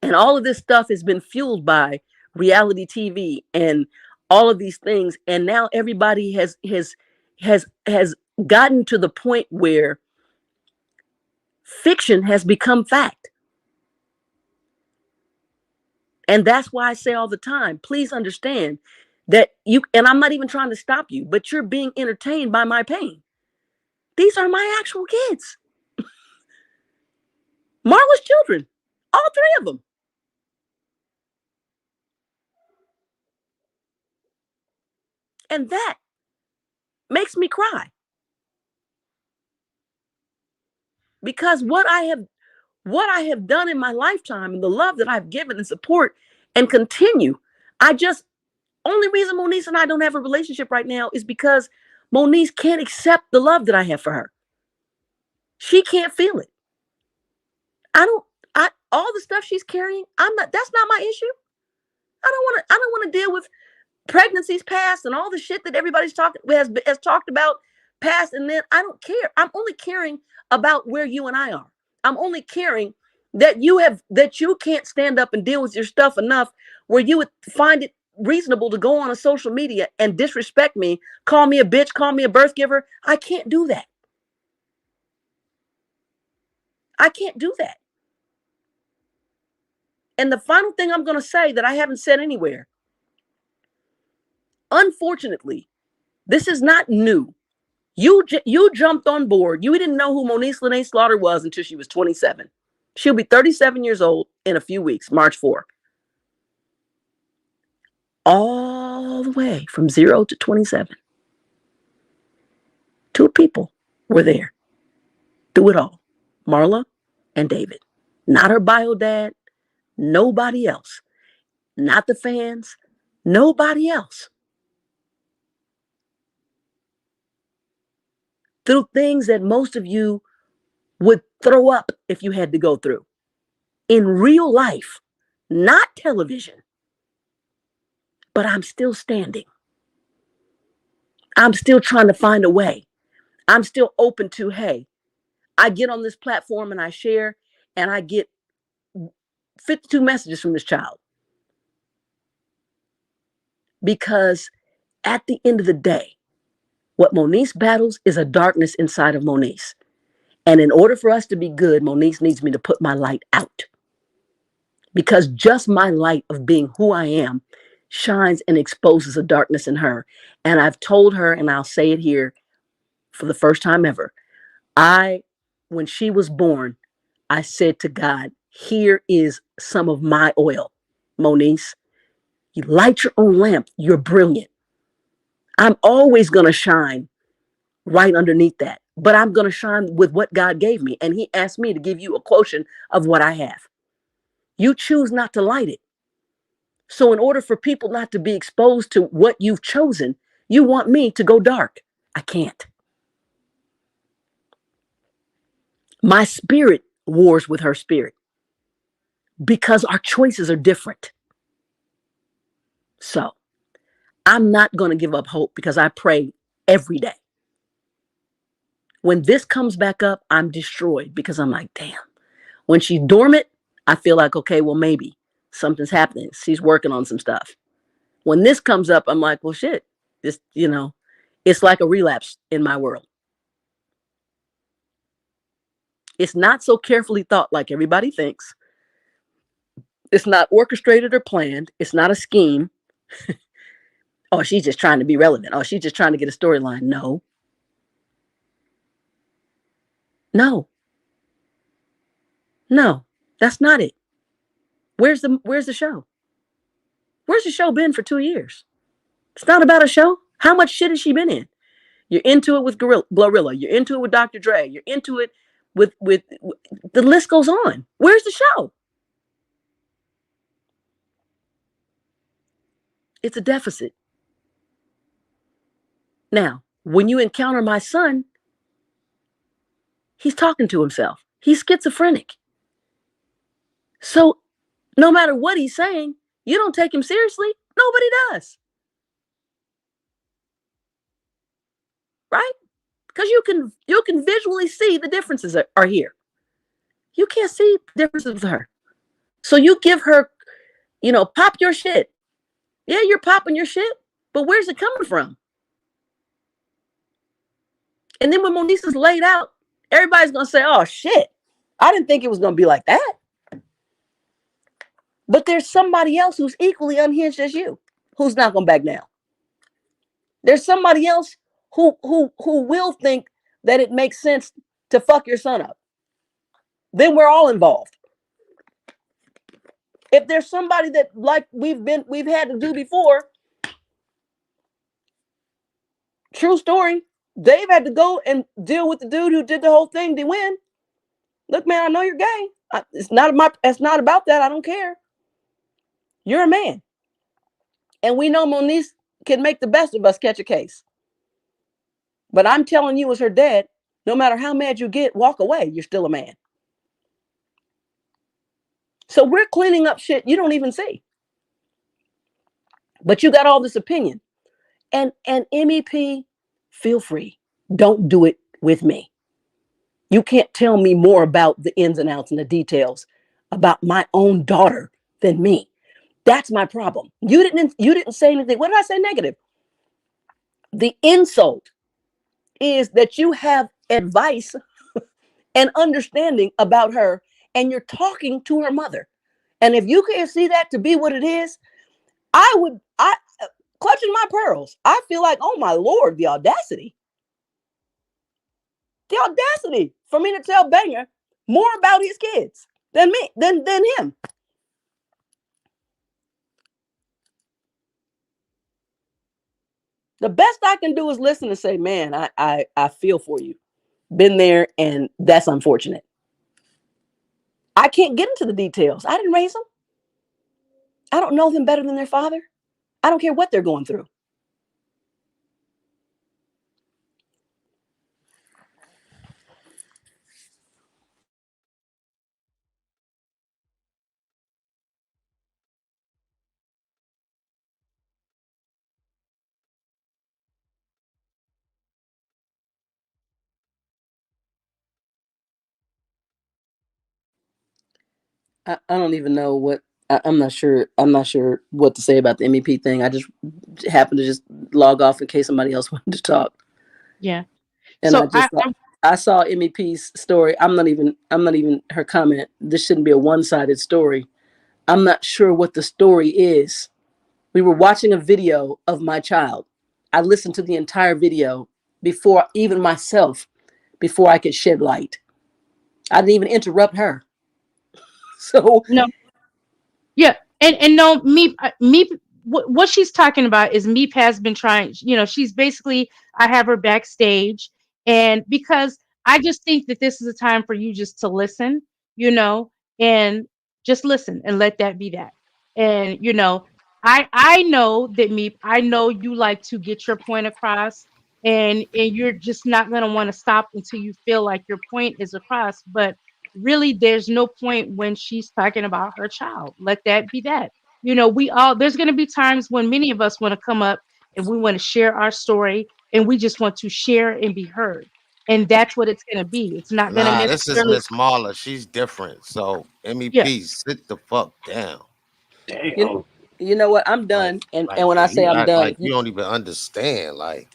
And all of this stuff has been fueled by reality TV and all of these things. And now everybody has gotten to the point where fiction has become fact. And that's why I say all the time, please understand that and I'm not even trying to stop you, but you're being entertained by my pain. These are my actual kids. Marla's children, all three of them. And that makes me cry. Because what I have done in my lifetime and the love that I've given and support and continue, only reason Moniece and I don't have a relationship right now is because Moniece can't accept the love that I have for her. She can't feel it. All the stuff she's carrying, that's not my issue. I don't want to deal with pregnancies past and all the shit that everybody's has talked about past, and then I don't care. I'm only caring about where you and I are. I'm only caring that you can't stand up and deal with your stuff enough where you would find it reasonable to go on a social media and disrespect me, call me a bitch, call me a birth giver. I can't do that. I can't do that. And the final thing I'm going to say that I haven't said anywhere, unfortunately, this is not new. You jumped on board. You didn't know who Moniece Lene Slaughter was until she was 27. She'll be 37 years old in a few weeks, March 4. All the way from 0 to 27. Two people were there through it all, Marla and David. Not her bio dad, nobody else. Not the fans, nobody else. Through things that most of you would throw up if you had to go through. In real life, not television. But I'm still standing. I'm still trying to find a way. I'm still open to, hey, I get on this platform and I share and I get 52 messages from this child. Because at the end of the day, what Moniece battles is a darkness inside of Moniece. And in order for us to be good, Moniece needs me to put my light out. Because just my light of being who I am shines and exposes a darkness in her. And I've told her, and I'll say it here for the first time ever, when she was born, I said to God, here is some of my oil, Moniece. You light your own lamp. You're brilliant. I'm always going to shine right underneath that, but I'm going to shine with what God gave me. And he asked me to give you a quotient of what I have. You choose not to light it. So in order for people not to be exposed to what you've chosen, you want me to go dark. I can't. My spirit wars with her spirit because our choices are different. So I'm not going to give up hope because I pray every day. When this comes back up, I'm destroyed because I'm like, damn. When she's dormant, I feel like, okay, well, maybe something's happening. She's working on some stuff. When this comes up, I'm like, well, shit. This, it's like a relapse in my world. It's not so carefully thought like everybody thinks. It's not orchestrated or planned. It's not a scheme. Oh, she's just trying to be relevant. Oh, she's just trying to get a storyline. No. No. No. That's not it. Where's the show? Where's the show been for 2 years? It's not about a show. How much shit has she been in? You're into it with Glorilla. You're into it with Dr. Dre. You're into it with the list goes on. Where's the show? It's a deficit. Now, when you encounter my son, he's talking to himself. He's schizophrenic. So no matter what he's saying, you don't take him seriously. Nobody does. Right? Because you can visually see the differences are here. You can't see differences with her. So you give her, pop your shit. Yeah, you're popping your shit, but where's it coming from? And then when Moniece is laid out, everybody's going to say, oh, shit. I didn't think it was going to be like that. But there's somebody else who's equally unhinged as you, who's not going to back down. There's somebody else who will think that it makes sense to fuck your son up. Then we're all involved. If there's somebody that like we've had to do before, true story, Dave had to go and deal with the dude who did the whole thing to win. Look, man, I know you're gay. It's not about that. I don't care. You're a man. And we know Moniece can make the best of us catch a case. But I'm telling you as her dad, no matter how mad you get, walk away. You're still a man. So we're cleaning up shit you don't even see. But you got all this opinion. And MEP, feel free. Don't do it with me. You can't tell me more about the ins and outs and the details about my own daughter than me. That's my problem. You didn't say anything. What did I say negative? The insult is that you have advice and understanding about her and you're talking to her mother. And if you can't see that to be what it is, I clutching my pearls. I feel like, oh my Lord, the audacity. The audacity for me to tell Banger more about his kids than me, than him. The best I can do is listen and say, man, I feel for you. Been there, and that's unfortunate. I can't get into the details. I didn't raise them. I don't know them better than their father. I don't care what they're going through. I don't even know what I'm not sure. I'm not sure what to say about the MEP thing. I just happened to just log off in case somebody else wanted to talk. Yeah. And So I saw MEP's story. I'm not even her comment. This shouldn't be a one-sided story. I'm not sure what the story is. We were watching a video of my child. I listened to the entire video before I could shed light. I didn't even interrupt her. So no, yeah, and no, me, what she's talking about is Meep has been trying. She's basically, I have her backstage, and because I just think that this is a time for you just to listen, and just listen and let that be that. And I know that Meep, I know you like to get your point across, and you're just not gonna want to stop until you feel like your point is across, but really there's no point when she's talking about her child. Let that be that. We all, there's going to be times when many of us want to come up and we want to share our story, and we just want to share and be heard. And that's what it's going to be. It's not going to Nah, this is necessarily, Miss Marla. She's different. So yeah, MEP, sit the fuck down. You, Damn. you know what? I'm Like, done. And like when I say you I'm act done, like if you you don't even understand. Like,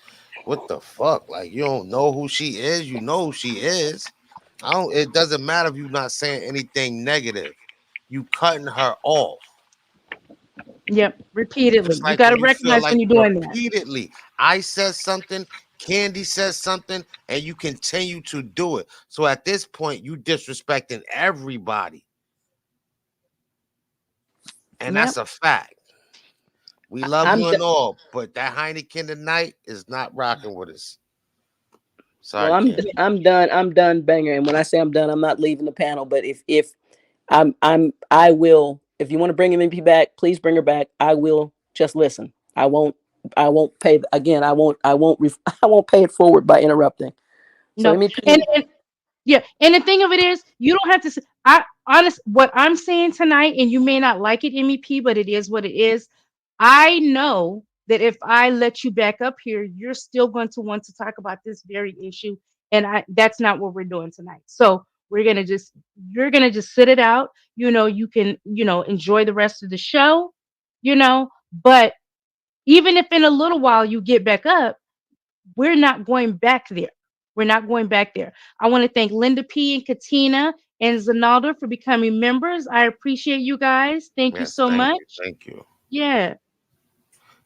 what the fuck? Like, you don't know who she is. You know who she is. I don't. It doesn't matter if you're not saying anything negative. You cutting her off. yep, repeatedly. Just You like got to when you feel recognize when like you're doing that. repeatedly, I said something, Candy says something, and you continue to do it. So at this point, you disrespecting everybody, and Yep. that's a fact. We love I'm you d- and all, but that Heineken tonight is not rocking with us. well, Sorry, Candy. I'm done. I'm done, banger. And when I say I'm done, I'm not leaving the panel. But if I will. If you want to bring MP back, please bring her back. I will just listen. I won't pay again. I won't pay it forward by interrupting. So No. And, MEP, and yeah, and the thing of it is, you don't have to. I honest, what I'm saying tonight, and you may not like it, MEP, but it is what it is. I know that if I let you back up here, you're still going to want to talk about this very issue, and that's not what we're doing tonight. So you're gonna just sit it out. You can, enjoy the rest of the show, but even if in a little while you get back up, we're not going back there. We're not going back there. I want to thank Linda P and Katina and Zanalda for becoming members. I appreciate you guys. Thank you Yes, so thank you, much. thank you. Yeah.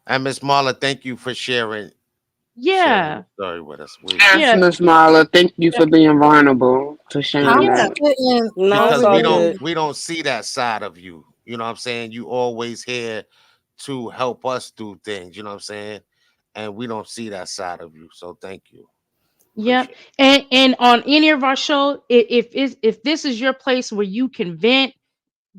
And Miss Marla, thank you for sharing your Yeah. story with us. Yes, Yeah. Miss Marla. Thank you Yeah. for being vulnerable to sharing because I'm Yeah. that. sitting no, it's because all we over don't here. good. we don't see that side of you. You know what I'm saying? You always here to help us do things. You know what I'm saying? And we don't see that side of you. So thank you. Yep. Appreciate it. And on any of our show, if this is your place where you can vent,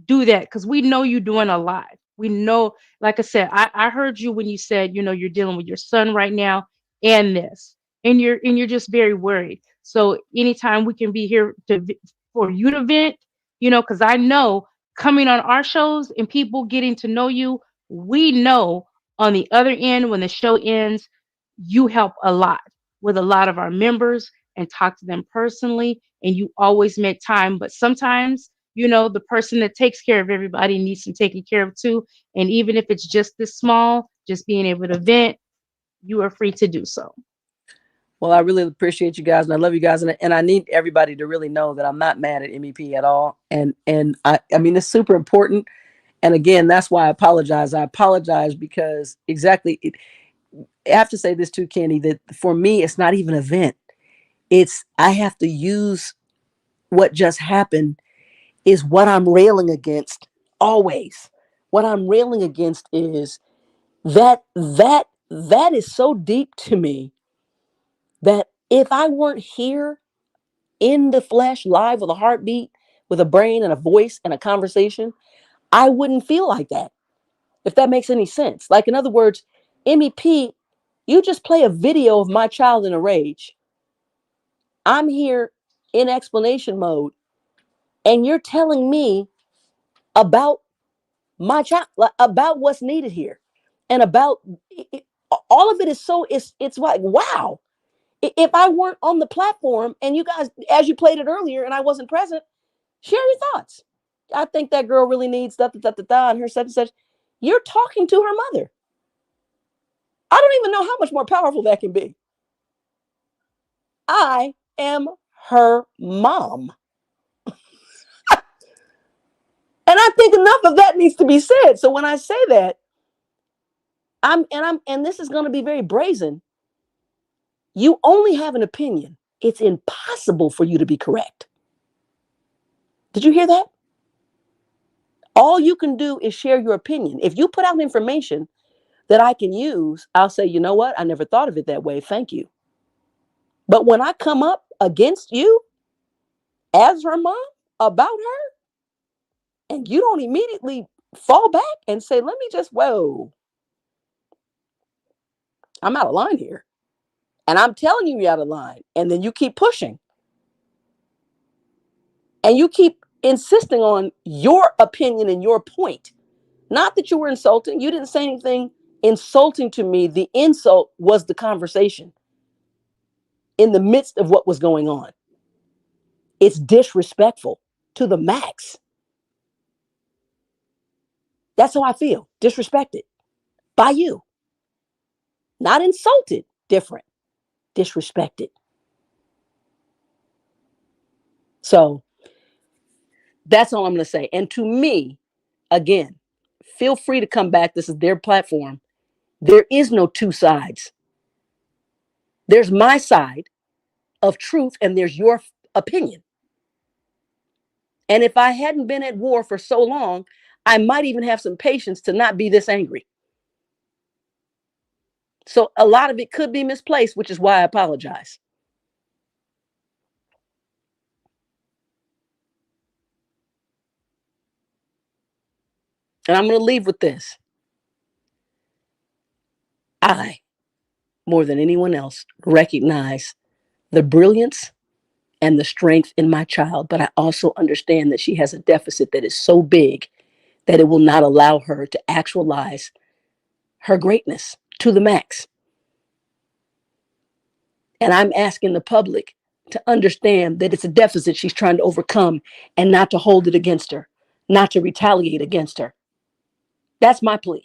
do that, because we know you're doing a lot. We know, like I said, I heard you when you said, you're dealing with your son right now and this, and you're just very worried. So anytime we can be here for you to vent, because I know coming on our shows and people getting to know you, we know on the other end when the show ends, you help a lot with a lot of our members and talk to them personally, and you always make time. But sometimes, the person that takes care of everybody needs some taking care of too. And even if it's just this small, just being able to vent, you are free to do so. Well, I really appreciate you guys, and I love you guys, and I need everybody to really know that I'm not mad at MEP at all. And I mean, it's super important. And again, that's why I apologize. I apologize because exactly. I have to say this too, Kenny, that for me, it's not even an event. It's I have to use what just happened is what I'm railing against always. What I'm railing against is that is so deep to me that if I weren't here in the flesh, live with a heartbeat, with a brain and a voice and a conversation, I wouldn't feel like that. If that makes any sense. Like in other words, MEP, you just play a video of my child in a rage. I'm here in explanation mode, and you're telling me about my child, about what's needed here, and about all of it is so it's like wow. If I weren't on the platform and you guys, as you played it earlier, and I wasn't present, share your thoughts. I think that girl really needs da da da da da and her such and such. You're talking to her mother. I don't even know how much more powerful that can be. I am her mom. And I think enough of that needs to be said. So when I say that, and this is going to be very brazen. You only have an opinion. It's impossible for you to be correct. Did you hear that? All you can do is share your opinion. If you put out information that I can use, I'll say, you know what? I never thought of it that way. Thank you. But when I come up against you as her mom about her, and you don't immediately fall back and say, let me just, whoa, I'm out of line here. And I'm telling you, you're out of line. And then you keep pushing and you keep insisting on your opinion and your point. Not that you were insulting. You didn't say anything insulting to me. The insult was the conversation in the midst of what was going on. It's disrespectful to the max. That's how I feel. Disrespected by you. Not insulted, different. Disrespected. So that's all I'm going to say. And to me, again, feel free to come back. This is their platform. There is no two sides. There's my side of truth and there's your opinion. And if I hadn't been at war for so long, I might even have some patience to not be this angry. So a lot of it could be misplaced, which is why I apologize. And I'm going to leave with this. I, more than anyone else, recognize the brilliance and the strength in my child, but I also understand that she has a deficit that is so big that it will not allow her to actualize her greatness to the max. And I'm asking the public to understand that it's a deficit she's trying to overcome and not to hold it against her, not to retaliate against her. That's my plea.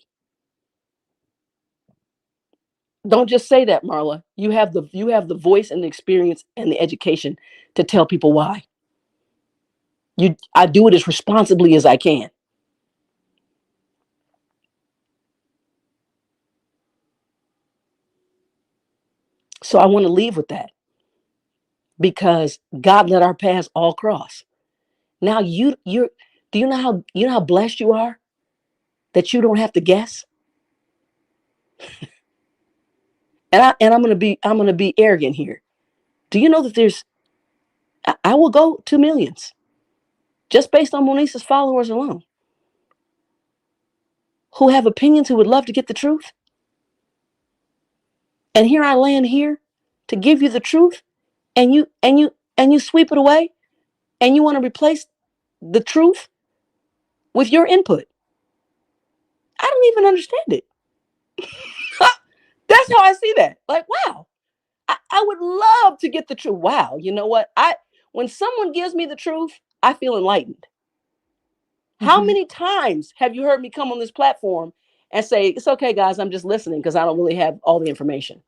Don't just say that, Marla. You have the voice and the experience and the education to tell people why. I do it as responsibly as I can. So I want to leave with that because God let our paths all cross. Now do you know how blessed you are that you don't have to guess? And I'm gonna be arrogant here. Do you know that I will go to millions just based on Monisa's followers alone who have opinions who would love to get the truth? And here I land here to give you the truth, and you sweep it away, and you want to replace the truth with your input. I don't even understand it. That's how I see that. Like, wow, I would love to get the truth. Wow, you know what? When someone gives me the truth, I feel enlightened. How many times have you heard me come on this platform and say, it's okay, guys, I'm just listening because I don't really have all the information?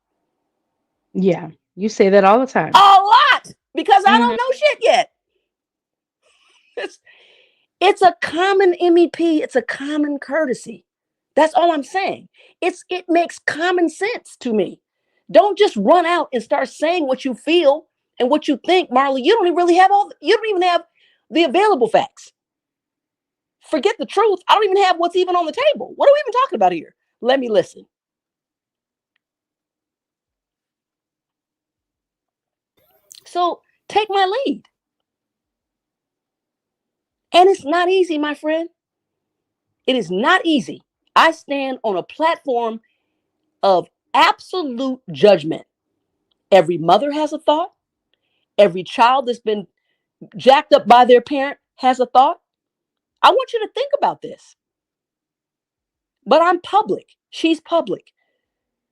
Yeah, you say that all the time. A lot, because I don't know shit yet. It's a common MEP. It's a common courtesy. That's all I'm saying. It makes common sense to me. Don't just run out and start saying what you feel and what you think, Marley. You don't even have the available facts. Forget the truth. I don't even have what's even on the table. What are we even talking about here? Let me listen. So take my lead. And it's not easy, my friend. It is not easy. I stand on a platform of absolute judgment. Every mother has a thought. Every child that's been jacked up by their parent has a thought. I want you to think about this. But I'm public. She's public.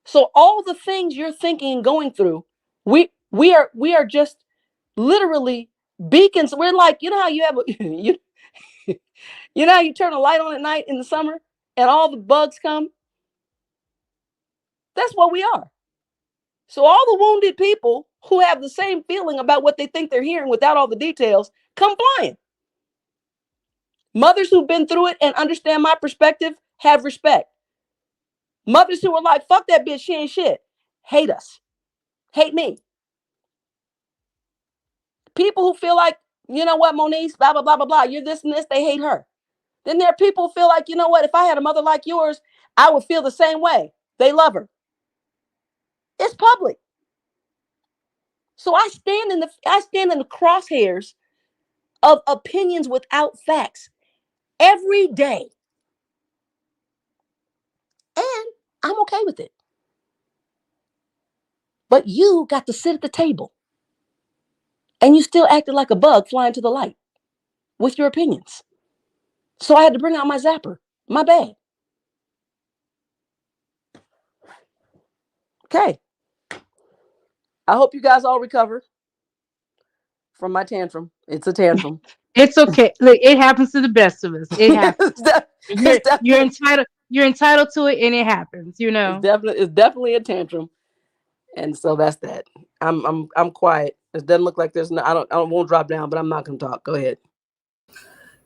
So all the things you're thinking and going through, we are just literally beacons. We're like, you know how you have you know how you turn a light on at night in the summer and all the bugs come? That's what we are. So all the wounded people who have the same feeling about what they think they're hearing without all the details come flying. Mothers who've been through it and understand my perspective have respect. Mothers who are like, fuck that bitch, she ain't shit, hate us, hate me. People who feel like, you know what, Moniece, blah, blah, blah, blah, blah, you're this and this, they hate her. Then there are people who feel like, you know what, if I had a mother like yours, I would feel the same way. They love her. It's public. So I stand in the crosshairs of opinions without facts every day. And I'm okay with it. But you got to sit at the table and you still acted like a bug flying to the light with your opinions. So I had to bring out my zapper. My bad. Okay. I hope you guys all recover from my tantrum. It's a tantrum. It's okay. Look, it happens to the best of us. It happens. It's You're definitely entitled. You're entitled to it, and it happens. You know. it's definitely a tantrum. And so that's that. I'm quiet. It doesn't look like there's no I won't drop down, but I'm not gonna talk. Go ahead.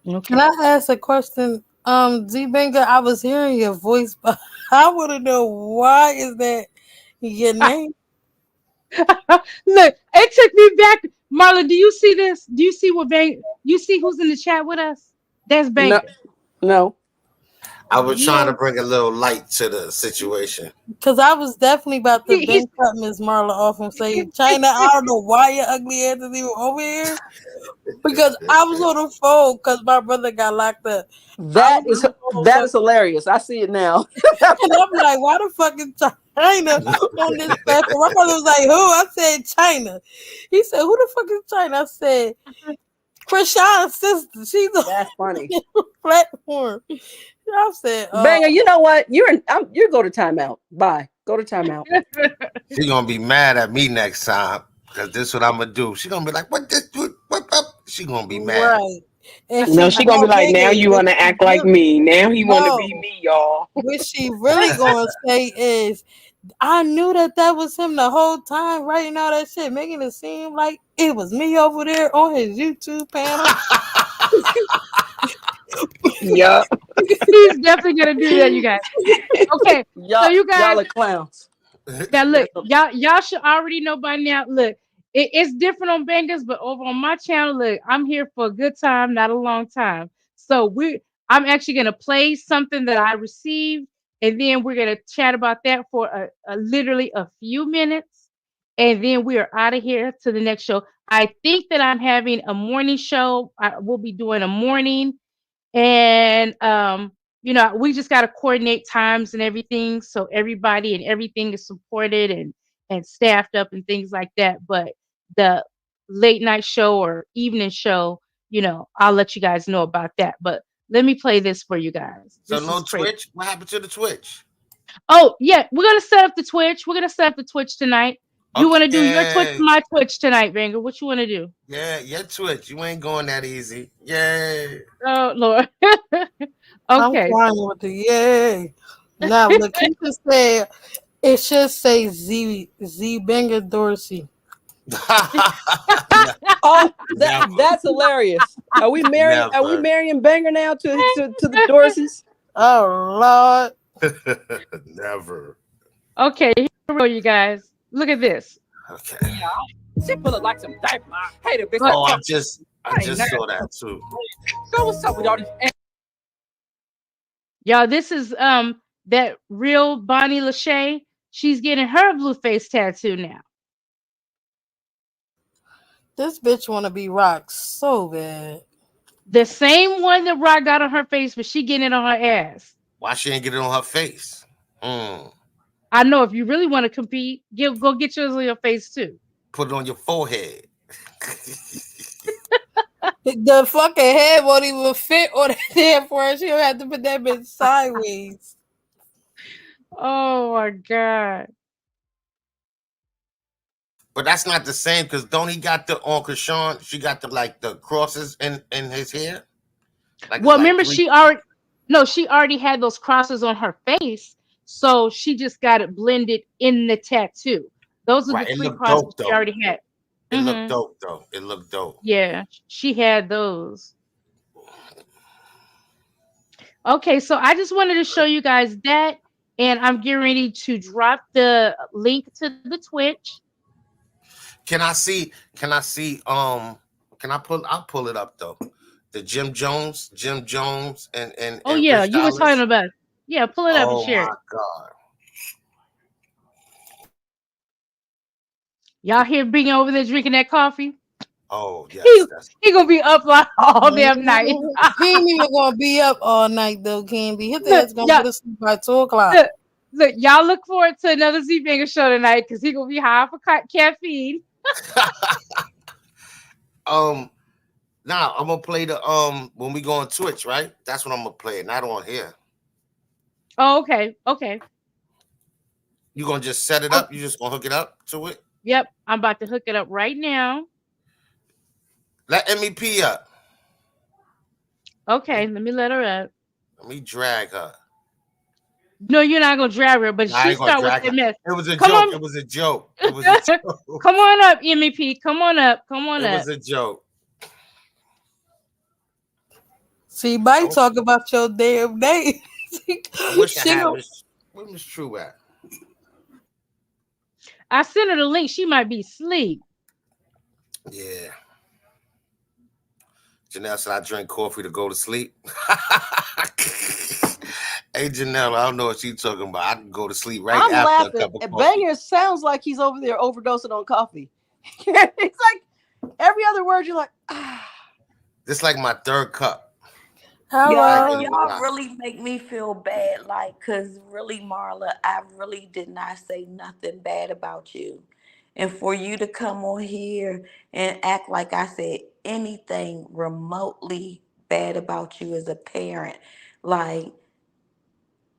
Can I ask a question? Z Banger, I was hearing your voice, but I want to know why is that your name? Look, it took me back. Marla, do you see this? Do you see what Bang? You see who's in the chat with us? That's No, Banger. no. I was trying Yeah, to bring a little light to the situation. because I was definitely about to He's bench cut Miss Marla off and say, China, I don't know why your ugly ass is even over here. Because I was on the phone because my brother got locked up. I was on the phone That is hilarious. I see it now. and I'm like, why the fuck is China on this platform? My brother was like, who? I said China. He said, who the fuck is China? I said, Krishan's sister. She's on That's funny. the platform. I said, Banger, you know what? You go to timeout. Bye. Go to timeout. She gonna be mad at me next time because this is what I'm gonna do. She gonna be like, "What this? What?" She gonna be mad. right. And No, she she gonna be like, now you wanna act like me. Now he wanna no. be me, y'all. What she really gonna say is, I knew that was him the whole time, writing all that shit, making it seem like it was me over there on his YouTube panel. Yeah. He's definitely gonna do that, you guys. Okay, so you guys. Y'all are clowns. Now look, y'all should already know by now. Look, it's different on Bangers, but over on my channel, look, I'm here for a good time, not a long time. So I'm actually gonna play something that I received, and then we're gonna chat about that for literally a few minutes, and then we are out of here to the next show. I think that I'm having a morning show. I will be doing a morning, and we just got to coordinate times and everything so everybody and everything is supported and staffed up and things like that. But the late night show or evening show, I'll let you guys know about that. But let me play this for you guys. So This is no crazy. Twitch. What happened to the Twitch? Oh yeah, we're gonna set up the Twitch. We're gonna set up the Twitch tonight. You want to do your Twitch, Okay. my Twitch tonight, Banger? What you want to do? Yeah, your Twitch. You ain't going that easy. Yay. Oh Lord. I'm Okay, crying so with the yay. Now look, he just said it should say Z Banger Dorsey. Oh, Never. that's hilarious. Are we marrying Never. Banger now to the Dorseys? Oh Lord. Never. okay, here we go, you guys. Look at this. Okay. She pull it like some diaper. I hate a bitch Oh, that I fuck. just I ain't never. saw that too. So what's up with all these? Y'all, this is that real Bonnie Lachey. She's getting her blue face tattoo now. This bitch wanna be rock so bad. The same one that Rock got on her face, but she getting it on her ass. Why she ain't get it on her face? I know if you really want to compete, go get yours on your face too. Put it on your forehead. The fucking head won't even fit on that damn for her. She'll have to put that bitch sideways. Oh my god. But that's not the same because don't he got the on Krishan? She got the crosses in his hair. Well, remember she already had those crosses on her face, so she just got it blended in the tattoo. Those are the Right. It three looked crosses dope she though. already had. It looked Mm-hmm. dope though. It looked dope. Yeah, she had those. Okay, so I just wanted to show you guys that, and I'm getting ready to drop the link to the Twitch. Can I see? Can I see? Can I pull? I'll pull it up though. The Jim Jones, and Oh yeah, Rich you were talking Dollars. about it. Yeah, pull it up and Oh share my it. God. Y'all here being over there drinking that coffee? Oh He yes, that's he gonna be up like all damn night. He ain't even gonna be up all night though, Candy. His Look, ass gonna y'all, go to sleep by 2 o'clock. look, y'all look forward to another Z Banger show tonight because he gonna be high for caffeine. now I'm gonna play the when we go on Twitch, right? That's what I'm gonna play, not on here. Oh, okay. You gonna just set it Oh, up? You just gonna hook it up to it? yep. I'm about to hook it up right now. Let MEP up. Okay, let me let her up. Let me drag her. No, you're not gonna drag her, but Nah, I she ain't gonna start with drag that her. mess. It was a Come joke. on. It was a joke. It was a joke. Come on up, MEP. Come on up. Come on It was up. a joke. She I, might w- talk about your damn name. I wish I she had don't. Miss. Where Miss True at? I sent her the link. She might be asleep. Yeah. Janelle said I drink coffee to go to sleep. Hey Janelle, I don't know what she's talking about. I can go to sleep right I'm after a laughing. cup of coffee. Banger sounds like he's over there overdosing on coffee. It's like every other word you're like, ah. This like my third cup. I ain't Y'all, gonna Hello. even y'all lie. really make me feel bad, like, cause really, Marla, I really did not say nothing bad about you, and for you to come on here and act like I said anything remotely bad about you as a parent, like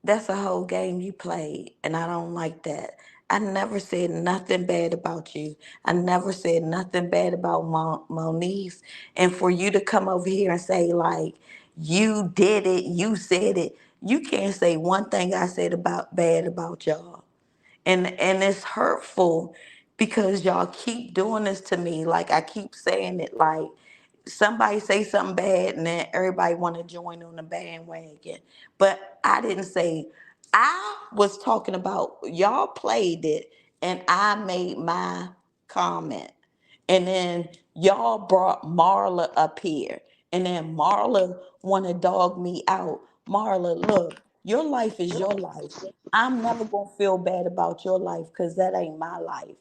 that's a whole game you played, and I don't like that. I never said nothing bad about you. I never said nothing bad about Monique. And for you to come over here and say, like, you did it, you said it, you can't say one thing I said about bad about y'all. And it's hurtful because y'all keep doing this to me. Like, I keep saying it, like, somebody say something bad and then everybody want to join on the bandwagon. But I didn't say, I was talking about y'all played it and I made my comment. And then y'all brought Marla up here. And then Marla want to dog me out. Marla, look, your life is your life. I'm never going to feel bad about your life because that ain't my life.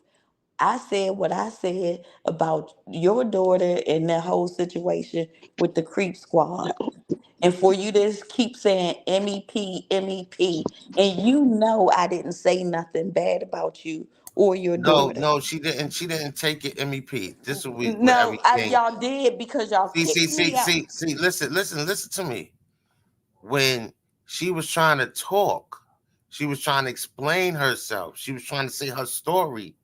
I said what I said about your daughter and that whole situation with the creep squad. And for you to just keep saying MEP, MEP, and you know I didn't say nothing bad about you or your No, daughter. no, she didn't. She didn't take it MEP. This is where No, everything. y'all did because y'all See, see, kicked see, me out. see, see. Listen to me. When she was trying to talk, she was trying to explain herself. She was trying to say her story.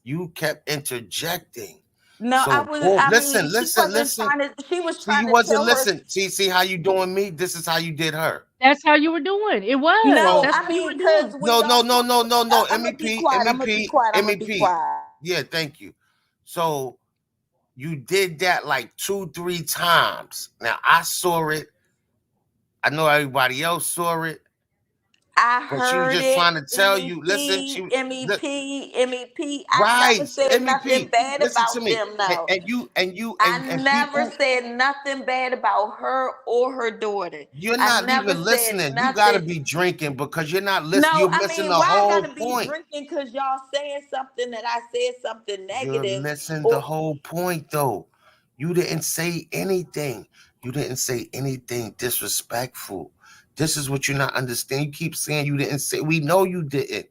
You kept interjecting. No, I So, was. boom, I mean, listen, listen, listen. She was See, trying you to wasn't tell her. listening. See how you doing me? This is how you did her. That's how you were doing. It was. No, So, That's I how you mean, were doing. because when no, y'all no, no, talk, no, no, no. I'm gonna be MEP, quiet. I'm gonna be MEP, quiet. I'm gonna be MEP. quiet. Yeah, thank you. So you did that like 2, 3 times. Now I saw it. I know everybody else saw it, I but she was heard just it. trying to tell you. Listen, MEP, MEP, MEP. I never right, said nothing MEP. bad Listen to about me, them. No, I and never people. said nothing bad about her or her daughter. You're I not never even said listening. You got to nothing. be drinking because you're not listening. No, You're I missing mean, the why I whole gotta be point. drinking because y'all saying something that I said something You're negative missing the or whole point, though. You didn't say anything. You didn't say anything disrespectful. This is what you're not understanding. You keep saying you didn't say. We know you didn't.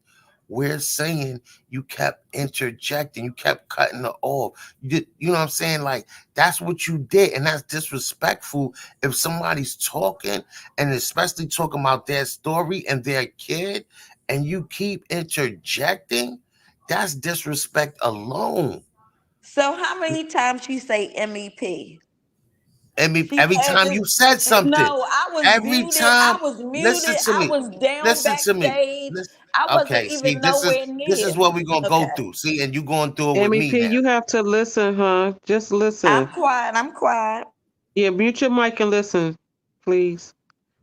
We're saying you kept interjecting. You kept cutting her off. You did. You know what I'm saying? Like that's what you did, and that's disrespectful. If somebody's talking, and especially talking about their story and their kid, and you keep interjecting, that's disrespect alone. so how many times she say MEP? Every Had time this you said something, no, I was every muted. time, I was muted. listen to I me. was down Listen to me. backstage. Listen. I wasn't Okay, see, even nowhere this is near. what we're gonna go Okay. through. See, and you going through it with me MEP, now. you have to listen, huh? Just I'm listen. quiet. I'm quiet. Yeah, mute your mic and listen, please.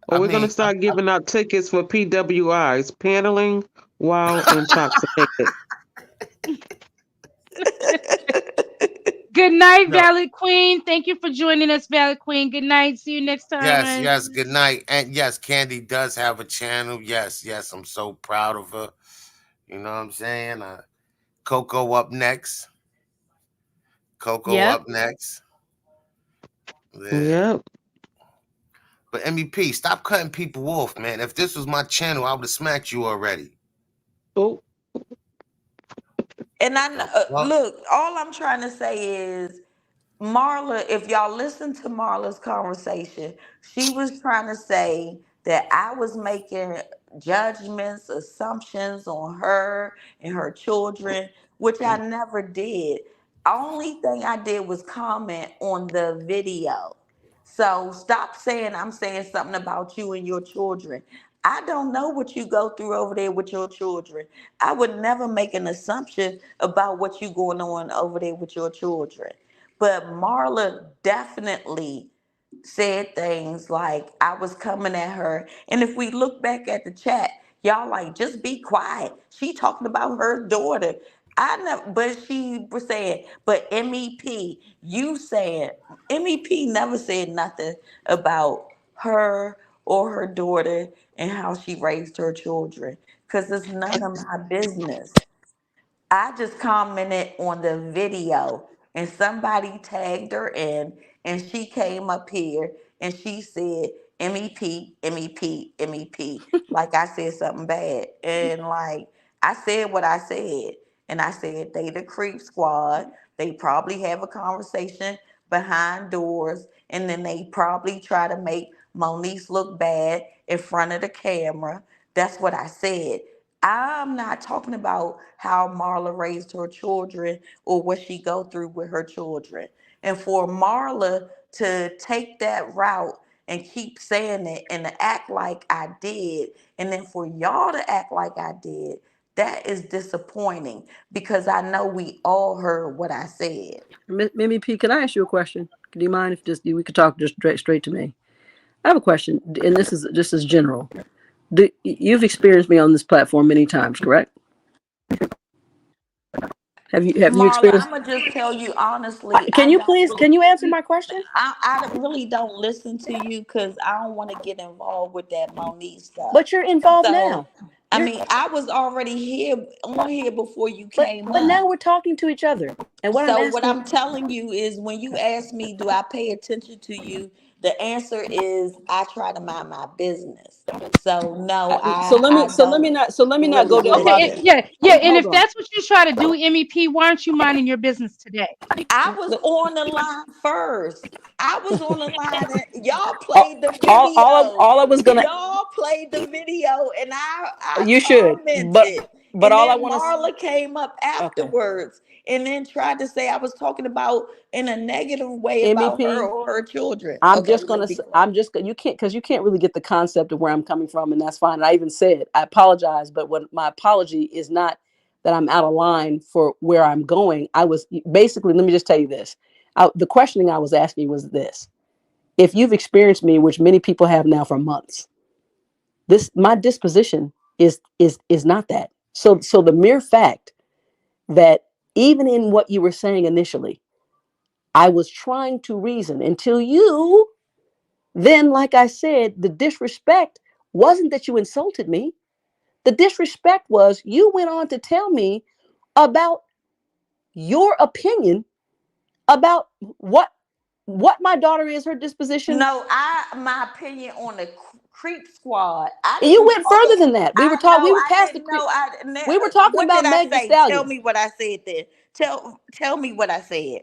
Or I we're gonna mean, start giving out tickets for PWIs, paneling while intoxicated. Good night, no. Valid Queen. Thank you for joining us, Valid Queen. Good night. See you next time, Yes, man. yes, good night. And yes, Candy does have a channel. Yes, yes, I'm so proud of her. You know what I'm saying? Coco up next. Coco Yep. up next. Yeah. Yep. But MEP, stop cutting people off, man. If this was my channel, I would have smacked you already. Oh, And I The fuck? look. All I'm trying to say is, Marla. If y'all listen to Marla's conversation, she was trying to say that I was making judgments, assumptions on her and her children, which I never did. Only thing I did was comment on the video. So stop saying I'm saying something about you and your children. I don't know what you go through over there with your children. I would never make an assumption about what you going on over there with your children. But Marla definitely said things like I was coming at her. And if we look back at the chat, y'all like, just be quiet. She talking about her daughter. I know, but she was saying, but MEP, you saying MEP never said nothing about her or her daughter and how she raised her children. Cause it's none of my business. I just commented on the video and somebody tagged her in and she came up here and she said MEP, MEP, MEP. Like I said something bad. And like I said what I said. And I said they the creep squad. They probably have a conversation behind doors and then they probably try to make Moniece look bad in front of the camera. That's what I said. I'm not talking about how Marla raised her children or what she go through with her children. And for Marla to take that route and keep saying it and to act like I did, and then for y'all to act like I did, that is disappointing because I know we all heard what I said. Mimi P, can I ask you a question? Do you mind if just we could talk just straight to me? I have a question, and this is just as general. You've experienced me on this platform many times, correct? Have you Marla, experienced? I'm gonna just tell you honestly, Can you please? Can you answer my question? I really don't listen to you because I don't want to get involved with that Monique stuff. But you're involved So, now. I mean, I was already here on here before you But came now up. we're talking to each other, and what I'm So, what asking. I'm telling you is when you ask me, do I pay attention to you? The answer is I try to mind my business. So, no, So let me I so let me don't not so let me not really go down Okay, logic. listen. yeah, yeah. And Hold if on. that's what you try to do, MEP, why aren't you minding your business today? I was on the line first. I was on the line and y'all all, played the all video. I was gonna. Y'all played the video and I You should, commented. but And all I then want to. Marla came up Okay. afterwards and then tried to say I was talking about in a negative way about her MEP. or her children. I'm Okay, just let gonna. me be quiet. I'm just. You can't because you can't really get the concept of where I'm coming from, and that's fine. I even said I apologize, but what my apology is not that I'm out of line for where I'm going. I was basically. Let me just tell you this. The questioning I was asking was this: if you've experienced me, which many people have now for months, this my disposition is not that. So the mere fact that even in what you were saying initially, I was trying to reason until you. Then, like I said, the disrespect wasn't that you insulted me. The disrespect was you went on to tell me about your opinion about what my daughter is, her disposition. No, my opinion on the creep squad. I And you didn't went talk. further than that. I We know were I past the didn't know. we were talking What about did I Meg the say? Tell Stallion. me what I said then. Tell me what I said.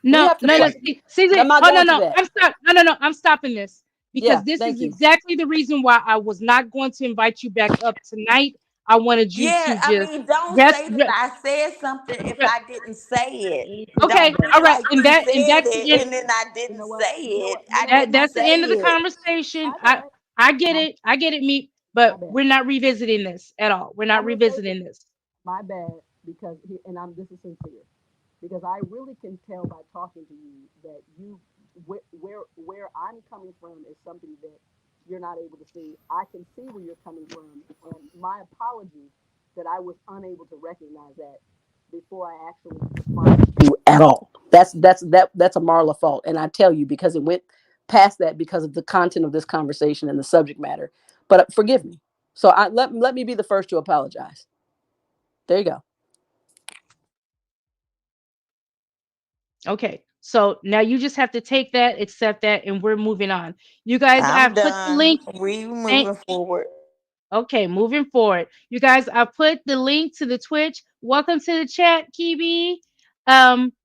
We No, have to no, no. play. I'm not Oh no, going to no. that. I'm stop. No, no, no. I'm stopping this because Yeah, this is thank you. exactly the reason why I was not going to invite you back up tonight. I wanted you Yeah, to I just mean, don't rest. say that I said something if I didn't say it. Don't Okay, be all right, like you and said that's the it end. and then I didn't say it. I didn't That's the say end of the it. conversation. I get it. I get it, me. But we're not revisiting this at all. We're not revisiting this. My bad, because this is sincere, because I really can tell by talking to you that where I'm coming from is something that you're not able to see. I can see where you're coming from, and my apology that I was unable to recognize that before I actually responded to you at all. That's a Marla fault, and I tell you because it went past that because of the content of this conversation and the subject matter. But forgive me. So let me be the first to apologize. There you go. Okay. So now you just have to take that, accept that, and we're moving on. You guys, I'm I've put the done. link. We Thank, moving forward. okay, moving forward. You guys, I put the link to the Twitch. Welcome to the chat, Kibi.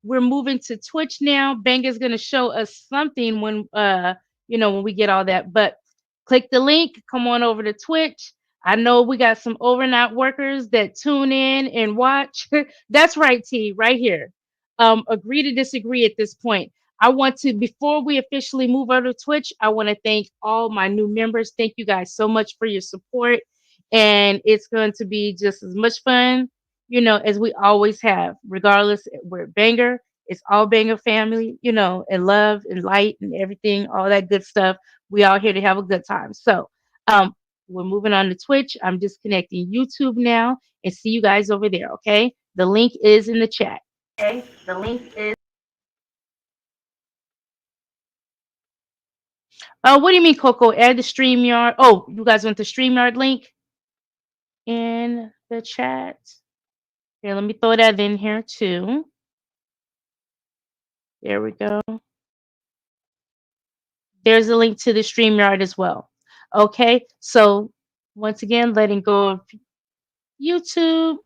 We're moving to Twitch now. Bang is gonna show us something when when we get all that. But click the link, come on over to Twitch. I know we got some overnight workers that tune in and watch. That's right, T, right here. Agree to disagree at this point. I want to, before we officially move over to Twitch, I want to thank all my new members. Thank you guys so much for your support. And it's going to be just as much fun, as we always have, regardless. We're Banger. It's all Banger family, and love and light and everything, all that good stuff. We all here to have a good time. So, um, we're moving on to Twitch. I'm disconnecting YouTube now and see you guys over there. Okay. The link is in the chat. Okay, the link is. What do you mean, Coco? Add the StreamYard. Oh, you guys want the StreamYard link in the chat? Here, let me throw that in here too. There we go. There's a link to the StreamYard as well. Okay. So once again, letting go of YouTube.